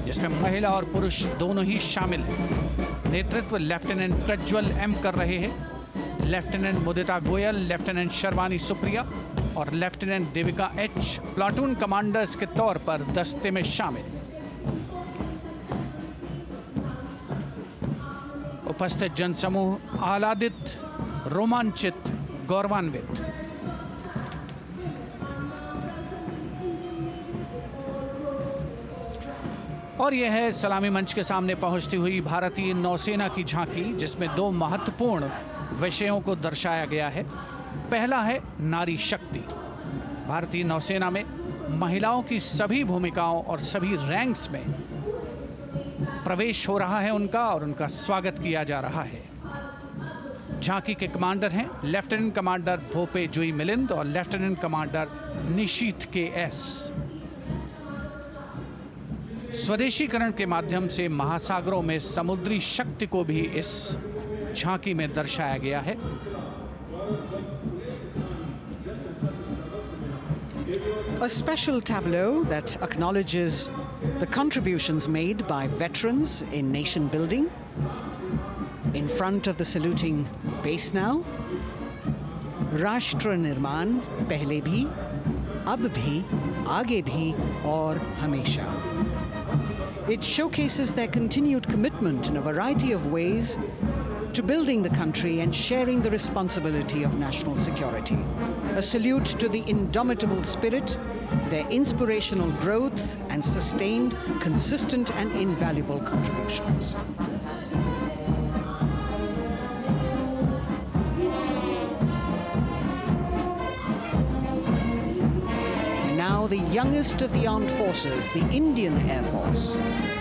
जिसमें महिला और पुरुष दोनों ही शामिल हैं। नेतृत्व लेफ्टिनेंट प्रज्वल एम कर रहे हैं। लेफ्टिनेंट मुदिता गोयल, लेफ्टिनेंट शर्वानी सुप्रिया और lieutenant Devika H platoon commanders के तौर पर दस्ते में शामिल। उपस्थित जनसमूह आह्लादित, रोमांचित, गौरवान्वित। और यह है सलामी मंच के सामने पहुंचती हुई भारतीय नौसेना की झांकी, जिसमें दो महत्वपूर्ण विषयों को दर्शाया गया है। पहला है नारी शक्ति। भारतीय नौसेना में महिलाओं की सभी भूमिकाओं और सभी रैंक्स में प्रवेश हो रहा है उनका, और उनका स्वागत किया जा रहा है। झांकी के कमांडर हैं लेफ्टिनेंट कमांडर भोपे जुई मिलिंद और लेफ्टिनेंट कमांडर निशीथ के एस। स्वदेशीकरण के माध्यम से महासागरों में समुद्री शक्ति को भी इस झांकी में दर्शाया गया है। A special tableau that acknowledges the contributions made by veterans in nation building. In front of the saluting base now, राष्ट्र निर्माण पहले भी, अब भी, आगे भी और हमेशा. It showcases their continued commitment in a variety of ways to building the country and sharing the responsibility of national security. A salute to the indomitable spirit, their inspirational growth and sustained, consistent and invaluable contributions. And now the youngest of the armed forces, the Indian Air Force,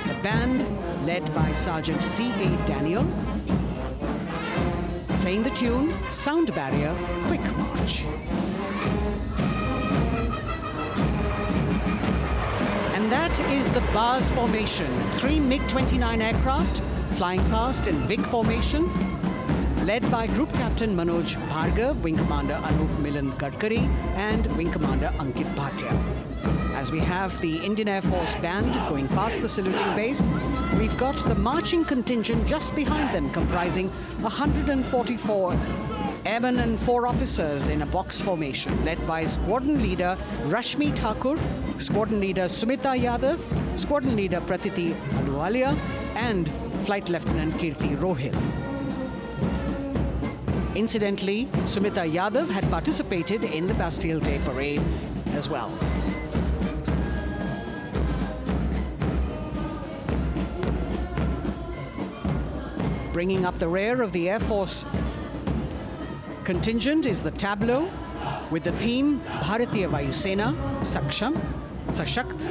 the band led by Sergeant C.A. Daniel, playing the tune Sound Barrier Quick March. And that is the bars formation. 3 MiG-29 aircraft flying past in big formation, led by Group Captain Manoj Bhargav, Wing Commander Anup Milind Gadkari, and Wing Commander Ankit Bhatia. As we have the Indian Air Force band going past the saluting base, we've got the marching contingent just behind them, comprising 144 airmen and 4 officers in a box formation, led by Squadron Leader Rashmi Thakur, Squadron Leader Sumita Yadav, Squadron Leader Pratiti Aluwalia, and Flight Lieutenant Kirti Rohil. Incidentally, Sumita Yadav had participated in the Bastille Day Parade as well. Bringing up the rear of the Air Force contingent is the tableau with the theme Bharatiya Vayu Sena, Saksham, Sashakt,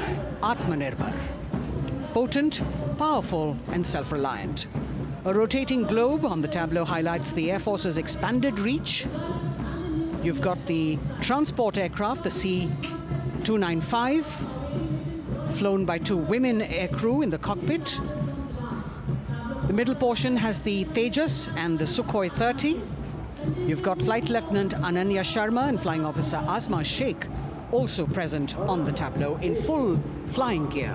Atmanirbhar. Potent, powerful and self-reliant. A rotating globe on the tableau highlights the Air Force's expanded reach. You've got the transport aircraft, the C-295, flown by 2 women aircrew in the cockpit. The middle portion has the Tejas and the Sukhoi 30. You've got Flight Lieutenant Ananya Sharma and Flying Officer Asma Sheikh also present on the tableau in full flying gear.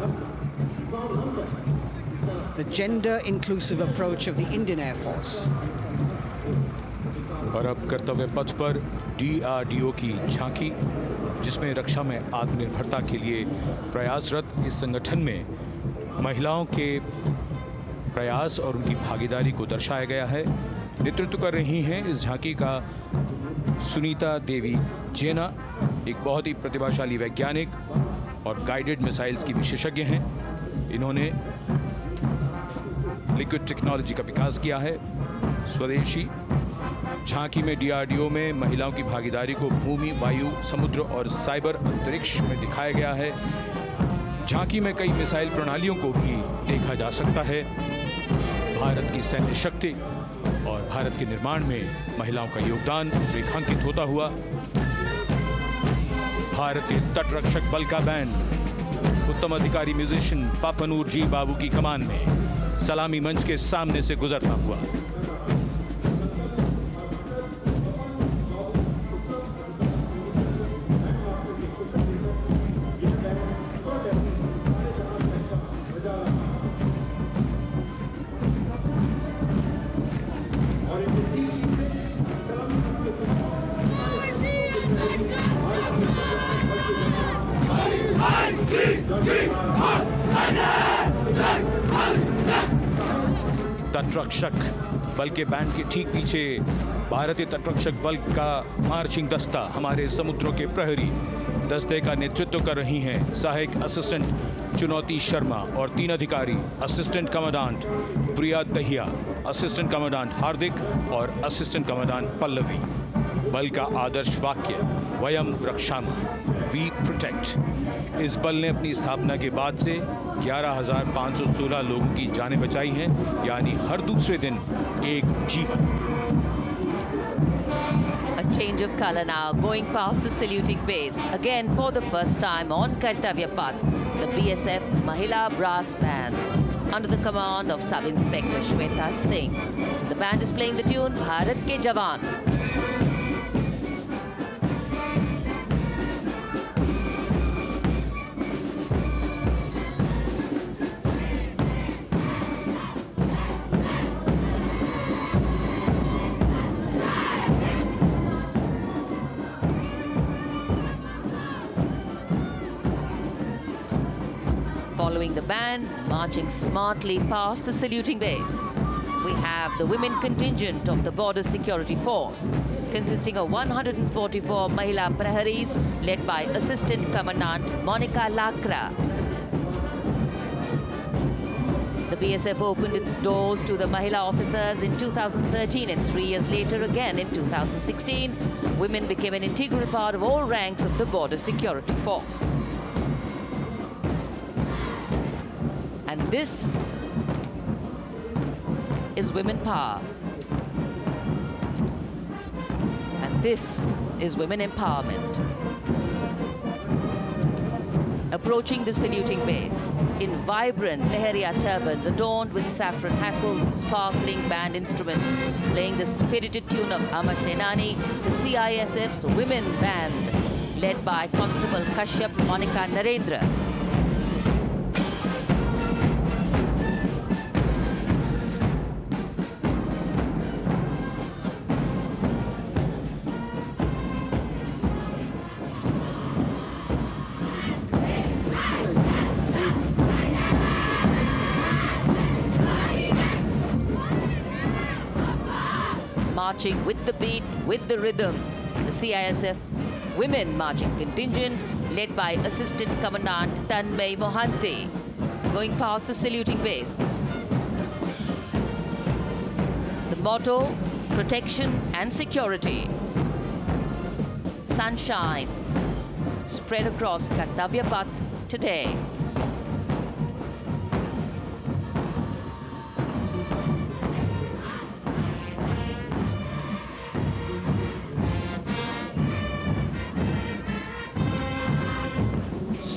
The gender-inclusive approach of the Indian Air Force. और अब कर्तव्य पथ पर DRDO की झांकी, जिसमें रक्षा में आत्मनिर्भरता के लिए प्रयासरत इस संगठन में महिलाओं के प्रयास और उनकी भागीदारी को दर्शाया गया है। नेतृत्व कर रही हैं इस झांकी का सुनीता देवी जेना, एक बहुत ही प्रतिभाशाली वैज्ञानिक और गाइडेड मिसाइल्स की विशेषज्ञ हैं। इन्होंने लिक्विड टेक्नोलॉजी का विकास किया है। स्वदेशी झांकी में DRDO में महिलाओं की भागीदारी को भूमि, वायु, समुद्र और साइबर अंतरिक्ष में दिखाया गया है। झांकी में कई मिसाइल प्रणालियों को भी देखा जा सकता है। भारत की सैन्य शक्ति और भारत के निर्माण में महिलाओं का योगदान रेखांकित होता हुआ भारतीय तटरक्षक बल का बैंड उत्तम अधिकारी म्यूजिशियन पापनूर जी बाबू की कमान में सलामी मंच के सामने से गुजरता हुआ तटरक्षक बल के बैंड के ठीक पीछे भारतीय तटरक्षक बल का मार्चिंग दस्ता, हमारे समुद्रों के प्रहरी दस्ते का नेतृत्व कर रही हैं सहायक असिस्टेंट चुनौती शर्मा और 3 अधिकारी, असिस्टेंट कमांडेंट प्रिया दहिया, असिस्टेंट कमांडेंट हार्दिक और असिस्टेंट कमांडेंट पल्लवी। बल का आदर्श वाक्य वयम रक्षामः, वी प्रोटेक्ट। इस बल ने अपनी स्थापना के बाद से 11,516 लोगों की जानें बचाई हैं, यानी हर दूसरे दिन एक जीवन। A change of color now, going past the saluting base. Again, for the first time on Kartavya Path, the BSF Mahila Brass Band, under the command of Sub-Inspector Shweta Singh. The band is playing the tune Bharat Ke Jawan. Following the band, marching smartly past the saluting base, we have the women contingent of the Border Security Force, consisting of 144 Mahila Praharis, led by Assistant Commandant Monica Lakra. The BSF opened its doors to the Mahila officers in 2013, and 3 years later again in 2016, women became an integral part of all ranks of the Border Security Force. And this is women power. And this is women empowerment. Approaching the saluting base in vibrant Lehariya turbans adorned with saffron hackles and sparkling band instruments, playing the spirited tune of Amar Senani, the CISF's women band, led by Constable Kashyap Monica Narendra. Marching with the beat, with the rhythm, the CISF Women Marching Contingent, led by Assistant Commandant Tanmay Mohanty, going past the saluting base. The motto, protection and security. Sunshine spread across Kartavya Path today.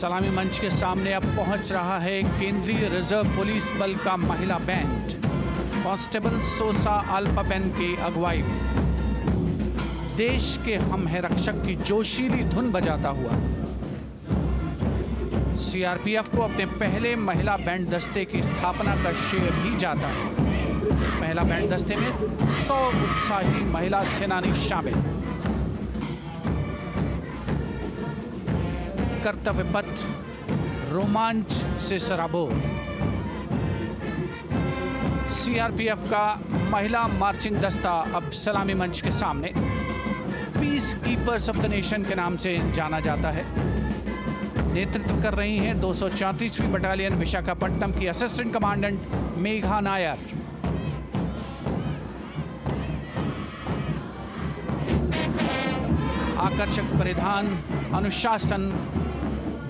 सलामी मंच के सामने अब पहुंच रहा है केंद्रीय reserve police बल का महिला बैंड, कांस्टेबल सोसा अल्पापेन की अगुवाई में देश के हम है रक्षक की जोशीली धुन बजाता हुआ सीआरपीएफ को अपने पहले महिला बैंड दस्ते की स्थापना का श्रेय भी जाता है। इस महिला बैंड दस्ते में 100 उत्साही महिला सेनानी शामिल। कर्तव्य पथ रोमांच से सराबोर। सीआरपीएफ का महिला मार्चिंग दस्ता अब सलामी मंच के सामने peace keepers of the nation के नाम से जाना जाता है। नेतृत्व कर रही हैं 234वीं बटालियन विशाखापट्टनम की असिस्टेंट कमांडेंट मेघा नायर। आकर्षक परिधान, अनुशासन,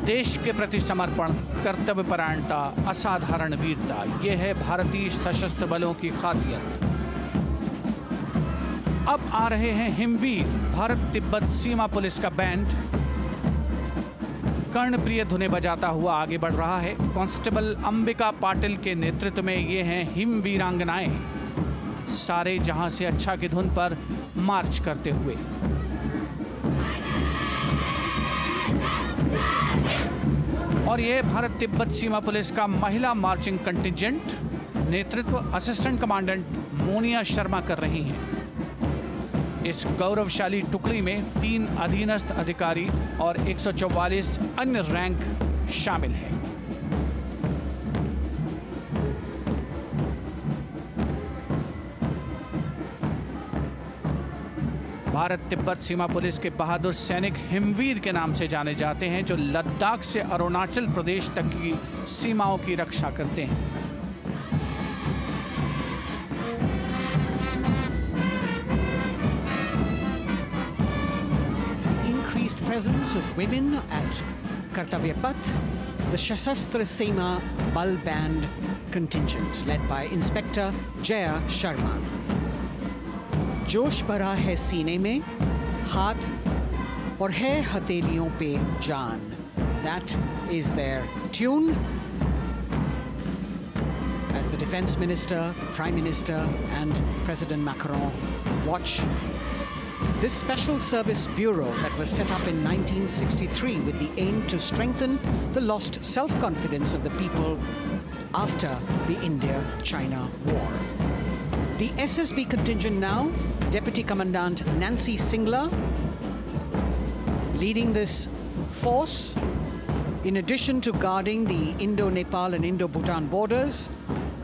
देश के प्रति समर्पण, कर्तव्य परायणता, असाधारण वीरता, ये है भारतीय सशस्त्र बलों की खासियत। अब आ रहे हैं हिमवीर भारत तिब्बत सीमा पुलिस का बैंड, कर्णप्रिय धुनें बजाता हुआ आगे बढ़ रहा है। कांस्टेबल अंबिका पाटिल के नेतृत्व में ये हैं हिमवीरांगनाएं, सारे जहां से अच्छा की धुन पर मार्च करते हुए। और यह भारत तिब्बत सीमा पुलिस का महिला मार्चिंग कंटिजेंट, नेतृत्व असिस्टेंट कमांडेंट मोनिया शर्मा कर रही हैं। इस गौरवशाली टुकड़ी में 3 अधीनस्थ अधिकारी और 144 अन्य रैंक शामिल हैं। भारत तिब्बत सीमा पुलिस के बहादुर सैनिक हिमवीर के नाम से जाने जाते हैं, जो लद्दाख से अरुणाचल प्रदेश तक की सीमाओं की रक्षा करते हैं। Increased presence of women at Kartavya Path, the Shasastra Seema Bal Band contingent led by Inspector Jaya Sharma. जोश भरा है सीने में, हाथ और है हथेलियों पे जान. That is their tune. As the Defense Minister, Prime Minister and President Macron watch this Special Service Bureau that was set up in 1963 with the aim to strengthen the lost self-confidence of the people after the India-China war. The SSB contingent now, Deputy Commandant Nancy Singla, leading this force, in addition to guarding the Indo-Nepal and Indo-Bhutan borders,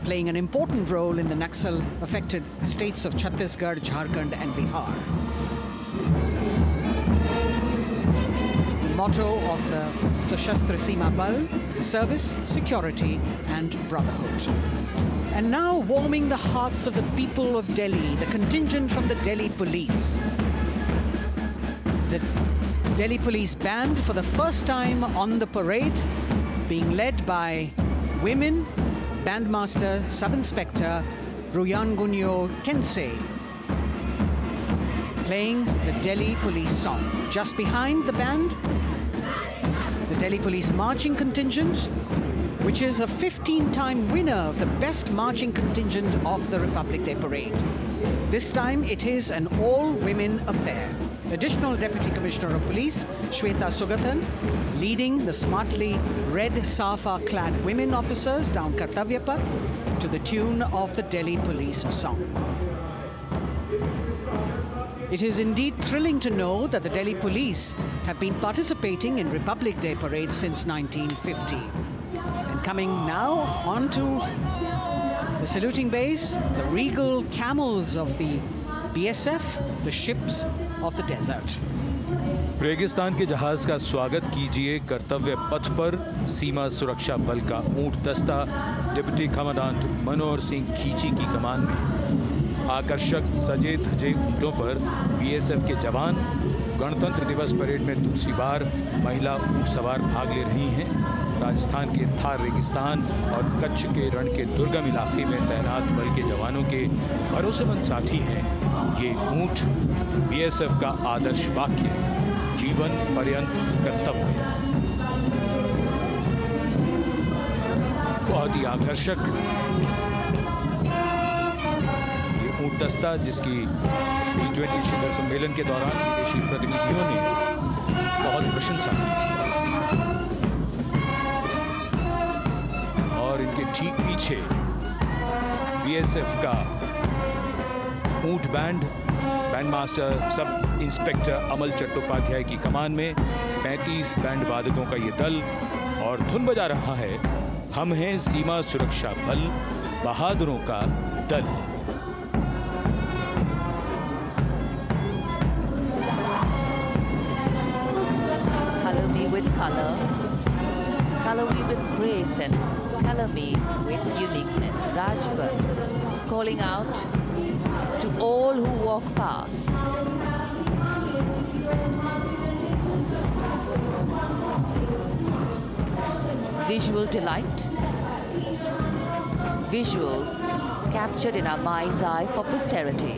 playing an important role in the Naxal-affected states of Chhattisgarh, Jharkhand and Bihar. The motto of the Sashastra Seema Bal, service, security and brotherhood. And now warming the hearts of the people of Delhi, the contingent from the Delhi Police. The Delhi Police Band, for the first time on the parade, being led by women, Bandmaster Sub-Inspector Ruyangunyo Kensei, playing the Delhi Police song. Just behind the band, the Delhi Police Marching Contingent, which is a 15-time winner of the best marching contingent of the Republic Day Parade. This time it is an all-women affair. Additional Deputy Commissioner of Police, Shweta Sugathan, leading the smartly red safa-clad women officers down Kartavya Path to the tune of the Delhi Police song. It is indeed thrilling to know that the Delhi Police have been participating in Republic Day parades since 1950. And coming now onto the saluting base, the regal camels of the BSF, the ships of the desert. रेगिस्तान के जहाज का स्वागत कीजिए कर्तव्य पथ पर सीमा सुरक्षा बल का ऊंट दस्ता डिप्टी कमांडेंट मनोहर सिंह खींची की कमान में। आकर्षक सजे धजे ऊंटों पर बीएसएफ के जवान गणतंत्र दिवस परेड में दूसरी बार महिला ऊंट सवार भाग ले रही हैं। राजस्थान के थार रेगिस्तान और कच्छ के रण के दुर्गम इलाके में तैनात बल के जवानों के भरोसेमंद साथी हैं। ये ऊंट बीएसएफ का आदर्श वाक्य, जीवन पर्यंत कर्तव्य। बहुत ही आकर्षक ये ऊंट दस्ता, जिसकी G20 शिखर सम्मेलन के दौरान विदेशी प्रतिनिधियों ने बहुत प्रशंसा की थी। और इनके ठीक पीछे बीएसएफ का ऊंट band, band master sub inspector Amal Chattopadhyay की कमान में 35 बैंड वादकों का ये दल, और धुन बजा रहा है हम हैं सीमा सुरक्षा बल, बहादुरों का दल। Color me with color, color me with grace, and color me with uniqueness. Rajput calling out to all who walk past. Visual delight, visuals captured in our mind's eye for posterity.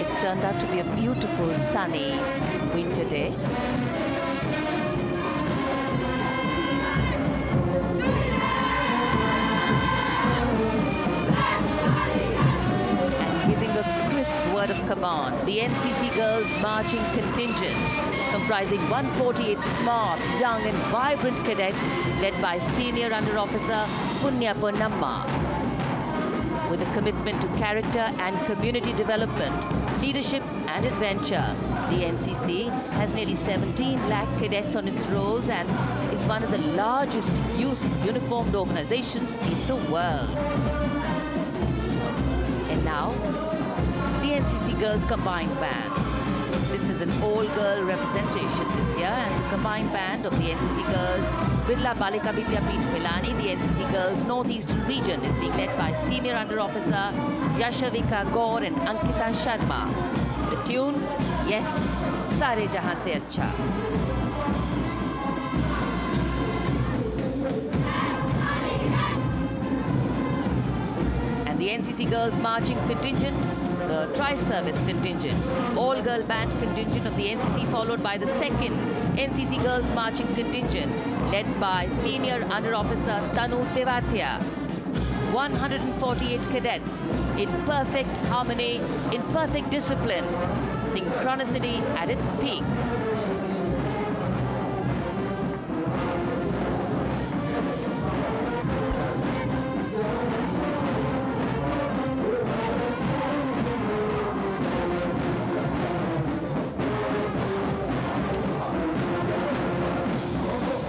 It's turned out to be a beautiful, sunny winter day. Word of command, the NCC Girls Marching Contingent, comprising 148 smart, young and vibrant cadets led by Senior Under Officer Punya Ponnamma. with a commitment to character and community development, leadership and adventure. The NCC has nearly 17 lakh cadets on its rolls and it's one of the largest youth uniformed organizations in the world. And now, the NCC Girls Combined Band. This is an all-girl representation this year, and the combined band of the NCC Girls Birla Balika Vidyapeeth Milani, the NCC Girls Northeastern region, is being led by Senior Under Officer Yashavika Gaur and Ankita Sharma. The tune, yes, Sare Jahan Se Acha. And the NCC Girls Marching Contingent, the Tri-Service Contingent, all-girl band contingent of the NCC, followed by the second NCC Girls Marching Contingent, led by Senior Under Officer Tanu Tewatia. 148 cadets in perfect harmony, in perfect discipline, synchronicity at its peak.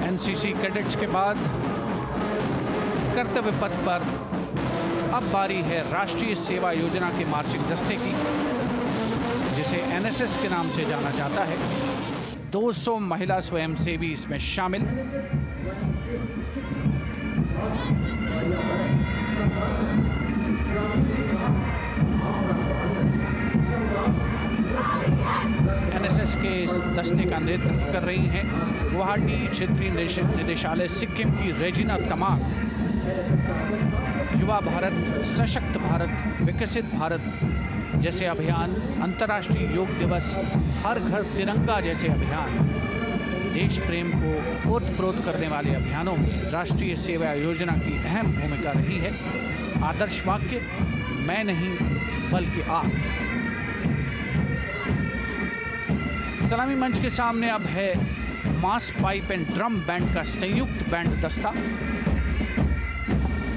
NCC cadets के बाद कर्तव्य पथ पर अब बारी है राष्ट्रीय सेवा योजना के मार्चिंग दस्ते की, जिसे एनएसएस के नाम से जाना जाता है। 200 महिला स्वयंसेवी इसमें शामिल। एनएसएस के इस दस्ते का नेतृत्व कर रही हैं गुवाहाटी क्षेत्रीय निदेशालय सिक्किम की रेजिना तमांग। युवा भारत, सशक्त भारत, विकसित भारत जैसे अभियान, अंतर्राष्ट्रीय योग दिवस, हर घर तिरंगा जैसे अभियान, देश प्रेम को ओतप्रोत करने वाले अभियानों में राष्ट्रीय सेवा योजना की अहम भूमिका रही है। आदर्श वाक्य, मैं नहीं बल्कि आप। सलामी मंच के सामने अब है मास पाइप एंड ड्रम बैंड का संयुक्त बैंड दस्ता।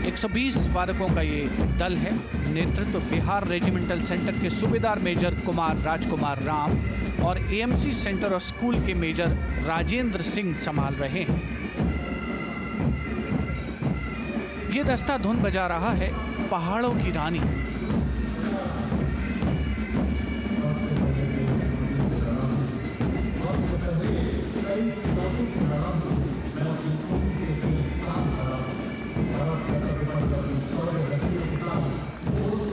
120 वादकों का ये दल है। नेतृत्व बिहार रेजिमेंटल सेंटर के सूबेदार मेजर कुमार राजकुमार राम और एएमसी सेंटर और स्कूल के मेजर राजेंद्र सिंह संभाल रहे हैं। ये दस्ता धुन बजा रहा है पहाड़ों की रानी।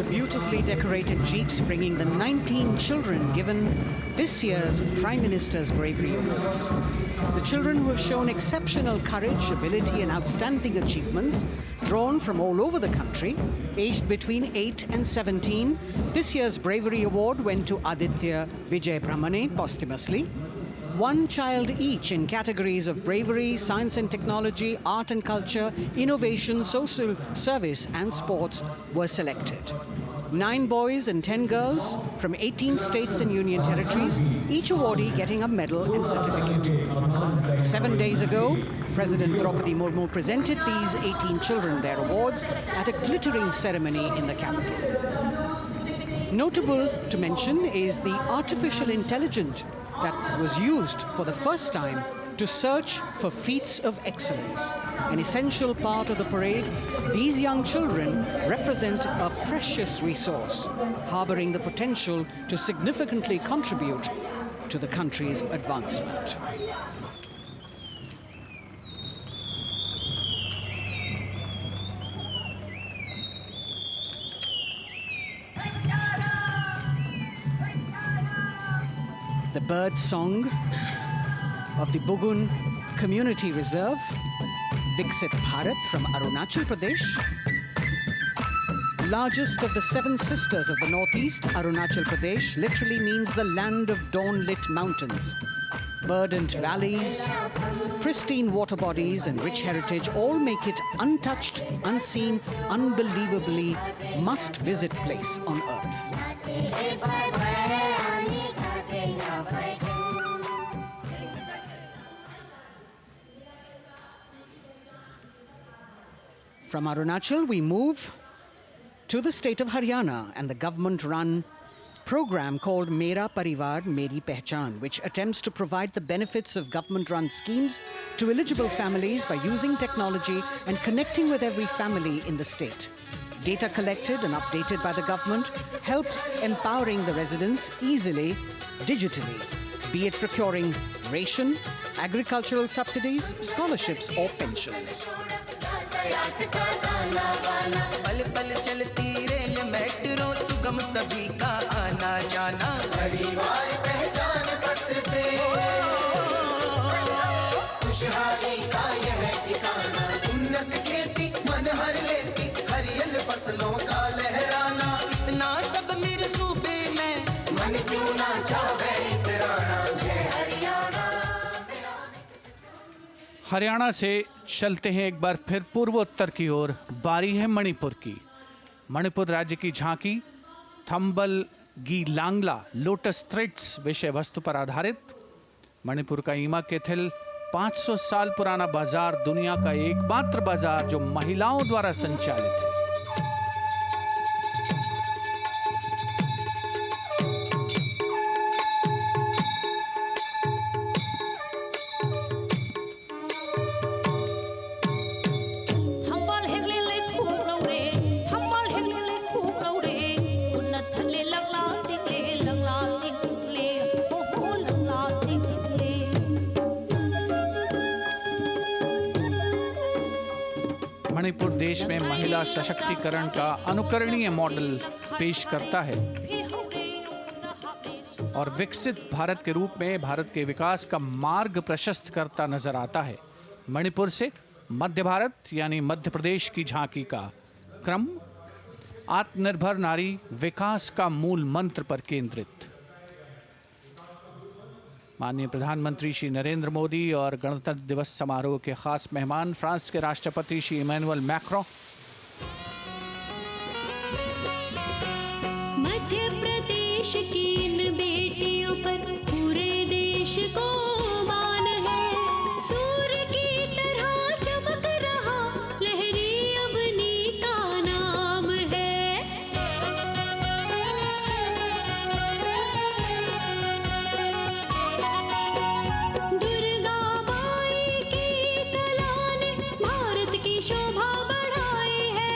Beautifully decorated jeeps bringing the 19 children given this year's Prime Minister's Bravery Awards. The children who have shown exceptional courage, ability and outstanding achievements, drawn from all over the country, aged between 8 and 17. This year's Bravery Award went to Aditya Vijay Brahmane posthumously. One child each in categories of bravery, science and technology, art and culture, innovation, social service and sports were selected. 9 boys and 10 girls from 18 states and union territories, each awardee getting a medal and certificate. 7 days ago, President Draupadi Murmu presented these 18 children their awards at a glittering ceremony in the capital. Notable to mention is the artificial intelligence that was used for the first time to search for feats of excellence. An essential part of the parade, these young children represent a precious resource, harboring the potential to significantly contribute to the country's advancement. The bird song of the Bugun Community Reserve, Viksit Bharat from Arunachal Pradesh. Largest of the 7 sisters of the Northeast, Arunachal Pradesh literally means the land of dawn-lit mountains. Verdant valleys, pristine water bodies and rich heritage all make it untouched, unseen, unbelievably must-visit place on earth. From Arunachal, we move to the state of Haryana and the government-run program called Mera Parivar Meri Pehchan, which attempts to provide the benefits of government-run schemes to eligible families by using technology and connecting with every family in the state. Data collected and updated by the government helps empowering the residents easily, digitally, be it procuring ration, agricultural subsidies, scholarships or pensions. पल पल चलती rail metro सुगम सभी का आना जाना परिवार पहचान पत्र से खुशहाली का यह ठिकाना उन्नत खेती मन हर लेती हरियल फसलों का लहराना इतना सब मेरे सूबे में मन क्यों ना चाहे इतराना जय हरियाणा। हरियाणा से चलते हैं एक बार फिर पूर्वोत्तर की ओर। बारी है मणिपुर की। मणिपुर राज्य की झांकी थंबल गी लांगला लोटस थ्रेड्स विषय वस्तु पर आधारित। मणिपुर का ईमा केथिल 500 साल पुराना बाजार, दुनिया का एकमात्र बाजार जो महिलाओं द्वारा संचालित है। मणिपुर देश में महिला सशक्तिकरण का अनुकरणीय मॉडल पेश करता है और विकसित भारत के रूप में भारत के विकास का मार्ग प्रशस्त करता नजर आता है। मणिपुर से मध्य भारत यानी मध्य प्रदेश की झांकी का क्रम आत्मनिर्भर नारी विकास का मूल मंत्र पर केंद्रित। माननीय प्रधानमंत्री श्री नरेंद्र मोदी और गणतंत्र दिवस समारोह के खास मेहमान फ्रांस के राष्ट्रपति श्री इमैनुअल मैक्रों। मध्य प्रदेश की इन बेटियों पर पूरे देश को मान है। सूर्य की तरह चमक रहा लहरी अवनी का नाम है। दुर्गा माई की कला ने भारत की शोभा बढ़ाई है।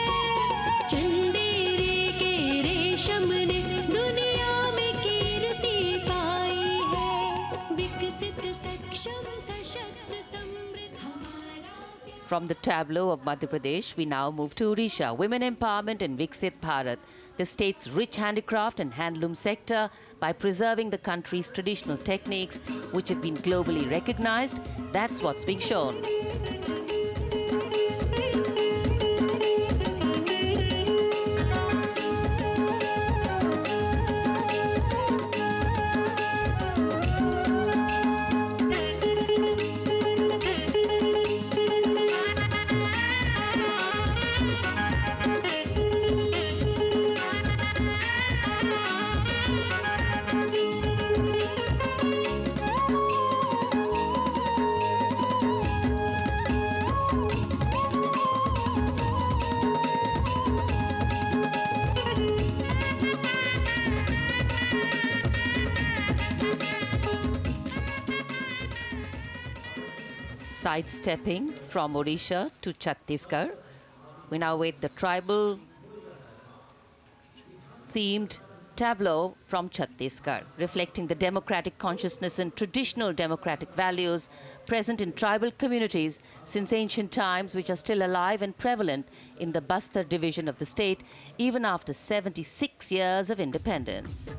चंदेरे के रेशम ने दुनिया में कीर्ति पाई है। विकसित सक्षम सशक्त समृद्ध हमारा प्यार। From the tableau of Madhya Pradesh, we now move to Odisha. Women empowerment in Viksit Bharat, the state's rich handicraft and handloom sector, by preserving the country's traditional techniques, which have been globally recognized. That's what's being shown. Sidestepping from Odisha to Chhattisgarh, we now wait the tribal themed tableau from Chhattisgarh, reflecting the democratic consciousness and traditional democratic values present in tribal communities since ancient times, which are still alive and prevalent in the Bastar division of the state, even after 76 years of independence.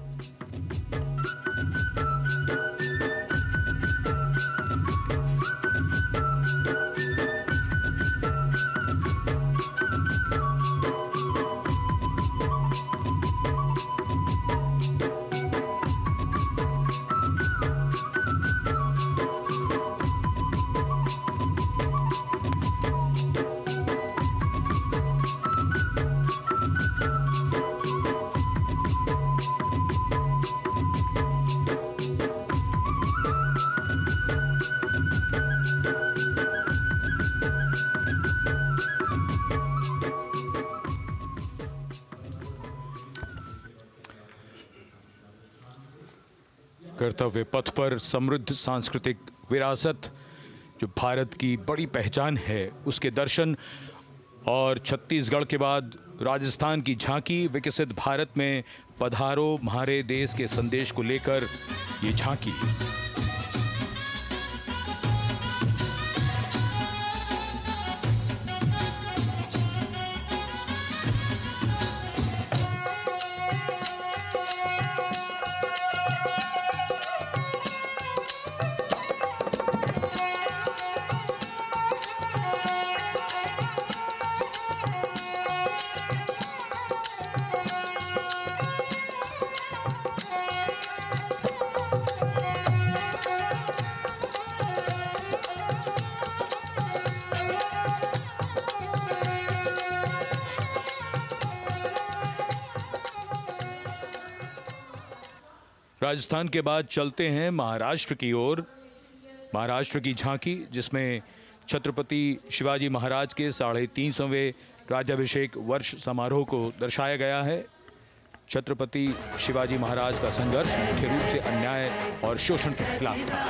कर्तव्य पथ पर समृद्ध सांस्कृतिक विरासत जो भारत की बड़ी पहचान है उसके दर्शन, और छत्तीसगढ़ के बाद राजस्थान की झांकी विकसित भारत में पधारो म्हारे देश के संदेश को लेकर ये झांकी। राजस्थान के बाद चलते हैं महाराष्ट्र की ओर। महाराष्ट्र की झांकी जिसमें छत्रपति शिवाजी महाराज के 350वें राज्याभिषेक वर्ष समारोह को दर्शाया गया है। छत्रपति शिवाजी महाराज का संघर्ष मुख्य रूप से अन्याय और शोषण के खिलाफ था।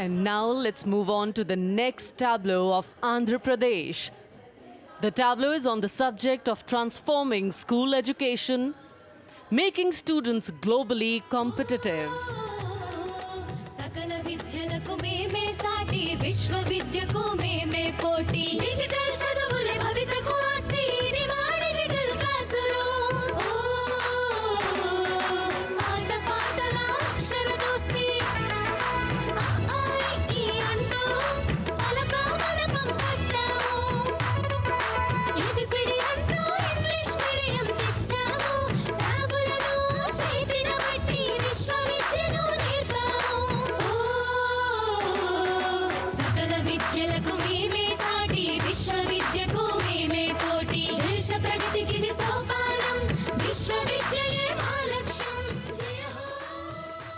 And now let's move on to the next tableau of Andhra Pradesh. The tableau is on the subject of transforming school education, making students globally competitive.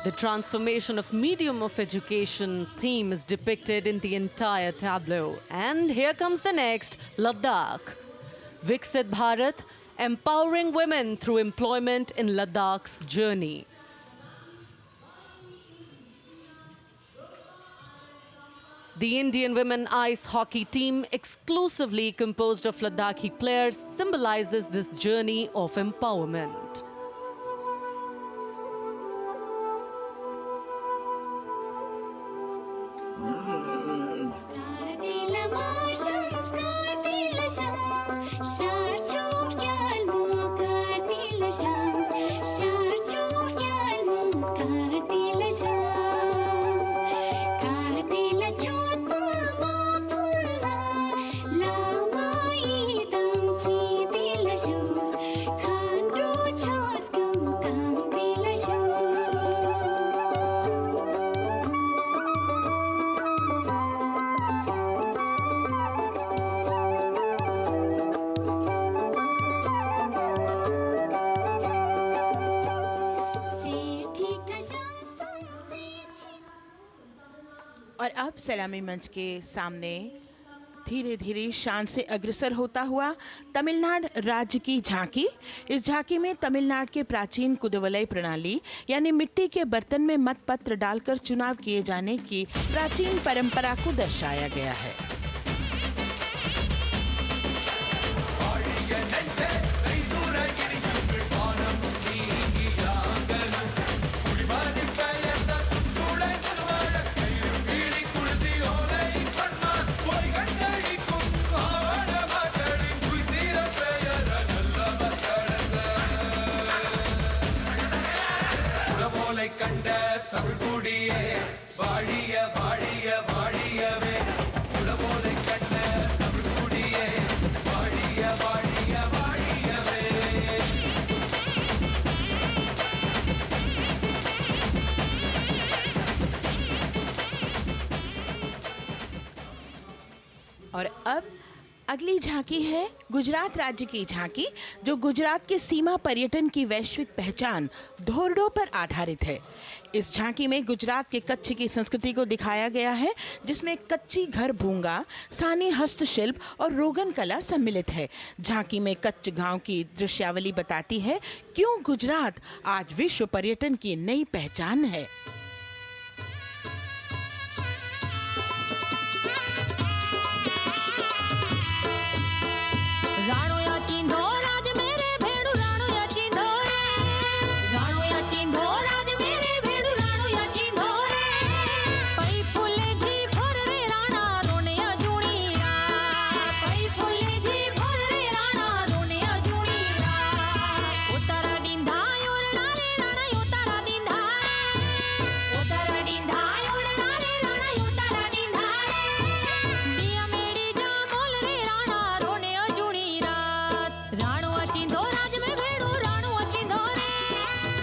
The transformation of medium of education theme is depicted in the entire tableau. And here comes the next, Ladakh. Viksit Bharat, empowering women through employment in Ladakh's journey. The Indian women ice hockey team, exclusively composed of Ladakhi players, symbolizes this journey of empowerment. और अब सलामी मंच के सामने धीरे धीरे शान से अग्रसर होता हुआ तमिलनाडु राज्य की झांकी। इस झांकी में तमिलनाडु के प्राचीन कुदवलय प्रणाली यानी मिट्टी के बर्तन में मतपत्र डालकर चुनाव किए जाने की प्राचीन परंपरा को दर्शाया गया है। கண்ட தமிழ் குடியே வாழிய வாழிய வாழியவே और अब अगली झांकी है गुजरात राज्य की झांकी, जो गुजरात के सीमा पर्यटन की वैश्विक पहचान धोरडो पर आधारित है। इस झांकी में गुजरात के कच्छ की संस्कृति को दिखाया गया है, जिसमें कच्ची घर भूंगा, स्थानीय हस्तशिल्प और रोगन कला सम्मिलित है। झांकी में कच्छ गांव की दृश्यावली बताती है क्यों गुजरात आज विश्व पर्यटन की नई पहचान है। राणो या चिंधो राज मेरे भेड़ू राणो या चिंधो रे, राणो या चिंधो राज मेरे भेड़ू राणो या चिंधो रे, पई फुले जी भर रे राणा रोने अजूणी रात, पई फुले जी भर रे राणा रोने अजूणी रात, उतारा डिंधा योरना रे राणा उतारा डिंधा रे, उतारा डिंधा योरना रे राणा उतारा डिंधा रे, बिया मेरी जा बोल रे राणा रोने अजूणी राणो अचिंधो राज में भेड़ो राणो अचिंधो रे,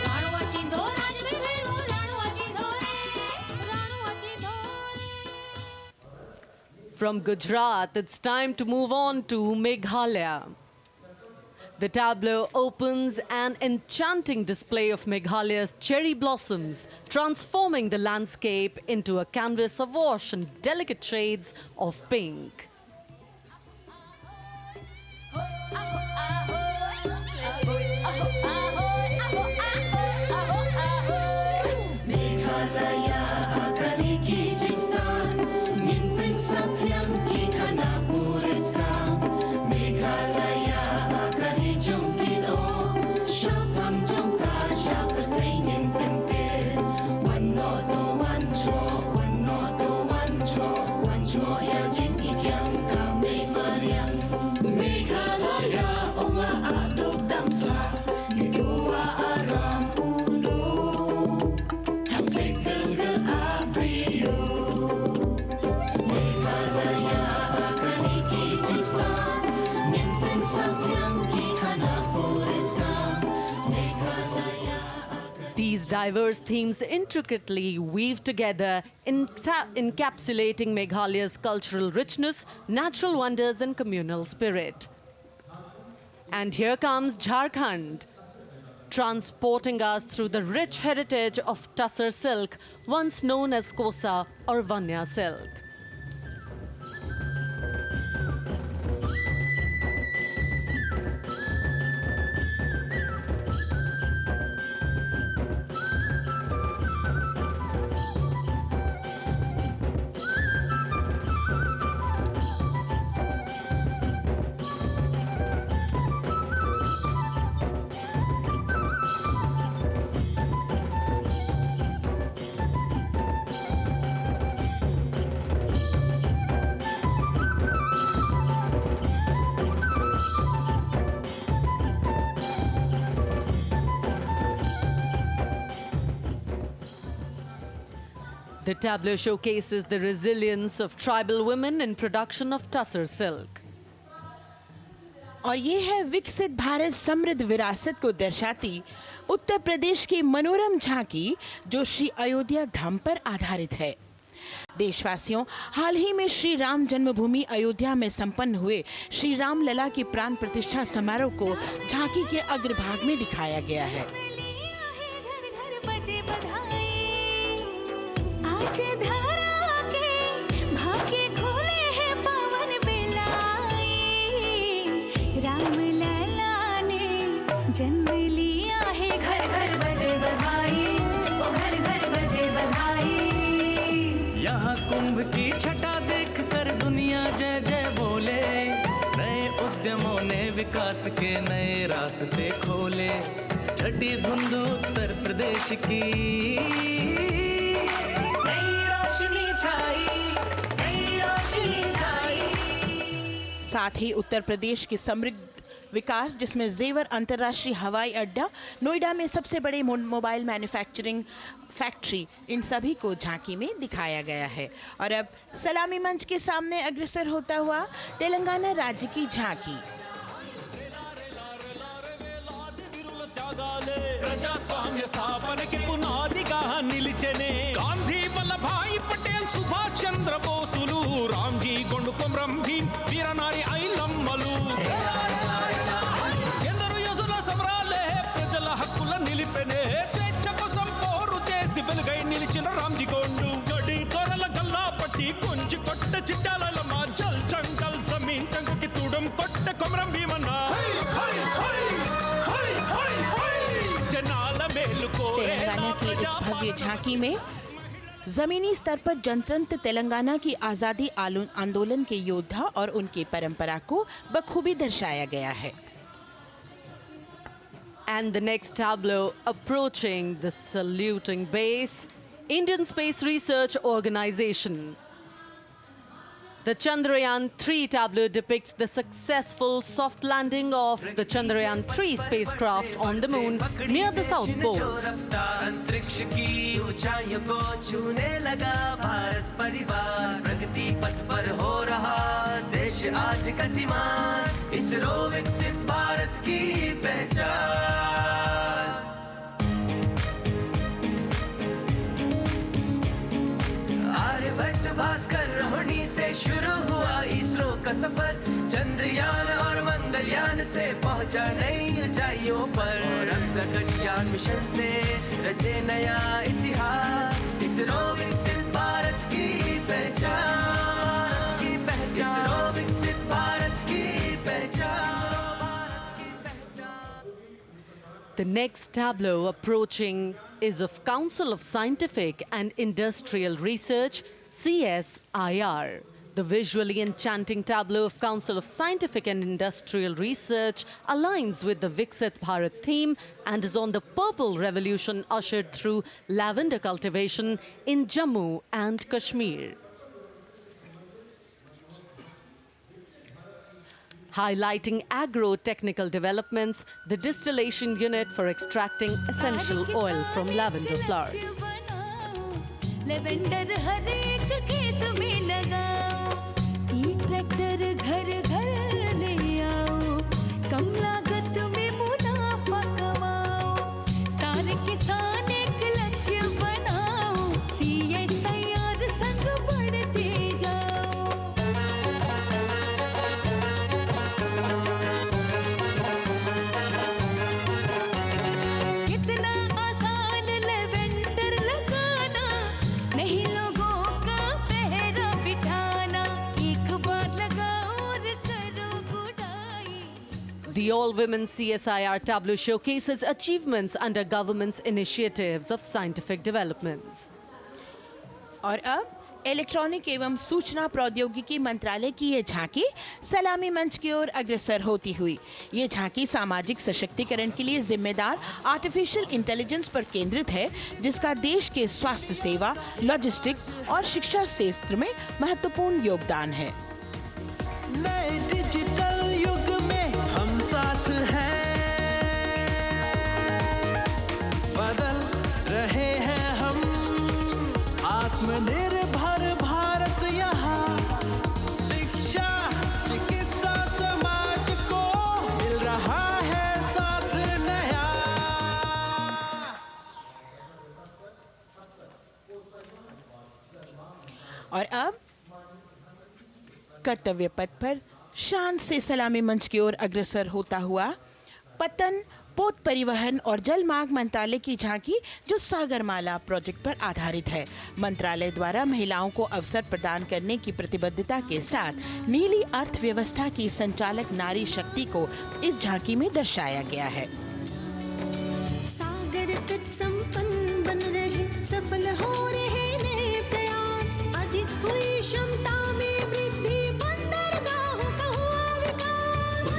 राणो अचिंधो राज में भेड़ो राणो अचिंधो रे, राणो अचिंधो रे। From Gujarat, it's time to move on to Meghalaya. The tableau opens an enchanting display of Meghalaya's cherry blossoms, transforming the landscape into a canvas awash in delicate shades of pink. These diverse themes intricately weave together, encapsulating Meghalaya's cultural richness, natural wonders, and communal spirit. And here comes Jharkhand, transporting us through the rich heritage of Tussar silk, once known as Kosa or Vanya silk. The tableau showcases the resilience of tribal women in production of Tussar silk. और ये है विकसित भारत समृद्ध विरासत को दर्शाती उत्तर प्रदेश की मनोरम झांकी, जो श्री अयोध्या धाम पर आधारित है। देशवासियों, हाल ही में श्री राम जन्मभूमि अयोध्या में संपन्न हुए श्री राम लला की प्राण प्रतिष्ठा समारोह को झांकी के अग्रभाग में दिखाया गया है। आज धरा के भाग्य खोले हैं पवन बेलाई, राम लला ने जन्म लिया है, घर घर बजे बधाई, ओ घर घर बजे बधाई। यहाँ कुंभ की छटा देख कर दुनिया जय जय बोले, नए उद्यमों ने विकास के नए रास्ते खोले, छठी धुंध उत्तर प्रदेश की साथ ही उत्तर प्रदेश की समृद्ध विकास, जिसमें जेवर अंतर्राष्ट्रीय हवाई अड्डा, नोएडा में सबसे बड़े मोबाइल मैन्युफैक्चरिंग फैक्ट्री, इन सभी को झांकी में दिखाया गया है। और अब सलामी मंच के सामने अग्रसर होता हुआ तेलंगाना राज्य की झांकी। ప్రజాస్వామ్య స్థాపనకి పునాదిగా నిలిచెనే గాంధీ వల్లభాయ్ పటేల్ సుభాష్ చంద్ర బోసులు రామ్జీ గొండు కొమరం భీం కొట్ట చిట్టాలమ్మ జల్ చంకల్ జమీన్ చంకు కి తుడం కొట్ట కొమరం భీమన్న జనాల మేలు కోరే तेलंगाना की इस भव्य झांकी में जमीनी स्तर पर जनतंत्र तेलंगाना की आजादी आंदोलन के योद्धा और उनकी परंपरा को बखूबी दर्शाया गया है। And the next tableau approaching the saluting base, Indian Space Research Organization. The Chandrayaan-3 tableau depicts the successful soft landing of the Chandrayaan-3 spacecraft on the moon near the South Pole. अंतरिक्ष की ऊंचाइयों को छूने लगा भारत परिवार प्रगति पथ पर हो रहा देश आज गतिमान इसरो विकसित भारत की पहचान आर्यभट्ट भास्कर रोहिणी से शुरू हुआ इसरो का सफर चंद्रयान और मंगलयान से पहुंचा नई ऊंचाइयों पर अब गगनयान मिशन से रचे नया इतिहास इसरो विकसित भारत की पहचान इसरो विकसित भारत की पहचान The next tableau approaching is of Council of Scientific and Industrial Research, CSIR. The visually enchanting tableau of Council of Scientific and Industrial Research aligns with the Viksit Bharat theme and is on the purple revolution ushered through lavender cultivation in Jammu and Kashmir. Highlighting agro-technical developments, the distillation unit for extracting essential oil from lavender flowers. Lavender हर एक खेत में लगाओ ई tractor घर घर ले आओ कम लागत में मुनाफा कमाओ सारे किसान एक लक्ष्य बनाओ CSIR संग बढ़ते जाओ कितना आसान लेवेंडर लगाना नहीं लोगों का पहरा बिठाना एक बार लगाओ और करो गुडाई The all-women CSIR tableau showcases achievements under government's initiatives of scientific developments. और अब इलेक्ट्रॉनिक एवं सूचना प्रौद्योगिकी मंत्रालय की ये झांकी सलामी मंच की ओर अग्रसर होती हुई ये झांकी सामाजिक सशक्तिकरण के लिए जिम्मेदार आर्टिफिशियल इंटेलिजेंस पर केंद्रित है जिसका देश के स्वास्थ्य सेवा लॉजिस्टिक और शिक्षा क्षेत्र में महत्वपूर्ण योगदान है। नए डिजिटल युग में हम साथ हैं बदल रहे हैं हम आत्मनिर्भर भारत यहाँ शिक्षा चिकित्सा समाज को मिल रहा है साथ नया और अब कर्तव्य पथ पर शान से सलामी मंच की ओर अग्रसर होता हुआ पतन पोत परिवहन और जल मार्ग मंत्रालय की झांकी जो सागरमाला प्रोजेक्ट पर आधारित है। मंत्रालय द्वारा महिलाओं को अवसर प्रदान करने की प्रतिबद्धता के साथ नीली अर्थव्यवस्था की संचालक नारी शक्ति को इस झांकी में दर्शाया गया है। सागर तट संपन्न बन रहे सफल हो रहे नए प्रयास अधिक हुई क्षमता में वृद्धि बंदरगाहों का हुआ विकास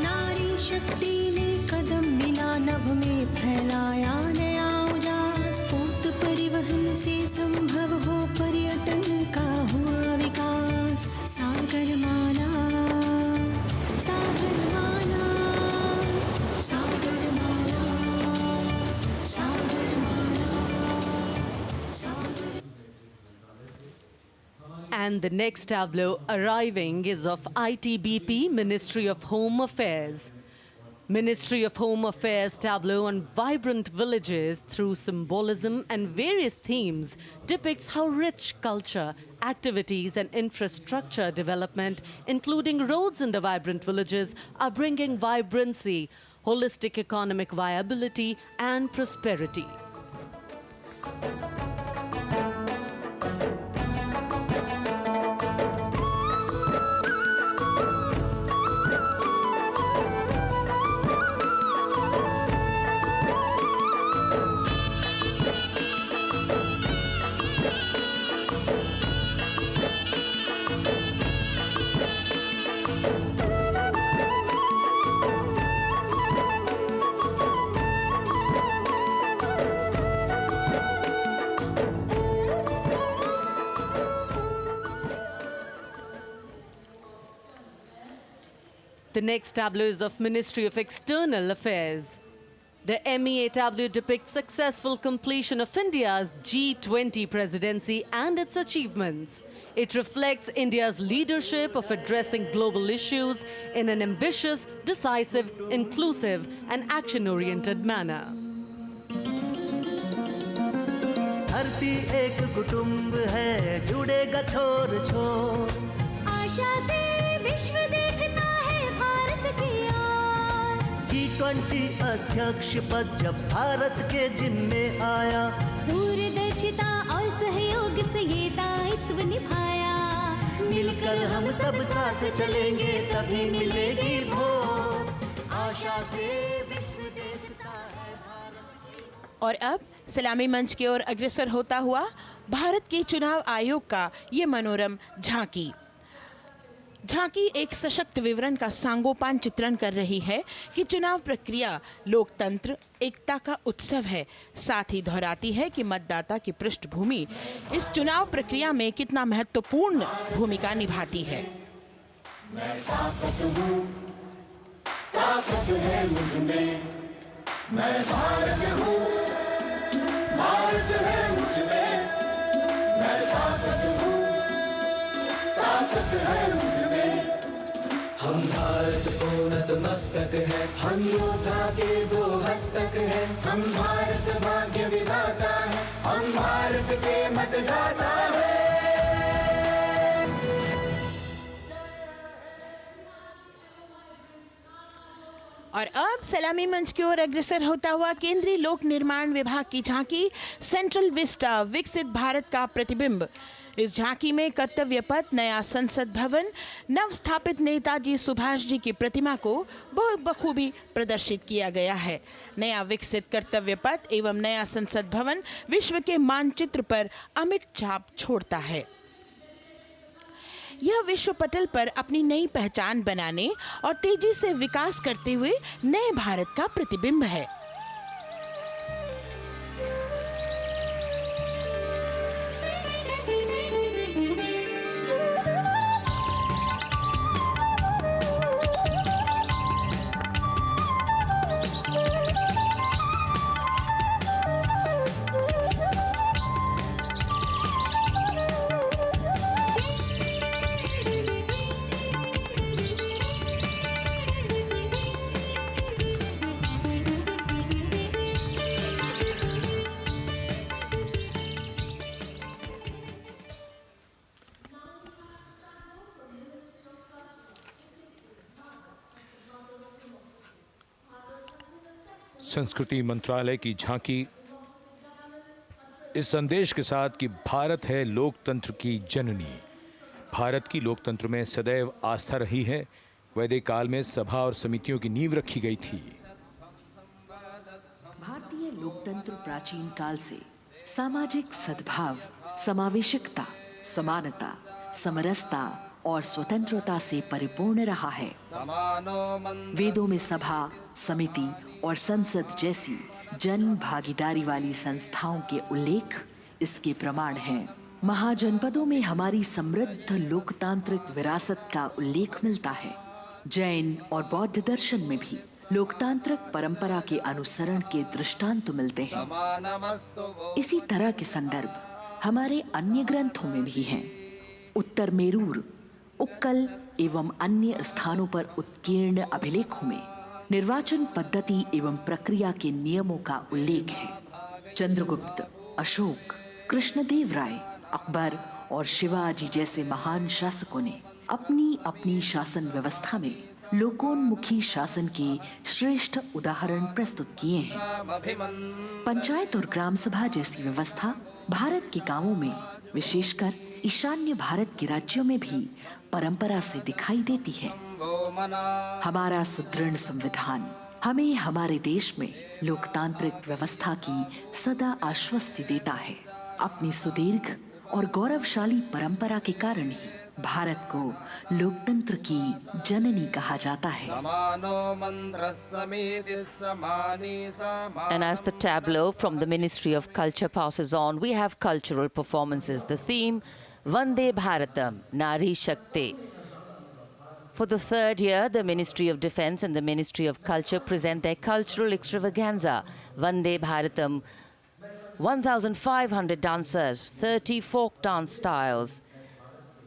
नारी शक्ति ने कदम मिला नभ में फैलाया नया उजास पोत परिवहन से संभव हो पर्यटन का हुआ विकास Sagarmala Sagarmala Sagarmala Sagarmala And the next tableau arriving is of ITBP, Ministry of Home Affairs. Ministry of Home Affairs tableau on vibrant villages through symbolism and various themes depicts how rich culture, activities and infrastructure development, including roads in the vibrant villages, are bringing vibrancy, holistic economic viability and prosperity. The next tableau is of Ministry of External Affairs. The MEA tableau depicts successful completion of India's G20 presidency and its achievements. It reflects India's leadership of addressing global issues in an ambitious, decisive, inclusive and action-oriented manner. धरती एक कुटुंब है जुड़ेगा छोर छोर आशा से विश्व देखता है भारत की ओर G20 अध्यक्ष पद जब भारत के जिम्मे आया दूरदर्शिता और सहयोग से ये दायित्व निभाया मिलकर हम सब साथ चलेंगे तभी मिलेगी भोर आशा से विश्व देखता है भारत। और अब सलामी मंच की ओर अग्रसर होता हुआ भारत के चुनाव आयोग का ये मनोरम झांकी एक सशक्त विवरण का सांगोपान चित्रण कर रही है कि चुनाव प्रक्रिया लोकतंत्र एकता का उत्सव है। साथ ही दोहराती है कि मतदाता की पृष्ठभूमि इस चुनाव प्रक्रिया में कितना महत्वपूर्ण भूमिका निभाती है। मैं ताकत है मुझ में, मैं भारत हूँ, भारत है मुझ में, मैं ताकत हूँ, ताकत है मुझ में। हम भारत को नतमस्तक है, हम योद्धा के दो हस्तक है, हम भारत भाग्य विधाता है, हम भारत के मतदाता है। और अब सलामी मंच की ओर अग्रसर होता हुआ केंद्रीय लोक निर्माण विभाग की झांकी सेंट्रल विस्टा विकसित भारत का प्रतिबिंब। इस झांकी में कर्तव्य पथ, नया संसद भवन, नव स्थापित नेताजी सुभाष जी की प्रतिमा को बहुत बखूबी प्रदर्शित किया गया है। नया विकसित कर्तव्य पथ एवं नया संसद भवन विश्व के मानचित्र पर अमिट छाप छोड़ता है। यह विश्व पटल पर अपनी नई पहचान बनाने और तेजी से विकास करते हुए नए भारत का प्रतिबिंब है। संस्कृति मंत्रालय की झांकी इस संदेश के साथ कि भारत है लोकतंत्र की जननी। भारत की लोकतंत्र में सदैव आस्था रही है। वैदिक काल में सभा और समितियों की नींव रखी गई थी। भारतीय लोकतंत्र प्राचीन काल से सामाजिक सद्भाव, समावेशकता, समानता, समरसता और स्वतंत्रता से परिपूर्ण रहा है। वेदों में सभा, समिति और संसद जैसी जन भागीदारी वाली संस्थाओं के उल्लेख इसके प्रमाण हैं। महाजनपदों में हमारी समृद्ध लोकतांत्रिक विरासत का उल्लेख मिलता है। जैन और बौद्ध दर्शन में भी लोकतांत्रिक परंपरा के अनुसरण के दृष्टांत मिलते हैं। इसी तरह के संदर्भ हमारे अन्य ग्रंथों में भी हैं। उत्तर मेरूर, उक्कल एवं अन्य स्थानों पर उत्कीर्ण अभिलेखों में निर्वाचन पद्धति एवं प्रक्रिया के नियमों का उल्लेख है। चंद्रगुप्त, अशोक, कृष्णदेव राय, अकबर और शिवाजी जैसे महान शासकों ने अपनी अपनी शासन व्यवस्था में लोकोन्मुखी शासन के श्रेष्ठ उदाहरण प्रस्तुत किए हैं। पंचायत और ग्राम सभा जैसी व्यवस्था भारत के गांवों में, विशेषकर ईशान्य भारत के राज्यों में भी परंपरा से दिखाई देती है। हमारा सुदृढ़ संविधान हमें हमारे देश में लोकतांत्रिक व्यवस्था की सदा आश्वस्ति देता है। अपनी सुदीर्घ और गौरवशाली परंपरा के कारण ही भारत को लोकतंत्र की जननी कहा जाता है। And as the tableau from the Ministry of Culture passes on, we have cultural performances. The theme, Vande Bharatam, Nari Shakti. For the third year, the Ministry of Defence and the Ministry of Culture present their cultural extravaganza, Vande Bharatam. 1,500 dancers, 30 folk dance styles.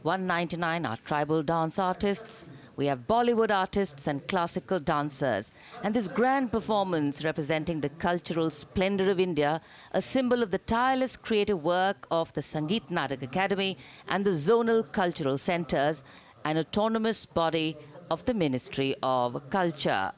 199 are tribal dance artists. We have Bollywood artists and classical dancers. And this grand performance representing the cultural splendor of India, a symbol of the tireless creative work of the Sangeet Natak Academy and the zonal cultural centers, an autonomous body of the Ministry of Culture.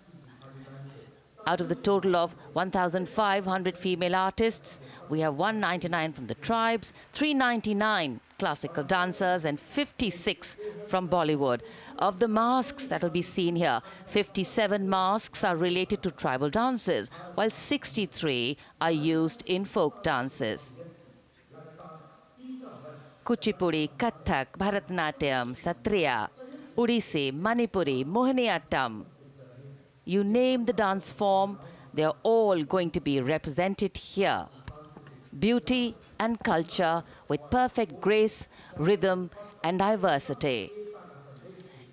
Out of the total of 1,500 female artists, we have 199 from the tribes, 399 classical dancers and 56 from Bollywood. Of the masks that will be seen here, 57 masks are related to tribal dances, while 63 are used in folk dances. Kuchipudi, Kathak, Bharatanatyam, Satriya, Odissi, Manipuri, Mohiniyattam. You name the dance form, they are all going to be represented here. Beauty and culture with perfect grace, rhythm and diversity.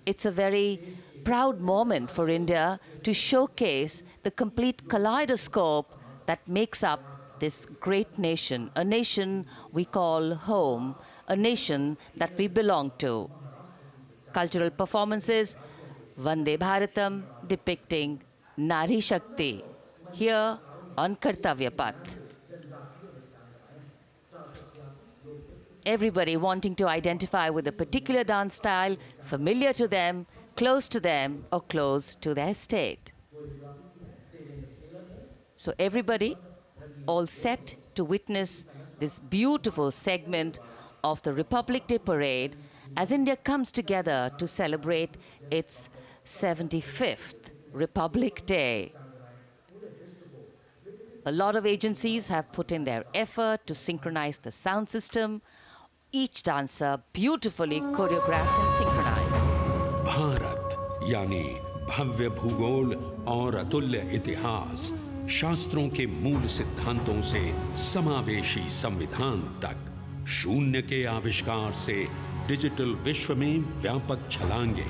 It's a very proud moment for India to showcase the complete kaleidoscope that makes up this great nation, a nation we call home, a nation that we belong to. Cultural performances, Vande Bharatam depicting Nari Shakti here on Kartavya Path. Everybody wanting to identify with a particular dance style, familiar to them, close to them, or close to their state. So everybody all set to witness this beautiful segment of the Republic Day Parade as India comes together to celebrate its 75th Republic Day. A lot of agencies have put in their effort to synchronize the sound system. Each dancer beautifully choreographed and synchronized. Bharat यानी भव्य भूगोल और अतुल्य इतिहास, शास्त्रों के मूल सिद्धांतों से समावेशी संविधान तक, शून्य के आविष्कार से डिजिटल विश्व में व्यापक छलांगे,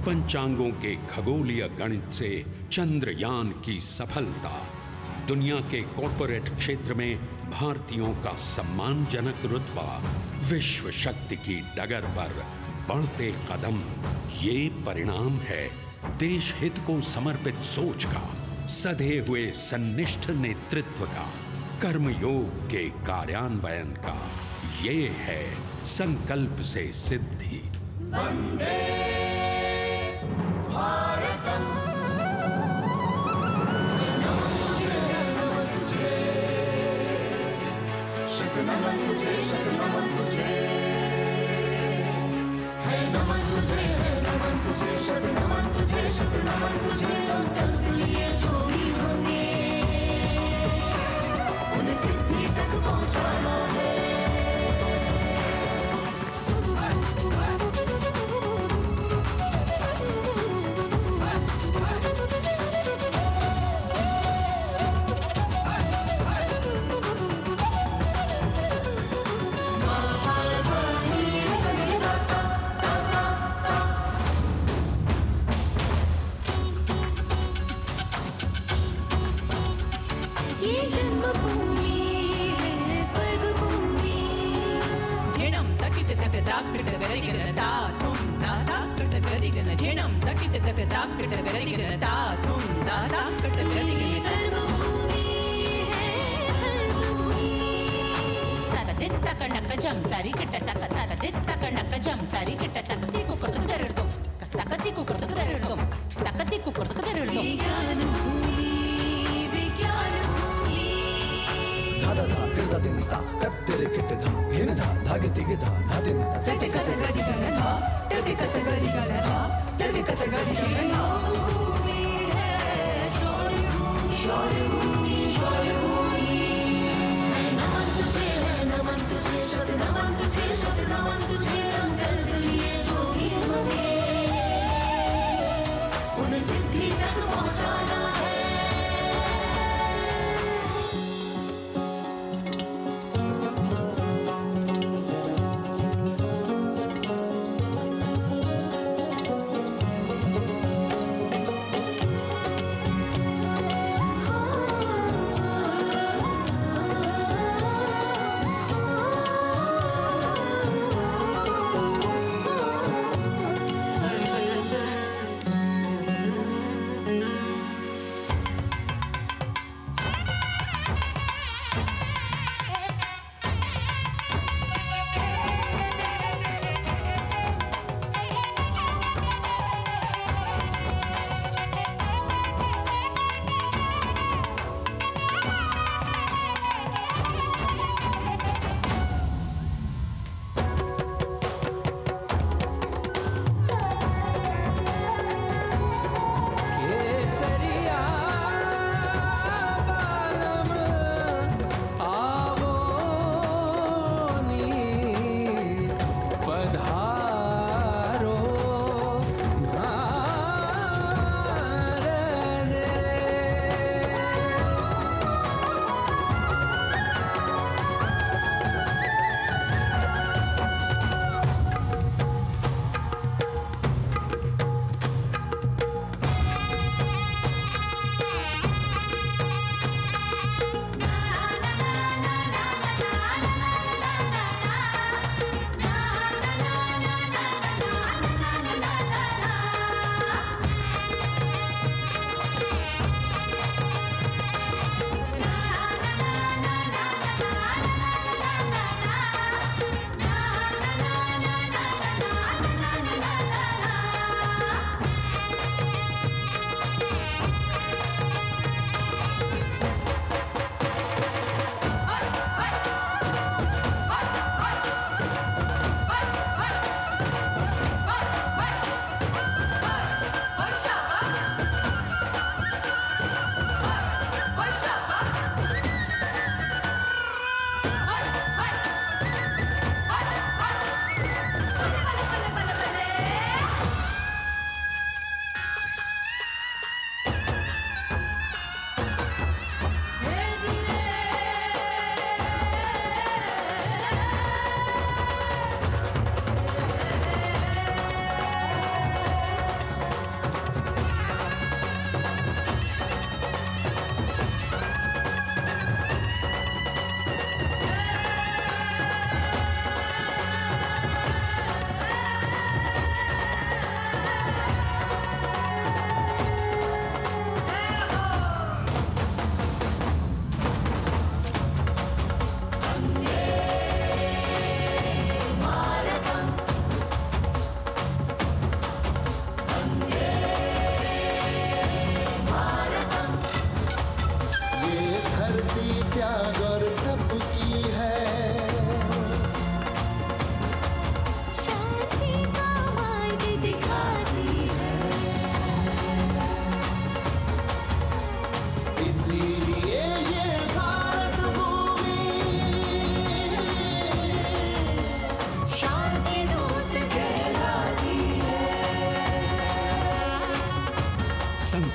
पंचांगों के खगोलीय गणित से चंद्रयान की सफलता, दुनिया के कॉर्पोरेट क्षेत्र में भारतीयों का सम्मानजनक रुतबा, विश्व शक्ति की डगर पर बढ़ते कदम, ये परिणाम है देश हित को समर्पित सोच का, सधे हुए सन्निष्ठ नेतृत्व का, कर्मयोग के कार्यान्वयन का। ये है संकल्प से सिद्धि। वंदे भारतम, नमन तुझे, नमन तुझे, शत नमन तुझे, शत नमन तुझे, है नमन तुझे, है नमन तुझे, शत नमन तुझे, शत नमन तुझे। संकल्प लिए जो भी हमने उन्हें सिद्धि तक पहुंचाना है।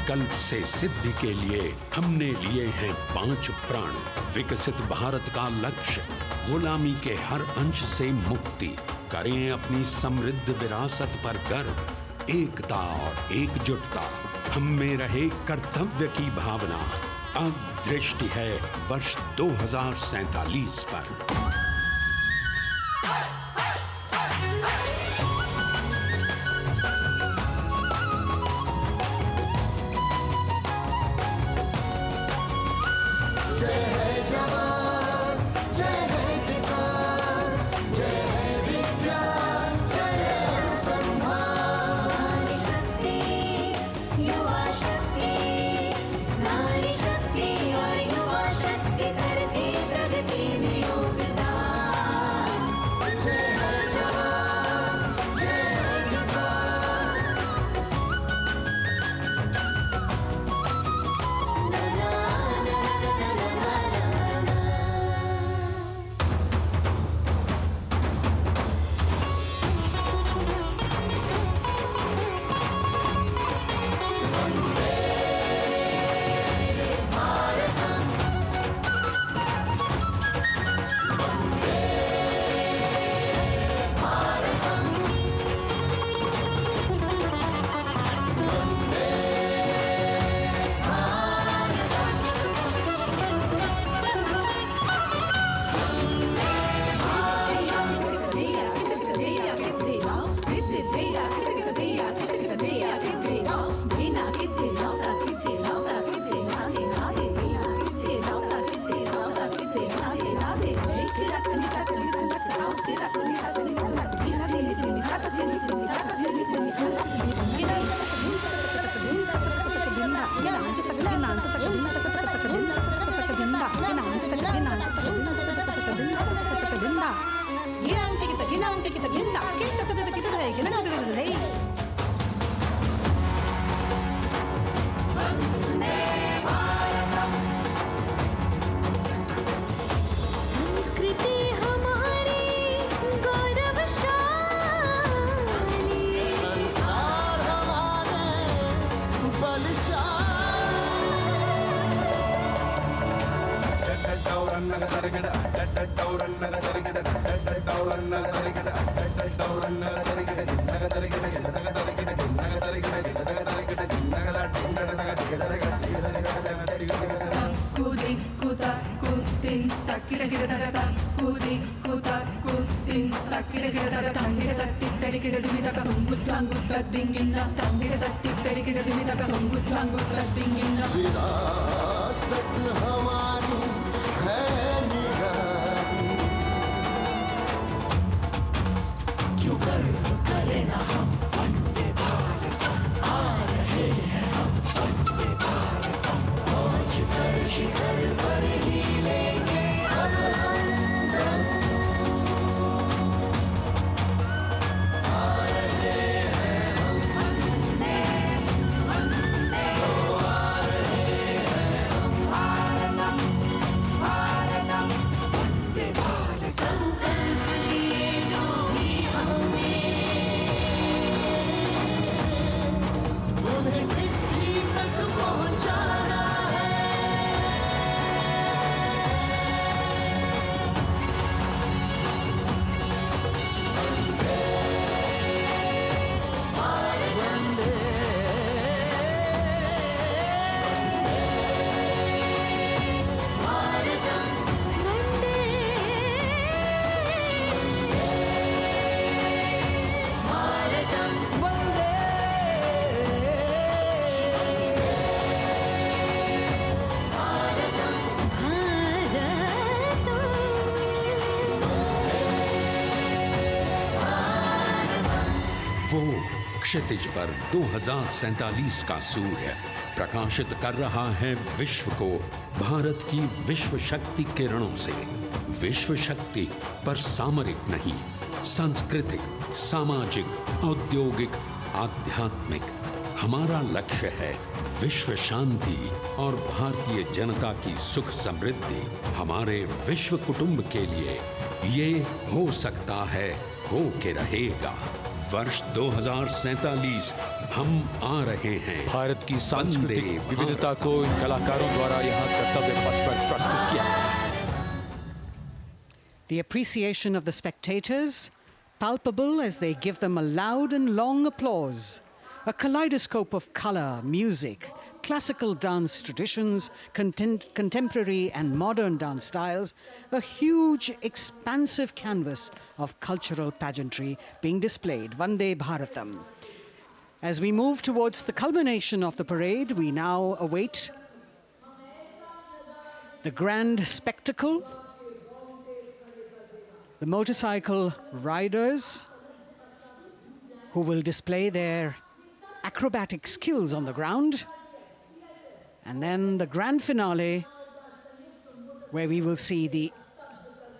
संकल्प से सिद्धि के लिए हमने लिए हैं 5 प्रण। विकसित भारत का लक्ष्य, गुलामी के हर अंश से मुक्ति, करें अपनी समृद्ध विरासत पर गर्व, एकता और एकजुटता, हम में रहे कर्तव्य की भावना। अब दृष्टि है वर्ष 2047 पर। विरासत हमारी है निराली, क्यों गर्व करें ना हम वंदे भारतम, आ रहे हैं हम वंदे भारतम, पहुंच कर शिखर पर ही लेंगे अब हम दम, आ रहे हैं हम वंदे वंदे, आ रहे हैं हम भारतम भारतम वंदे भारत। संकल्प लिए जो भी हमने उन्हें सिद्धि तक पहुंचाना है। वंदे भारतम वंदे भारतम वंदे भारतम वो क्षितिज पर 2047 का सूर्य प्रकाशित कर रहा है विश्व को भारत की विश्व शक्ति किरणों से। विश्व शक्ति पर सामरिक नहीं, सांस्कृतिक, सामाजिक, औद्योगिक, आध्यात्मिक। हमारा लक्ष्य है विश्व शांति और भारतीय जनता की सुख समृद्धि। हमारे विश्व कुटुंब के लिए ये हो सकता है, हो के रहेगा। वर्ष 2047 हम आ रहे हैं। भारत की सांस्कृतिक विविधता को इन कलाकारों द्वारा यहाँ कर्तव्य पथ पर प्रस्तुत किया गया। The appreciation of the spectators, palpable as they give them a loud and long applause. A kaleidoscope of color, music, classical dance traditions, contemporary and modern dance styles, a huge, expansive canvas of cultural pageantry being displayed, Vande Bharatam. As we move towards the culmination of the parade, we now await the grand spectacle. The motorcycle riders who will display their acrobatic skills on the ground, and then the grand finale where we will see the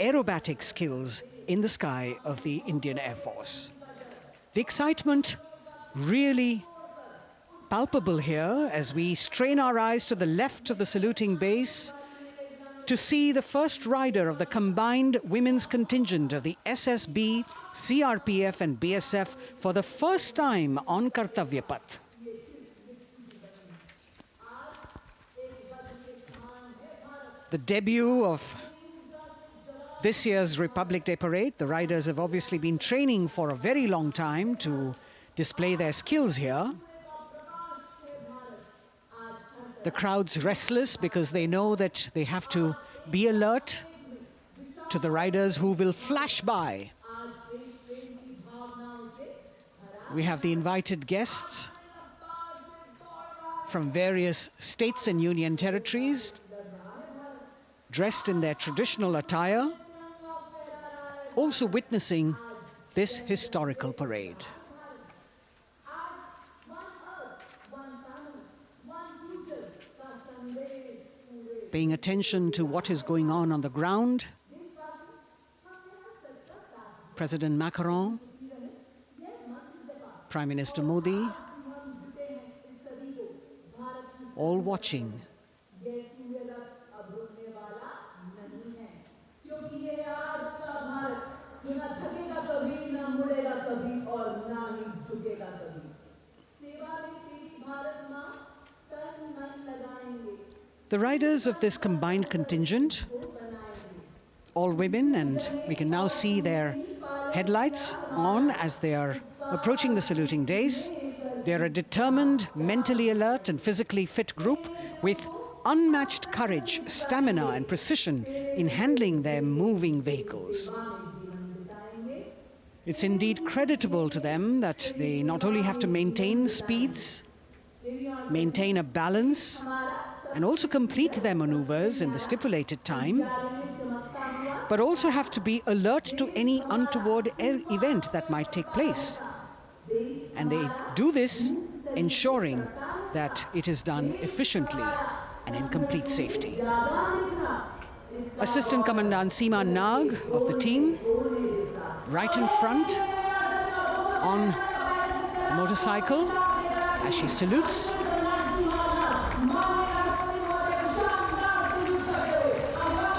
aerobatic skills in the sky of the Indian Air Force. The excitement really palpable here as we strain our eyes to the left of the saluting base to see the first rider of the combined women's contingent of the SSB, CRPF and BSF for the first time on Kartavya Path. The debut of this year's Republic Day Parade. The riders have obviously been training for a very long time to display their skills here. The crowd's restless because they know that they have to be alert to the riders who will flash by. We have the invited guests from various states and union territories, dressed in their traditional attire, also witnessing this historical parade. Paying attention to what is going on the ground. President Macron, Prime Minister Modi, all watching. The riders of this combined contingent, all women, and we can now see their headlights on as they are approaching the saluting days. They are a determined, mentally alert and physically fit group with unmatched courage, stamina and precision in handling their moving vehicles. It's indeed creditable to them that they not only have to maintain speeds, maintain a balance, and also complete their maneuvers in the stipulated time, but also have to be alert to any untoward event that might take place. And they do this ensuring that it is done efficiently and in complete safety. Assistant Commandant Seema Nag of the team, right in front on a motorcycle as she salutes.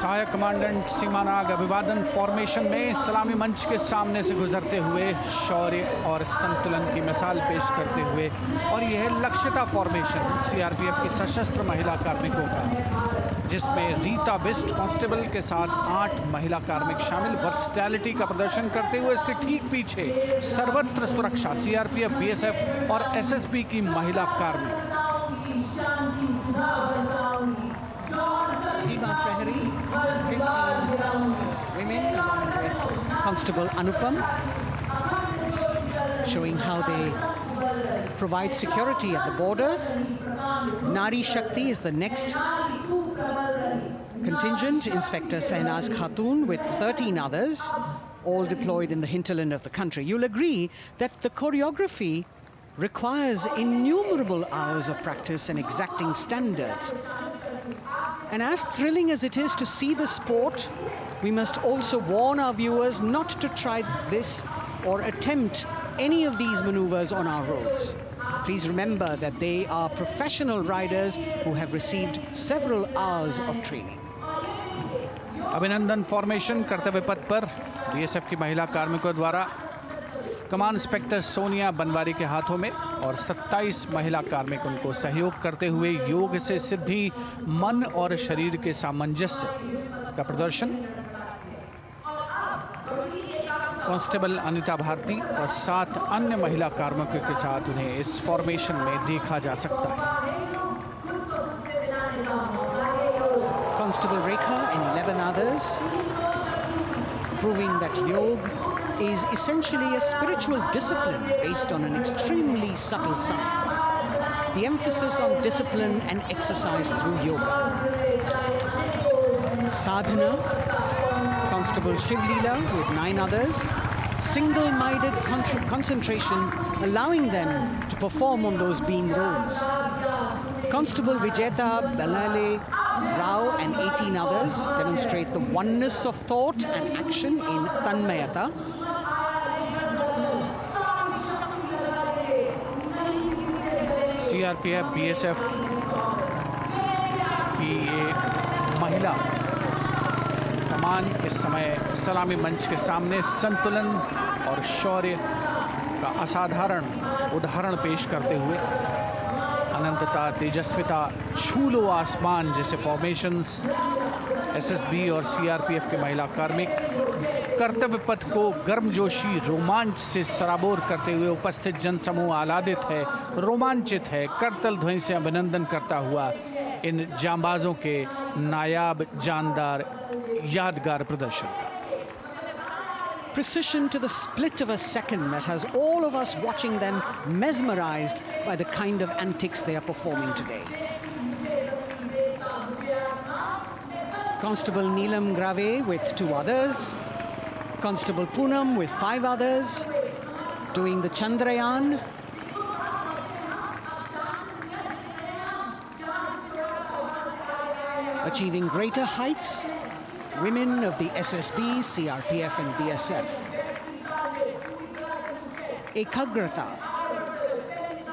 सहायक commandant सीमा नाग अभिवादन formation में सलामी मंच के सामने से गुजरते हुए शौर्य और संतुलन की मिसाल पेश करते हुए, और यह लक्ष्यता फॉर्मेशन सीआरपीएफ की सशस्त्र महिला कार्मिकों का, जिसमें रीता बिस्ट कांस्टेबल के साथ 8 महिला कार्मिक शामिल वर्सटैलिटी का प्रदर्शन करते हुए इसके ठीक पीछे सर्वत्र सुरक्षा सीआरपीएफ, बीएसएफ और एसएसबी की महिला कार्मिक। Seema Prahari, 15 women along with Constable Anupam, showing how they provide security at the borders. Nari Shakti is the next contingent, Inspector Sahnaz Khatun with 13 others, all deployed in the hinterland of the country. You'll agree that the choreography requires innumerable hours of practice and exacting standards. And as thrilling as it is to see the sport, we must also warn our viewers not to try this or attempt any of these maneuvers on our roads. Please remember that they are professional riders who have received several hours of training. अभिनंदन formation कर्तव्य पथ पर BSF की महिला कार्मिकों द्वारा कमान inspector Sonia Banwari के हाथों में और 27 महिला कार्मिक उनको सहयोग करते हुए योग से सिद्धि, मन और शरीर के सामंजस्य का प्रदर्शन। कांस्टेबल अनिता भारती और 7 अन्य महिला कार्मिकों के साथ उन्हें इस फॉर्मेशन में देखा जा सकता है। Constable Rekha and 11 others, proving that yoga is essentially a spiritual discipline based on an extremely subtle science. The emphasis on discipline and exercise through yoga. Sadhana, Constable Shivlila with 9 others, single-minded concentration, allowing them to perform on those beam roles. Constable Vijeta Balale Rao and 18 others demonstrate the oneness of thought and action in Tanmayata. CRPF, BSF की ये महिला कमान इस समय सलामी मंच के सामने संतुलन और शौर्य का असाधारण उदाहरण पेश करते हुए अनंतता, तेजस्विता, छू लो आसमान जैसे फॉर्मेशंस एसएसबी और सीआरपीएफ के महिला कार्मिक कर्तव्य पथ को गर्मजोशी रोमांच से सराबोर करते हुए उपस्थित जनसमूह आह्लादित है, रोमांचित है, करतल ध्वनि से अभिनंदन करता हुआ इन जांबाजों के नायाब, जानदार, यादगार प्रदर्शन का। Precision to the split of a second that has all of us watching them mesmerized by the kind of antics they are performing today. Constable Neelam Grave with 2 others, Constable Poonam with 5 others, doing the Chandrayaan. Achieving greater heights, women of the SSB, CRPF and BSF. Ekagrata.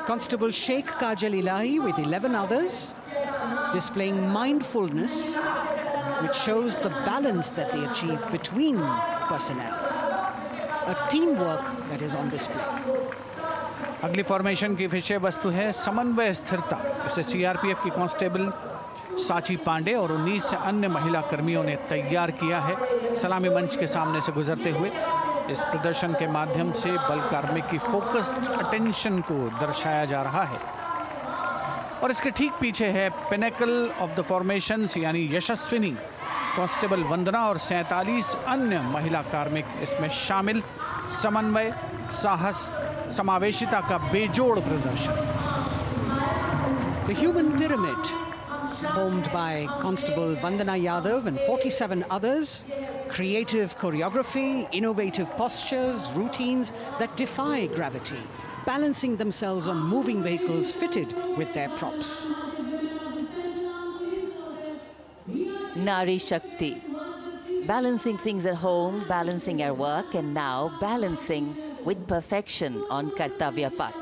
Constable Sheikh Kajal Ilahi with 11 others, displaying mindfulness, which shows the balance that they achieve between personnel. A teamwork that is on display. अगली formation की विषय वस्तु है समन्वय स्थिरता। इसे CRPF की constable साची पांडे और 19 अन्य महिला कर्मियों ने तैयार किया है। सलामी मंच के सामने से गुजरते हुए इस प्रदर्शन के माध्यम से बल कार्मिक की फोकस्ड अटेंशन को दर्शाया जा रहा है। और इसके ठीक पीछे है पिनेकल ऑफ द फॉर्मेशंस यानी यशस्विनी कांस्टेबल वंदना और 47 अन्य महिला कार्मिक इसमें शामिल। समन्वय, साहस, समावेशिता का बेजोड़ प्रदर्शन। The human pyramid, formed by Constable Vandana Yadav and 47 others, creative choreography, innovative postures, routines that defy gravity, balancing themselves on moving vehicles fitted with their props. Nari Shakti, balancing things at home, balancing at work, and now balancing with perfection on Kartavya Path.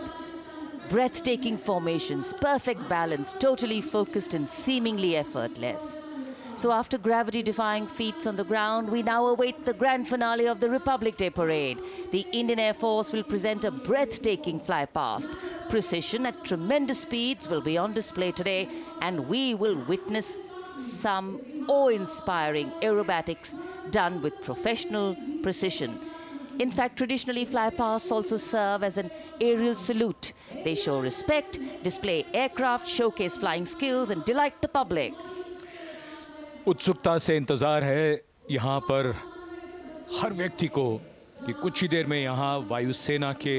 Breathtaking formations, perfect balance, totally focused and seemingly effortless. So after gravity-defying feats on the ground, we now await the grand finale of the Republic Day Parade. The Indian Air Force will present a breathtaking fly past. Precision at tremendous speeds will be on display today, and we will witness some awe-inspiring aerobatics done with professional precision. In fact, traditionally, flypasts also serve as an aerial salute. They show respect, display aircraft, showcase flying skills, and delight the public. उत्सुकता से इंतज़ार है यहाँ पर हर व्यक्ति को कि कुछ ही देर में यहाँ वायुसेना के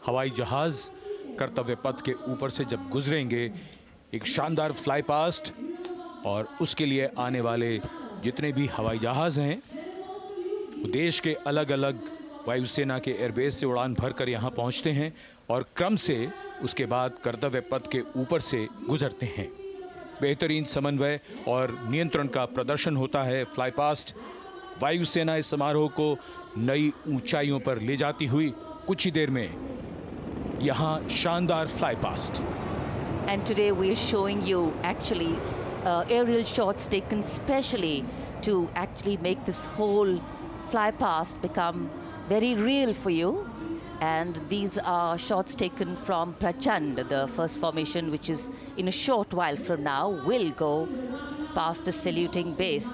हवाई जहाज़ कर्तव्य पथ के ऊपर से जब गुजरेंगे, एक शानदार फ्लाई पास्ट, और उसके लिए आने वाले जितने भी हवाई जहाज़ हैं वो देश के अलग अलग वायुसेना के एयरबेस से उड़ान भरकर यहाँ पहुँचते हैं और क्रम से उसके बाद कर्तव्य पथ के ऊपर से गुजरते हैं। बेहतरीन समन्वय और नियंत्रण का प्रदर्शन होता है। फ्लाई पास्ट वायुसेना इस समारोह को नई ऊंचाइयों पर ले जाती हुई कुछ ही देर में यहाँ शानदार fly past. And today we are showing you actually aerial shots taken specially to actually make this whole fly past become very real for you. And these are shots taken from Prachand, the first formation, which is in a short while from now will go past the saluting base.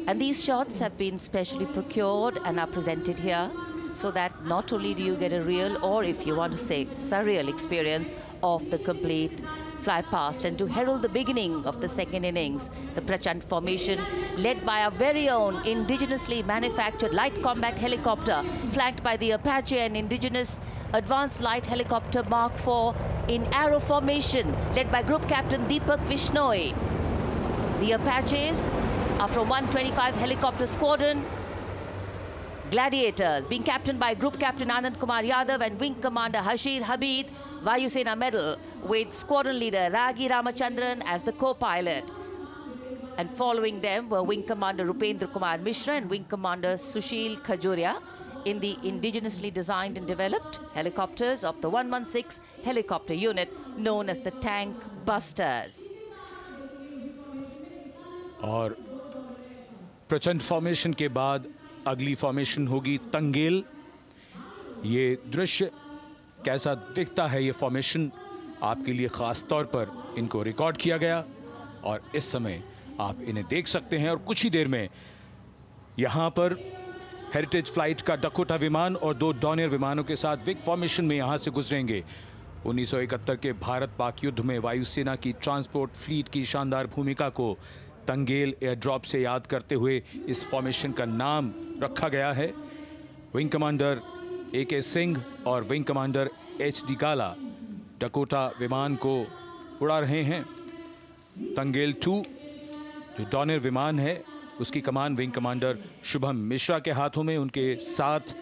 And these shots have been specially procured and are presented here so that not only do you get a real, or if you want to say surreal, experience of the complete fly past, and to herald the beginning of the second innings, the Prachand formation led by our very own indigenously manufactured light combat helicopter, flanked by the Apache and indigenous advanced light helicopter Mark IV in arrow formation, led by Group Captain Deepak Vishnoi. The Apaches are from 125 Helicopter Squadron. Gladiators, being captained by Group Captain Anand Kumar Yadav and Wing Commander Hashir Habib, Vayu Sena Medal, with Squadron Leader Ragi Ramachandran as the co-pilot. And following them were Wing Commander Rupendra Kumar Mishra and Wing Commander Sushil Khajuria in the indigenously designed and developed helicopters of the 116 helicopter unit known as the Tank Busters. और प्रचंड formation के बाद अगली formation होगी तंगेल। ये दृश्य कैसा दिखता है, ये फॉर्मेशन आपके लिए खास तौर पर इनको रिकॉर्ड किया गया और इस समय आप इन्हें देख सकते हैं। और कुछ ही देर में यहाँ पर हेरिटेज फ्लाइट का डकोटा विमान और 2 डॉनियर विमानों के साथ विग फॉर्मेशन में यहाँ से गुजरेंगे। 1971 के भारत पाक युद्ध में वायुसेना की ट्रांसपोर्ट फ्लीट की शानदार भूमिका को तंगेल एयर ड्रॉप से याद करते हुए इस फॉर्मेशन का नाम रखा गया है। विंग कमांडर AK सिंह और विंग कमांडर HD गाला डकोटा विमान को उड़ा रहे हैं। तंगेल 2 जो डॉनियर विमान है उसकी कमान विंग कमांडर शुभम मिश्रा के हाथों में, उनके साथ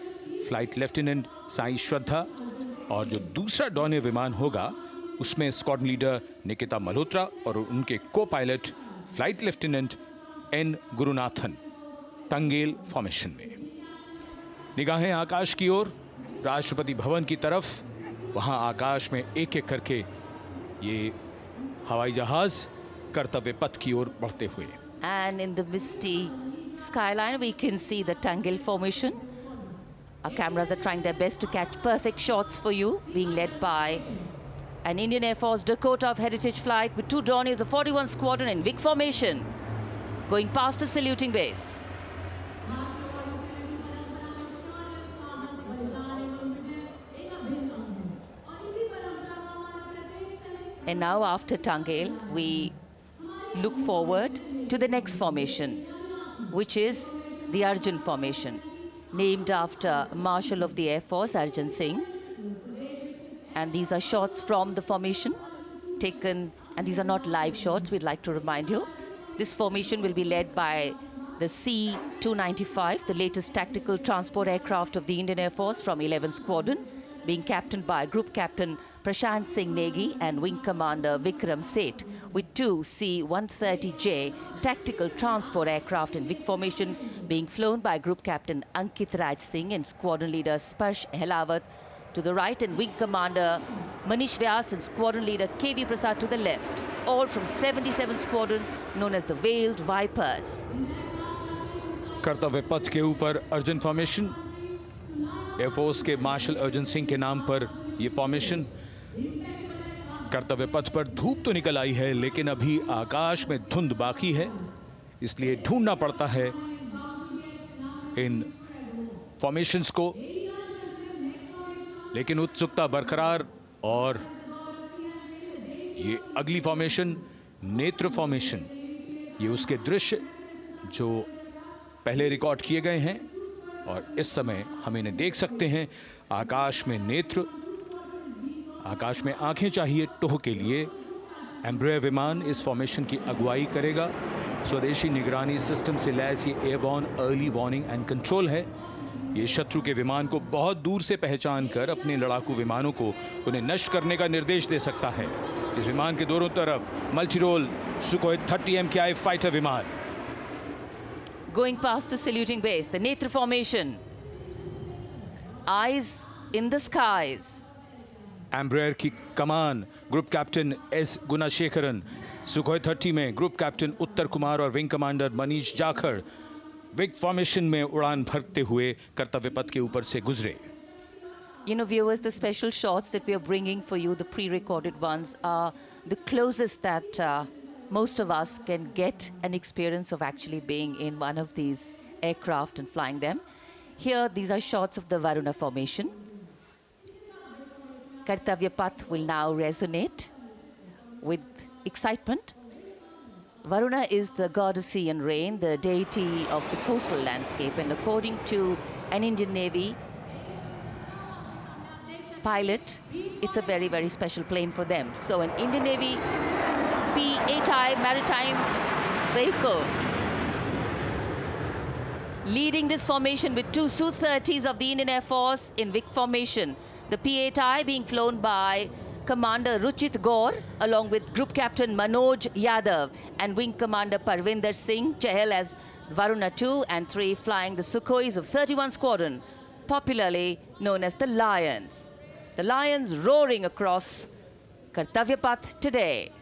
फ्लाइट लेफ्टिनेंट साई श्रद्धा, और जो दूसरा डॉनियर विमान होगा उसमें स्क्वाड्रन लीडर निकिता मल्होत्रा और उनके को pilot flight lieutenant N Gurunathan. Tangail formation में निगाहें आकाश की ओर, राष्ट्रपति भवन की तरफ। वहां आकाश में एक एक करके ये हवाई जहाज कर्तव्य पथ की ओर बढ़ते हुए। And in the misty skyline we can see the Tangel formation. Our cameras are trying their best to catch perfect shots for you, being led by an Indian Air Force Dakota of Heritage Flight with 2 Dorniers of 41 Squadron in big formation, going past a saluting base. And now after Tangel, we look forward to the next formation, which is the Arjun formation, named after Marshal of the Air Force Arjun Singh. And these are shots from the formation taken, and these are not live shots, we'd like to remind you. This formation will be led by the C-295, the latest tactical transport aircraft of the Indian Air Force from 11 Squadron, being captained by Group Captain Prashant Singh Negi and Wing Commander Vikram Seth, with 2 C-130J tactical transport aircraft in big formation being flown by Group Captain Ankit Raj Singh and Squadron Leader Sparsh Helawat to the right, and Wing Commander Manish Vyas and Squadron Leader KV Prasad to the left, all from 77 Squadron known as the Veiled Vipers. कर्तव्य पथ के ऊपर Arjun formation, air force के martial Arjun Singh के नाम पर यह formation. कर्तव्य पथ पर धूप तो निकल आई है लेकिन अभी आकाश में धुंध बाकी है, इसलिए ढूंढना पड़ता है इन फॉर्मेशंस को, लेकिन उत्सुकता बरकरार। और ये अगली फॉर्मेशन नेत्र फॉर्मेशन, ये उसके दृश्य जो पहले रिकॉर्ड किए गए हैं और इस समय हम इन्हें देख सकते हैं। आकाश में नेत्र, आकाश में आंखें चाहिए टोह के लिए। एम्ब्रेयर विमान इस फॉर्मेशन की अगुवाई करेगा। स्वदेशी निगरानी सिस्टम से लैस ये airborne early warning and control है। ये शत्रु के विमान को बहुत दूर से पहचान कर अपने लड़ाकू विमानों को उन्हें नष्ट करने का निर्देश दे सकता है। इस विमान के दोनों तरफ multi role Sukhoi 30 MKI fighter विमान। Going past the saluting base, the Netra formation, eyes in the skies. Embraer की कमान ग्रुप कैप्टन S गुणाशेखरन, सुखोई 30 में ग्रुप कैप्टन उत्तर कुमार और wing commander Manish Jakhar big formation में उड़ान भरते हुए कर्तव्य पथ के ऊपर से गुजरे। You know, viewers, the special shots that we are bringing for you, the pre-recorded ones, are the closest that most of us can get an experience of actually being in one of these aircraft and flying them. Here, these are shots of the Varuna formation. Kartavya Path will now resonate with excitement. Varuna is the god of sea and rain, the deity of the coastal landscape, and according to an Indian Navy pilot, it's a very, very special plane for them. So an Indian Navy P-8I maritime vehicle leading this formation with two Su-30s of the Indian Air Force in Vic formation. The P-8I being flown by Commander Ruchit Gaur along with Group Captain Manoj Yadav and Wing Commander Parvinder Singh Chahal as Varuna 2 and 3 flying the Sukhois of 31 Squadron, popularly known as the Lions. The Lions roaring across Kartavya Path today.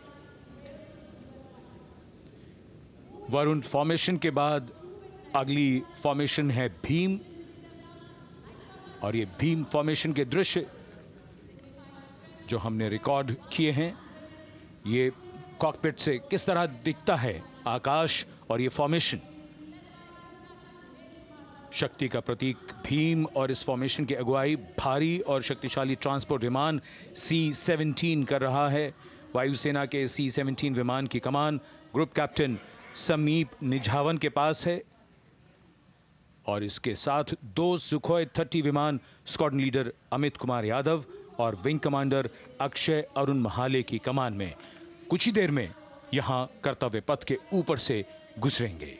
Varun formation के बाद अगली formation है भीम, और ये Bhim formation के दृश्य जो हमने रिकॉर्ड किए हैं, ये कॉकपिट से किस तरह दिखता है आकाश और ये फॉर्मेशन। शक्ति का प्रतीक भीम और इस फॉर्मेशन की अगुवाई भारी और शक्तिशाली ट्रांसपोर्ट विमान C-17 कर रहा है। वायुसेना के C-17 विमान की कमान ग्रुप कैप्टन समीप निझावन के पास है और इसके साथ 2 सुखोई 30 विमान स्क्वाड्रन लीडर अमित कुमार यादव और विंग कमांडर अक्षय अरुण महाले की कमान में कुछ ही देर में यहां कर्तव्य पथ के ऊपर से गुजरेंगे।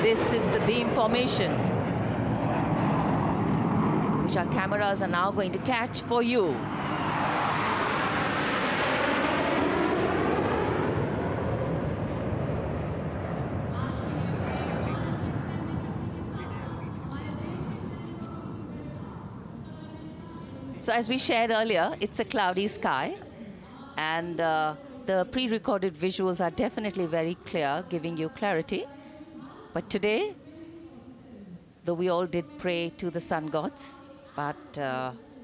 This is the beam formation, which our cameras are now going to catch for you. So as we shared earlier, it's a cloudy sky, and the pre-recorded visuals are definitely very clear, giving you clarity. But today, though we all did pray to the sun gods, but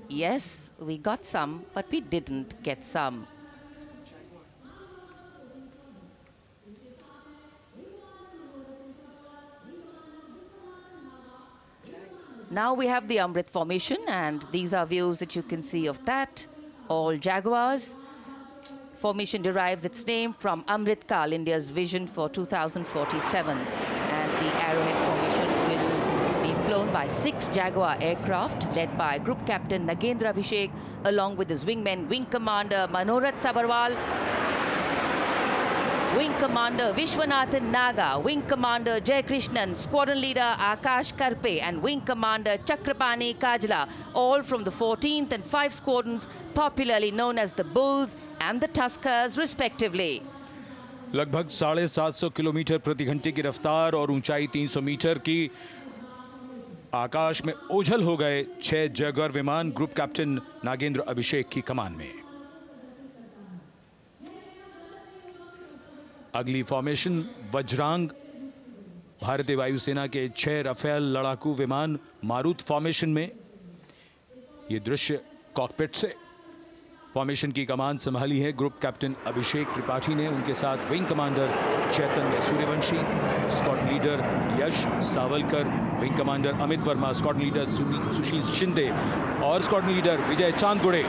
yes, we got some, but we didn't get some. Now we have the Amrit formation, and these are views that you can see of that. All Jaguars. Formation derives its name from Amrit Kal, India's vision for 2047. And the Arrowhead formation will be flown by 6 Jaguar aircraft, led by Group Captain Nagendra Abhishek, along with his wingmen, Wing Commander Manorat Sabarwal, Wing Commander Vishwanathan Naga, Wing Commander Jay Krishnan, Squadron Leader Akash Karpe, and Wing Commander Chakrapani Kajla, all from the 14th and 5 squadrons, popularly known as the Bulls and the Tuskers, respectively. लगभग 750 kilometre प्रति घंटे की रफ्तार और ऊंचाई 300 metre की आकाश में ओझल हो गए 6 जैगुआर विमान ग्रुप कैप्टन नागेंद्र अभिषेक की कमान में। अगली फॉर्मेशन वज्रांग, भारतीय वायुसेना के 6 राफेल लड़ाकू विमान मारुत फॉर्मेशन में। ये दृश्य कॉकपिट से। फॉर्मेशन की कमान संभाली है ग्रुप कैप्टन अभिषेक त्रिपाठी ने, उनके साथ wing commander Chaitanya Suryavanshi, squadron leader Yash Savalkar, wing commander Amit Verma, squadron leader Sushil Shinde और squadron leader Vijay Chandgude.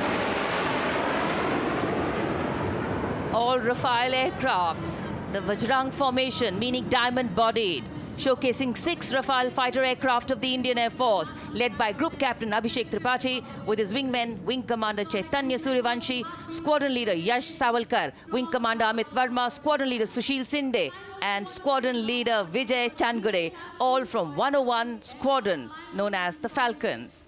All Rafale aircrafts, the Vajrang formation, meaning diamond-bodied, showcasing 6 Rafale fighter aircraft of the Indian Air Force, led by Group Captain Abhishek Tripathi, with his wingmen, Wing Commander Chaitanya Suryavanshi, Squadron Leader Yash Savalkar, Wing Commander Amit Verma, Squadron Leader Sushil Sinde, and Squadron Leader Vijay Chandgade, all from 101 Squadron, known as the Falcons.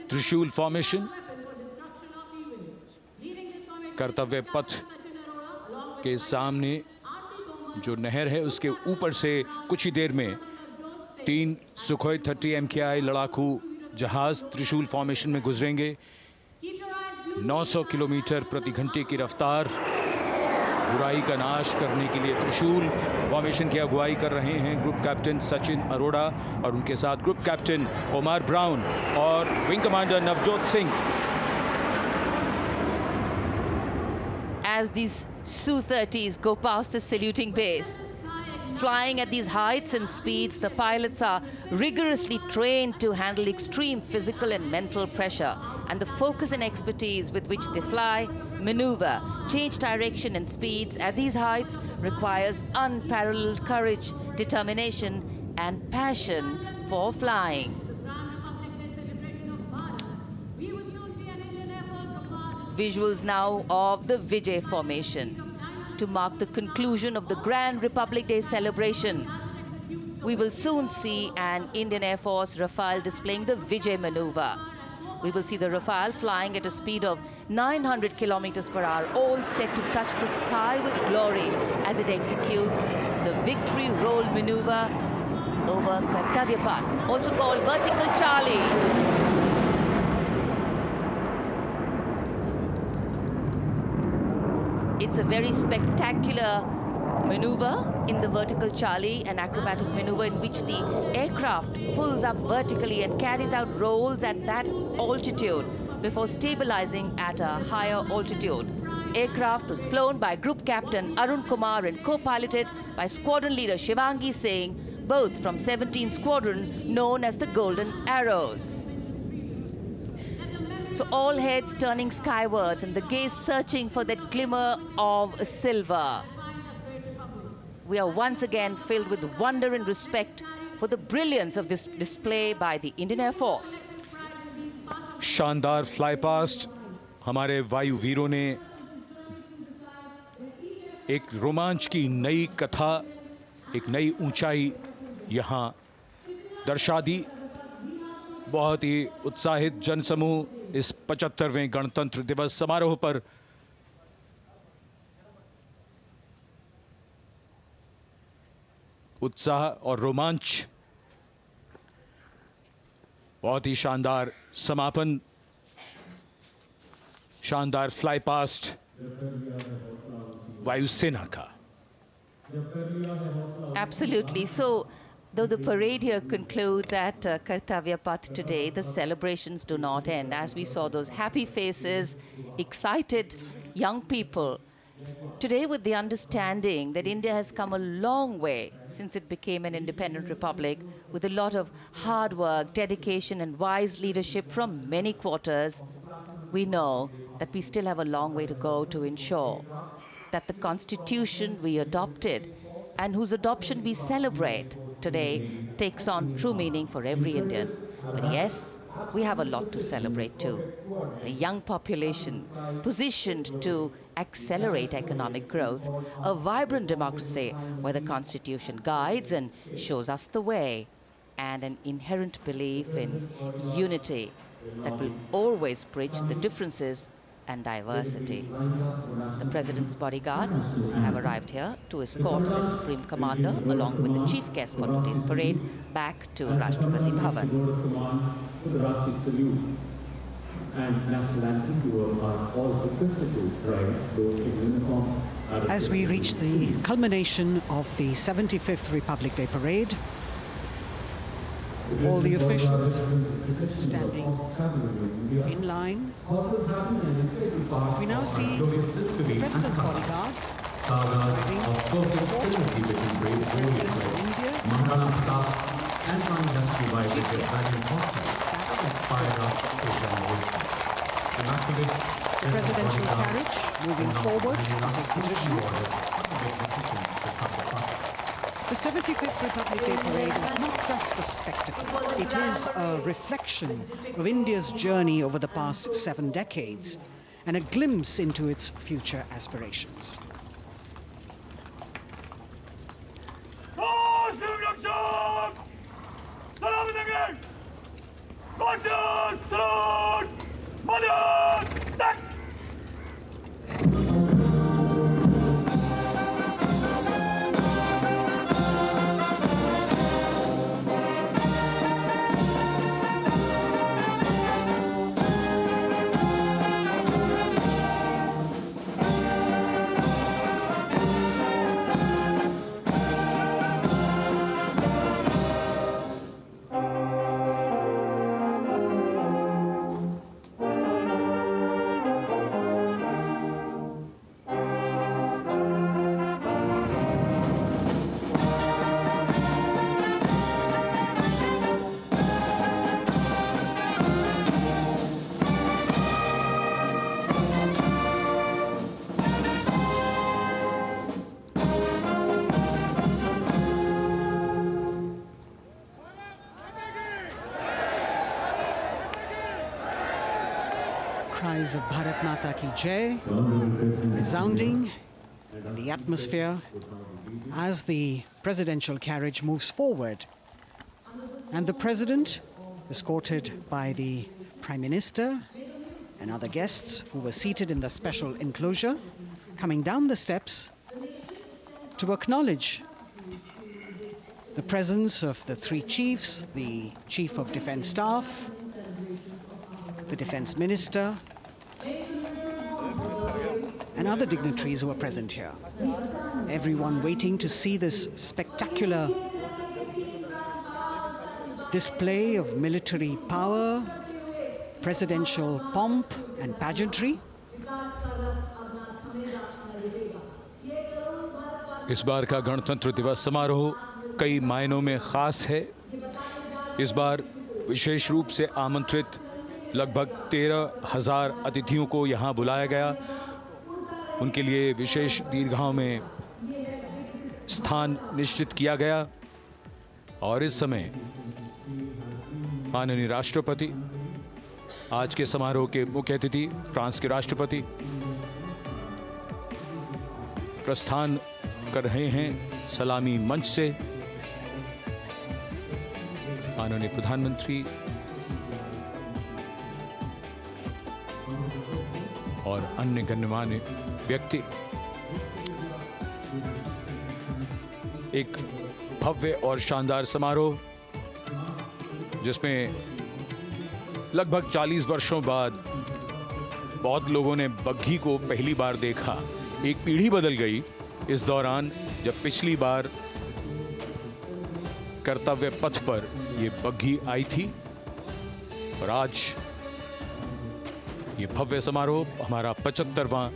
त्रिशूल formation, कर्तव्य पथ के सामने जो नहर है उसके ऊपर से कुछ ही देर में 3 सुखोई 30 MKI लड़ाकू जहाज त्रिशूल फॉर्मेशन में गुजरेंगे। 900 किलोमीटर प्रति घंटे की रफ्तार बुराई का नाश करने के लिए त्रिशूल फॉर्मेशन की अगुवाई कर रहे हैं ग्रुप कैप्टन सचिन अरोड़ा और उनके साथ ग्रुप कैप्टन ओमार ब्राउन और wing commander Navjot Singh. As these Su-30s go past the saluting base, flying at these heights and speeds, the pilots are rigorously trained to handle extreme physical and mental pressure. And the focus and expertise with which they fly, maneuver, change direction and speeds at these heights requires unparalleled courage, determination, and passion for flying. Visuals now of the Vijay formation to mark the conclusion of the Grand Republic Day celebration. We will soon see an Indian Air Force Rafale displaying the Vijay maneuver. We will see the Rafale flying at a speed of 900 kilometers per hour, all set to touch the sky with glory as it executes the victory roll maneuver over Kartavya Path, also called Vertical Charlie. It's a very spectacular maneuver in the Vertical Charlie, an acrobatic maneuver in which the aircraft pulls up vertically and carries out rolls at that altitude before stabilizing at a higher altitude. Aircraft was flown by Group Captain Arun Kumar and co-piloted by Squadron Leader Shivangi Singh, both from 17th Squadron, known as the Golden Arrows. So all heads turning skywards and the gaze searching for that glimmer of silver. We are once again filled with wonder and respect for the brilliance of this display by the Indian Air Force. शानदार fly past हमारे वायु वीरों ने एक रोमांच की नई कथा, एक नई ऊंचाई यहां दर्शा दी। बहुत ही उत्साहित जनसमूह इस 75वें गणतंत्र दिवस समारोह पर उत्साह और रोमांच, बहुत ही शानदार समापन, शानदार फ्लाई पास्ट वायुसेना का। Absolutely. So, though the parade here concludes at Kartavya Path today, the celebrations do not end. As we saw those happy faces, excited young people, today with the understanding that India has come a long way since it became an independent republic, with a lot of hard work, dedication and wise leadership from many quarters, we know that we still have a long way to go to ensure that the constitution we adopted and whose adoption we celebrate today takes on true meaning for every Indian. But yes, we have a lot to celebrate too. A young population positioned to accelerate economic growth, a vibrant democracy where the constitution guides and shows us the way, and an inherent belief in unity that will always bridge the differences and diversity. The President's bodyguard have arrived here to escort the Supreme Commander along with the chief guest for today's parade back to Rashtrapati Bhavan. As we reach the culmination of the 75th Republic Day Parade, all the officials standing in line. We now see the President's bodyguard the presidential carriage moving forward to position. The 75th Republic Day Parade is not just a spectacle. It is a reflection of India's journey over the past 7 decades and a glimpse into its future aspirations. cries of Bharat Mata Ki Jai resounding in the atmosphere as the presidential carriage moves forward. And the president, escorted by the Prime Minister and other guests who were seated in the special enclosure, coming down the steps to acknowledge the presence of the three chiefs, the Chief of Defence Staff, the Defence Minister, and other dignitaries who are present here. Everyone waiting to see this spectacular display of military power, presidential pomp and pageantry. इस बार का गणतंत्र दिवस समारोह कई मायनों में खास है। इस बार विशेष रूप से आमंत्रित लगभग 13,000 अतिथियों को यहाँ बुलाया गया। उनके लिए विशेष दीर्घाओं में स्थान निश्चित किया गया और इस समय माननीय राष्ट्रपति, आज के समारोह के मुख्य अतिथि फ्रांस के राष्ट्रपति, प्रस्थान कर रहे हैं सलामी मंच से। माननीय प्रधानमंत्री और अन्य गण्यमान्य व्यक्ति एक भव्य और शानदार समारोह जिसमें लगभग 40 वर्षों बाद बहुत लोगों ने बग्घी को पहली बार देखा। एक पीढ़ी बदल गई इस दौरान, जब पिछली बार कर्तव्य पथ पर ये बग्घी आई थी और आज ये भव्य समारोह हमारा 75वां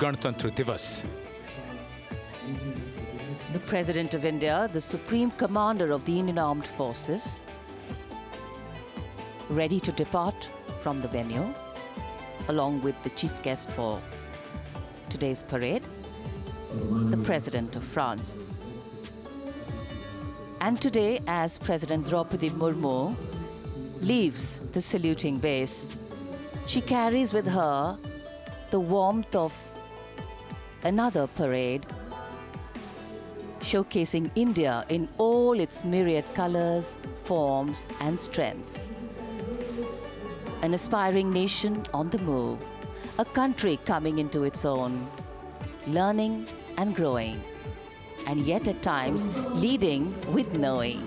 गणतंत्र दिवस। The President of India, the Supreme Commander of the Indian Armed Forces, ready to depart from the venue, along with the chief guest for today's parade, the President of France. And today, as President Draupadi Murmu leaves the saluting base, she carries with her the warmth of another parade, showcasing India in all its myriad colors, forms, and strengths. An aspiring nation on the move, a country coming into its own, learning and growing, and yet at times leading with knowing,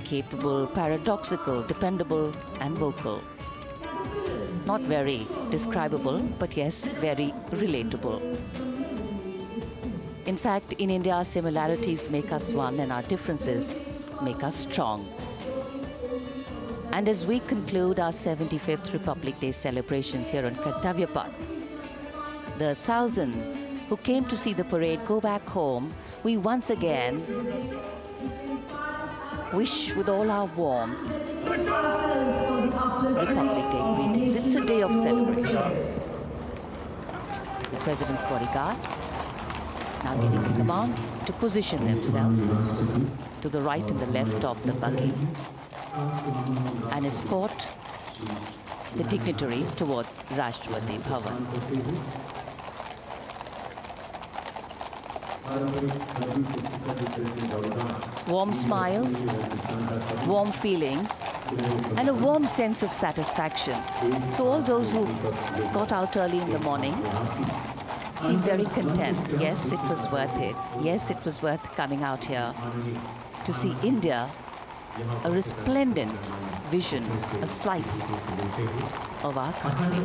capable, paradoxical, dependable, and vocal. Not very describable, but yes, very relatable. In fact, in India, our similarities make us one and our differences make us strong. And as we conclude our 75th Republic Day celebrations here on Kartavya Path, the thousands who came to see the parade go back home, we once again wish with all our warmth Republic Day greetings. It's a day of celebration. The President's bodyguard now getting the command to position themselves to the right and the left of the buggy and escort the dignitaries towards Rashtrapati Bhavan. Warm smiles, warm feelings, and a warm sense of satisfaction. So all those who got out early in the morning seem very content. Yes, it was worth it. Yes, it was worth coming out here to see India, a resplendent vision, a slice of our country.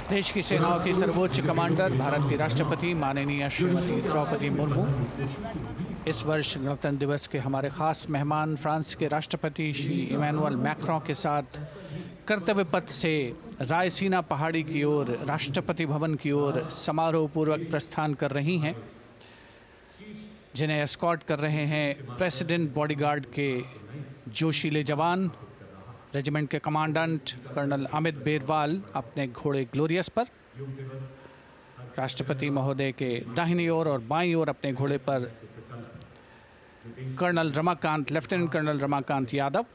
देश की सेनाओं की सर्वोच्च commander Bharat की राष्ट्रपति माननीय श्रीमती द्रौपदी मुर्मू इस वर्ष गणतंत्र दिवस के हमारे खास मेहमान फ्रांस के राष्ट्रपति श्री इमैनुअल मैक्रों के साथ कर्तव्य पथ से रायसीना पहाड़ी की ओर राष्ट्रपति भवन की ओर समारोह पूर्वक प्रस्थान कर रही हैं, जिन्हें एस्कॉर्ट कर रहे हैं प्रेसिडेंट बॉडीगार्ड के जोशीले जवान, रेजिमेंट के कमांडेंट कर्नल अमित बेरवाल अपने घोड़े ग्लोरियस पर। राष्ट्रपति महोदय के दाहिनी ओर और बाईं ओर अपने घोड़े पर colonel Ramakant, lieutenant colonel Ramakant Yadav.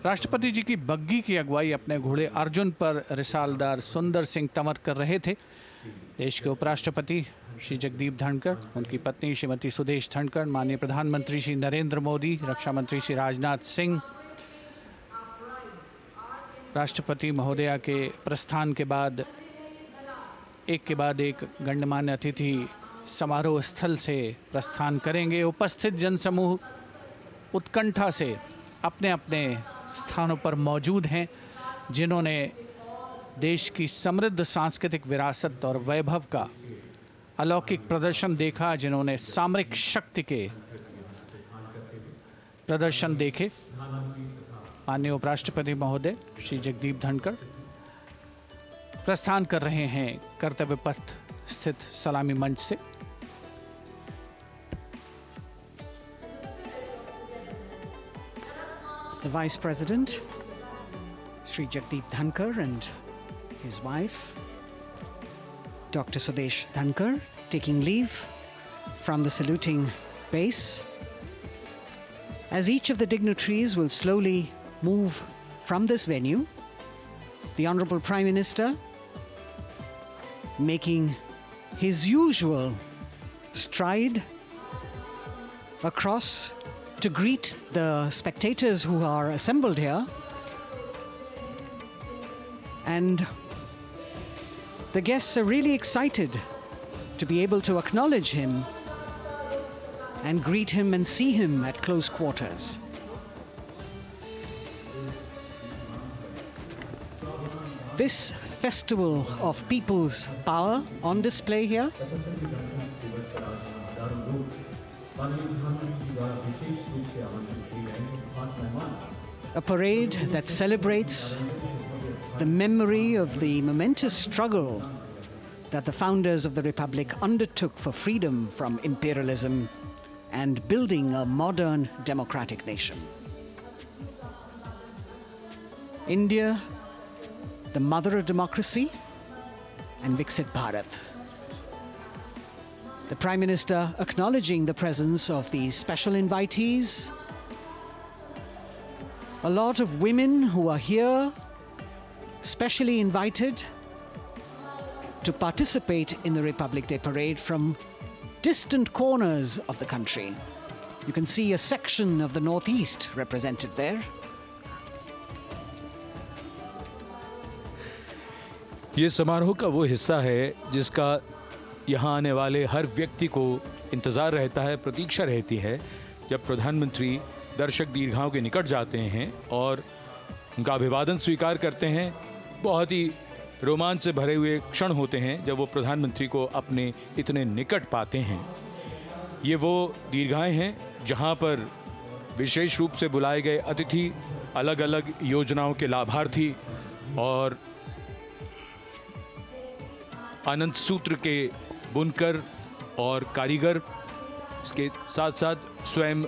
राष्ट्रपति जी की बग्गी की अगुवाई अपने घोड़े अर्जुन पर रिसालदार सुंदर सिंह तंवर कर रहे थे। देश के उपराष्ट्रपति श्री जगदीप धनखड़, उनकी पत्नी श्रीमती सुदेश धनखड़, माननीय प्रधानमंत्री श्री नरेंद्र मोदी, रक्षा मंत्री श्री राजनाथ सिंह, राष्ट्रपति महोदया के प्रस्थान के बाद एक गण्यमान्य अतिथि समारोह स्थल से प्रस्थान करेंगे। उपस्थित जनसमूह उत्कंठा से अपने अपने स्थानों पर मौजूद हैं, जिन्होंने देश की समृद्ध सांस्कृतिक विरासत और वैभव का अलौकिक प्रदर्शन देखा, जिन्होंने सामरिक शक्ति के प्रदर्शन देखे। माननीय उपराष्ट्रपति महोदय श्री जगदीप धनखड़ प्रस्थान कर रहे हैं कर्तव्य पथ स्थित सलामी मंच से। The Vice President, Sri Jagdeep Dhankar, and his wife, Dr. Sudesh Dhankar, taking leave from the saluting base. As each of the dignitaries will slowly move from this venue, the Honorable Prime Minister making his usual stride across to greet the spectators who are assembled here. And the guests are really excited to be able to acknowledge him and greet him and see him at close quarters. This festival of people's power on display here a parade that celebrates the memory of the momentous struggle that the founders of the Republic undertook for freedom from imperialism and building a modern democratic nation. India, the mother of democracy, and Viksit Bharat. The Prime Minister acknowledging the presence of these special invitees. A lot of women who are here, specially invited to participate in the Republic Day Parade from distant corners of the country. You can see a section of the Northeast represented there. ये समारोह का वो हिस्सा है जिसका यहाँ आने वाले हर व्यक्ति को इंतज़ार रहता है, प्रतीक्षा रहती है, जब प्रधानमंत्री दर्शक दीर्घाओं के निकट जाते हैं और उनका अभिवादन स्वीकार करते हैं। बहुत ही रोमांच से भरे हुए क्षण होते हैं जब वो प्रधानमंत्री को अपने इतने निकट पाते हैं। ये वो दीर्घाएं हैं जहाँ पर विशेष रूप से बुलाए गए अतिथि, अलग अलग योजनाओं के लाभार्थी और आनंद सूत्र के बुनकर और कारीगर, इसके साथ साथ स्वयं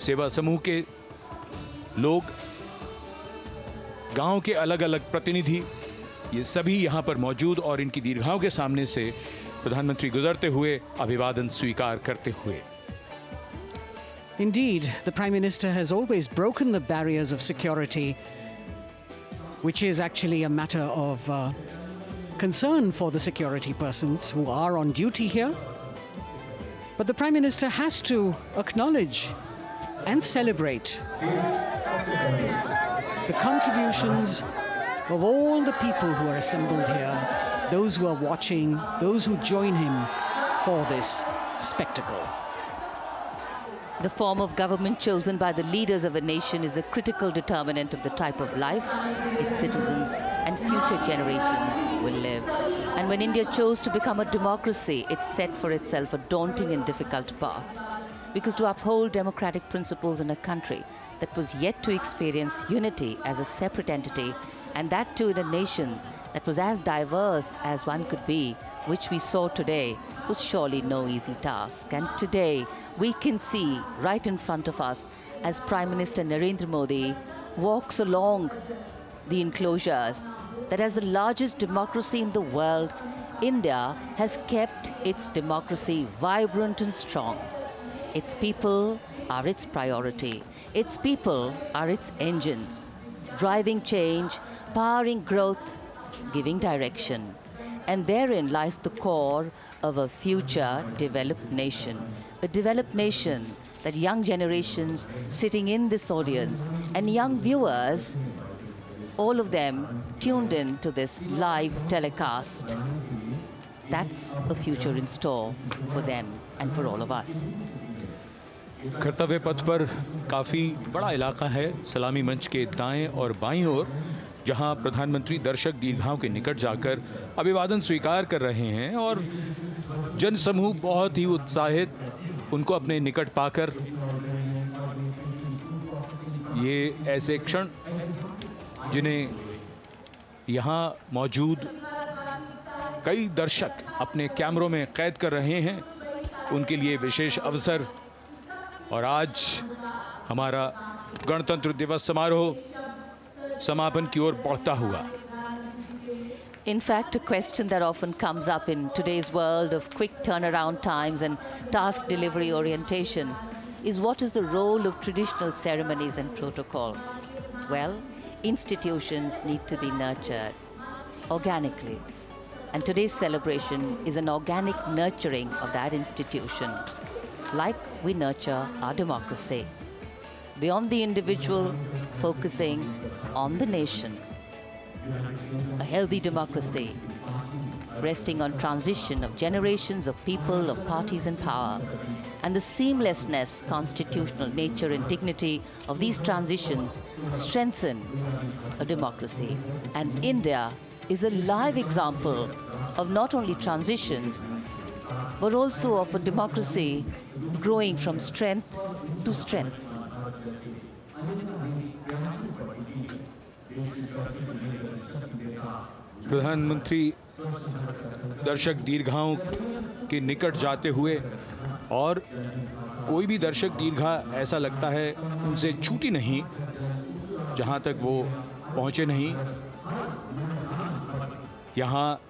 सेवा समूह के लोग, गांव के अलग अलग प्रतिनिधि, ये सभी यहाँ पर मौजूद और इनकी दीर्घाओं के सामने से प्रधानमंत्री गुजरते हुए अभिवादन स्वीकार करते हुए। Indeed, the Prime Minister has always broken the barriers of security, which is actually a matter of concern for the security persons who are on duty here. But the Prime Minister has to acknowledge and celebrate the contributions of all the people who are assembled here, those who are watching, those who join him for this spectacle. The form of government chosen by the leaders of a nation is a critical determinant of the type of life its citizens and future generations will live. And when India chose to become a democracy, it set for itself a daunting and difficult path. Because to uphold democratic principles in a country that was yet to experience unity as a separate entity, and that too in a nation that was as diverse as one could be, which we saw today, was surely no easy task. And today, we can see right in front of us as Prime Minister Narendra Modi walks along the enclosures that as the largest democracy in the world, India has kept its democracy vibrant and strong. Its people are its priority. Its people are its engines, driving change, powering growth, giving direction. And therein lies the core of a future developed nation. The developed nation that young generations sitting in this audience and young viewers, all of them tuned in to this live telecast. That's a future in store for them and for all of us. कर्तव्य पथ पर काफ़ी बड़ा इलाका है, सलामी मंच के दाएं और बाईं ओर, जहां प्रधानमंत्री दर्शक दीर्घाओं के निकट जाकर अभिवादन स्वीकार कर रहे हैं और जनसमूह बहुत ही उत्साहित उनको अपने निकट पाकर। ये ऐसे क्षण जिन्हें यहाँ मौजूद कई दर्शक अपने कैमरों में कैद कर रहे हैं, उनके लिए विशेष अवसर। और आज हमारा गणतंत्र दिवस समारोह समापन की ओर बढ़ता हुआ। In fact, a question that often comes up in today's world of quick turnaround times and task delivery orientation is what is the role of traditional ceremonies and protocol? Well, institutions need to be nurtured organically. And today's celebration is an organic nurturing of that institution, like we nurture our democracy. Beyond the individual, focusing on the nation. A healthy democracy, resting on transition of generations of people, of parties in power, and the seamlessness, constitutional nature and dignity of these transitions strengthen a democracy. And India is a live example of not only transitions, but also of a democracy growing from strength to strength. प्रधानमंत्री दर्शक दीर्घाओं के निकट जाते हुए, और कोई भी दर्शक दीर्घा ऐसा लगता है उनसे छूटी नहीं जहां तक वो पहुंचे नहीं। यहाँ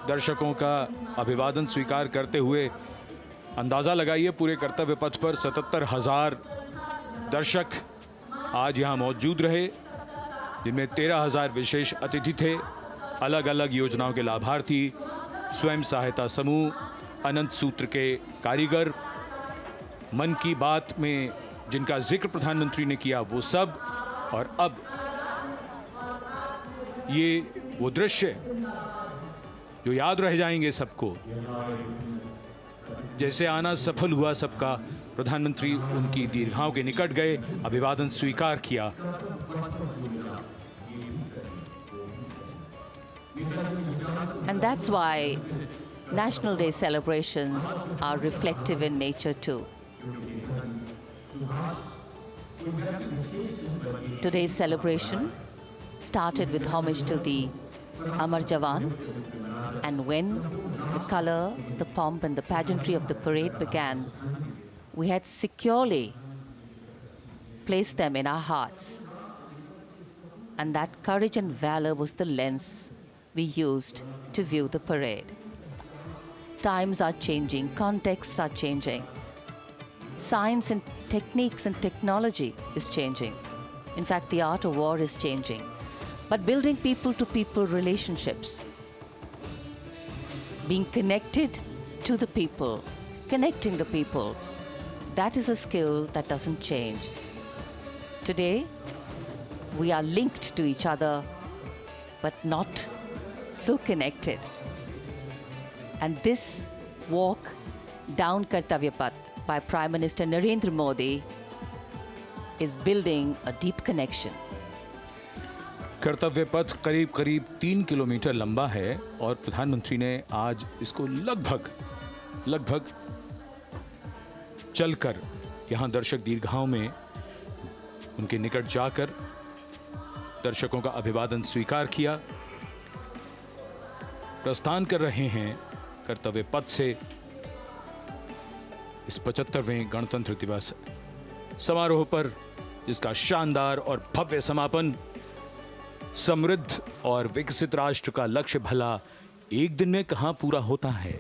दर्शकों का अभिवादन स्वीकार करते हुए अंदाज़ा लगाइए, पूरे कर्तव्य पथ पर 77,000 दर्शक आज यहाँ मौजूद रहे, जिनमें 13,000 विशेष अतिथि थे, अलग अलग योजनाओं के लाभार्थी, स्वयं सहायता समूह, अनंत सूत्र के कारीगर, मन की बात में जिनका जिक्र प्रधानमंत्री ने किया वो सब। और अब ये वो दृश्य जो याद रह जाएंगे सबको, जैसे आना सफल हुआ सबका, प्रधानमंत्री उनकी दीर्घाओं के निकट गए, अभिवादन स्वीकार किया। And that's why National Day celebrations are reflective in nature too. Today's celebration started with homage to the Amar Jawan, and when the color, the pomp and the pageantry of the parade began, we had securely placed them in our hearts. And that courage and valor was the lens we used to view the parade. Times are changing, contexts are changing. Science and techniques and technology is changing. In fact, the art of war is changing. But building people-to-people relationships, being connected to the people, connecting the people, that is a skill that doesn't change. Today, we are linked to each other, but not so connected. And this walk down Kartavya Path by Prime Minister Narendra Modi is building a deep connection. कर्तव्य पथ करीब करीब 3 kilometre लंबा है और प्रधानमंत्री ने आज इसको लगभग चलकर यहां दर्शक दीर्घाओं में उनके निकट जाकर दर्शकों का अभिवादन स्वीकार किया। प्रस्थान कर रहे हैं कर्तव्य पथ से इस 75वें गणतंत्र दिवस समारोह पर, जिसका शानदार और भव्य समापन समृद्ध और विकसित राष्ट्र का लक्ष्य भला एक दिन में कहां पूरा होता है।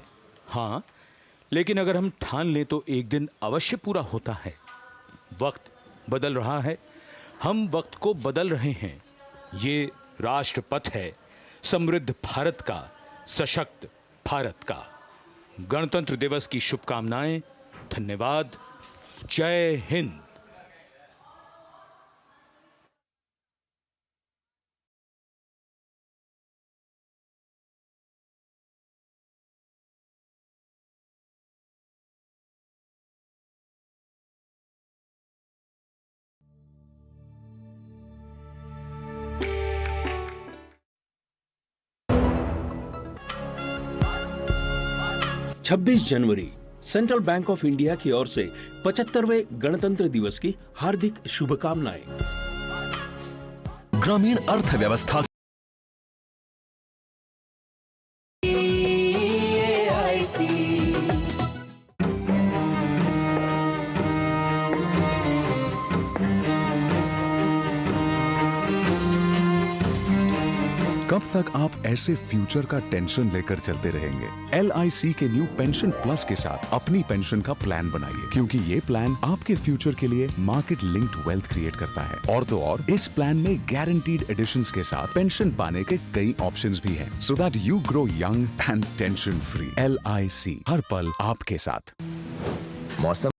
हाँ, लेकिन अगर हम ठान लें तो एक दिन अवश्य पूरा होता है। वक्त बदल रहा है, हम वक्त को बदल रहे हैं। ये राष्ट्रपथ है समृद्ध भारत का, सशक्त भारत का। गणतंत्र दिवस की शुभकामनाएं। धन्यवाद। जय हिंद। छब्बीस जनवरी सेंट्रल बैंक ऑफ इंडिया की ओर से 75वें गणतंत्र दिवस की हार्दिक शुभकामनाएं। ग्रामीण अर्थव्यवस्था कब तक आप ऐसे फ्यूचर का टेंशन लेकर चलते रहेंगे? LIC के न्यू पेंशन प्लस के साथ अपनी पेंशन का प्लान बनाइए, क्योंकि ये प्लान आपके फ्यूचर के लिए मार्केट लिंक्ड वेल्थ क्रिएट करता है। और तो और इस प्लान में गारंटीड एडिशंस के साथ पेंशन पाने के कई ऑप्शंस भी हैं, so that you grow young and tension free. LIC, हर पल आपके साथ। मौसम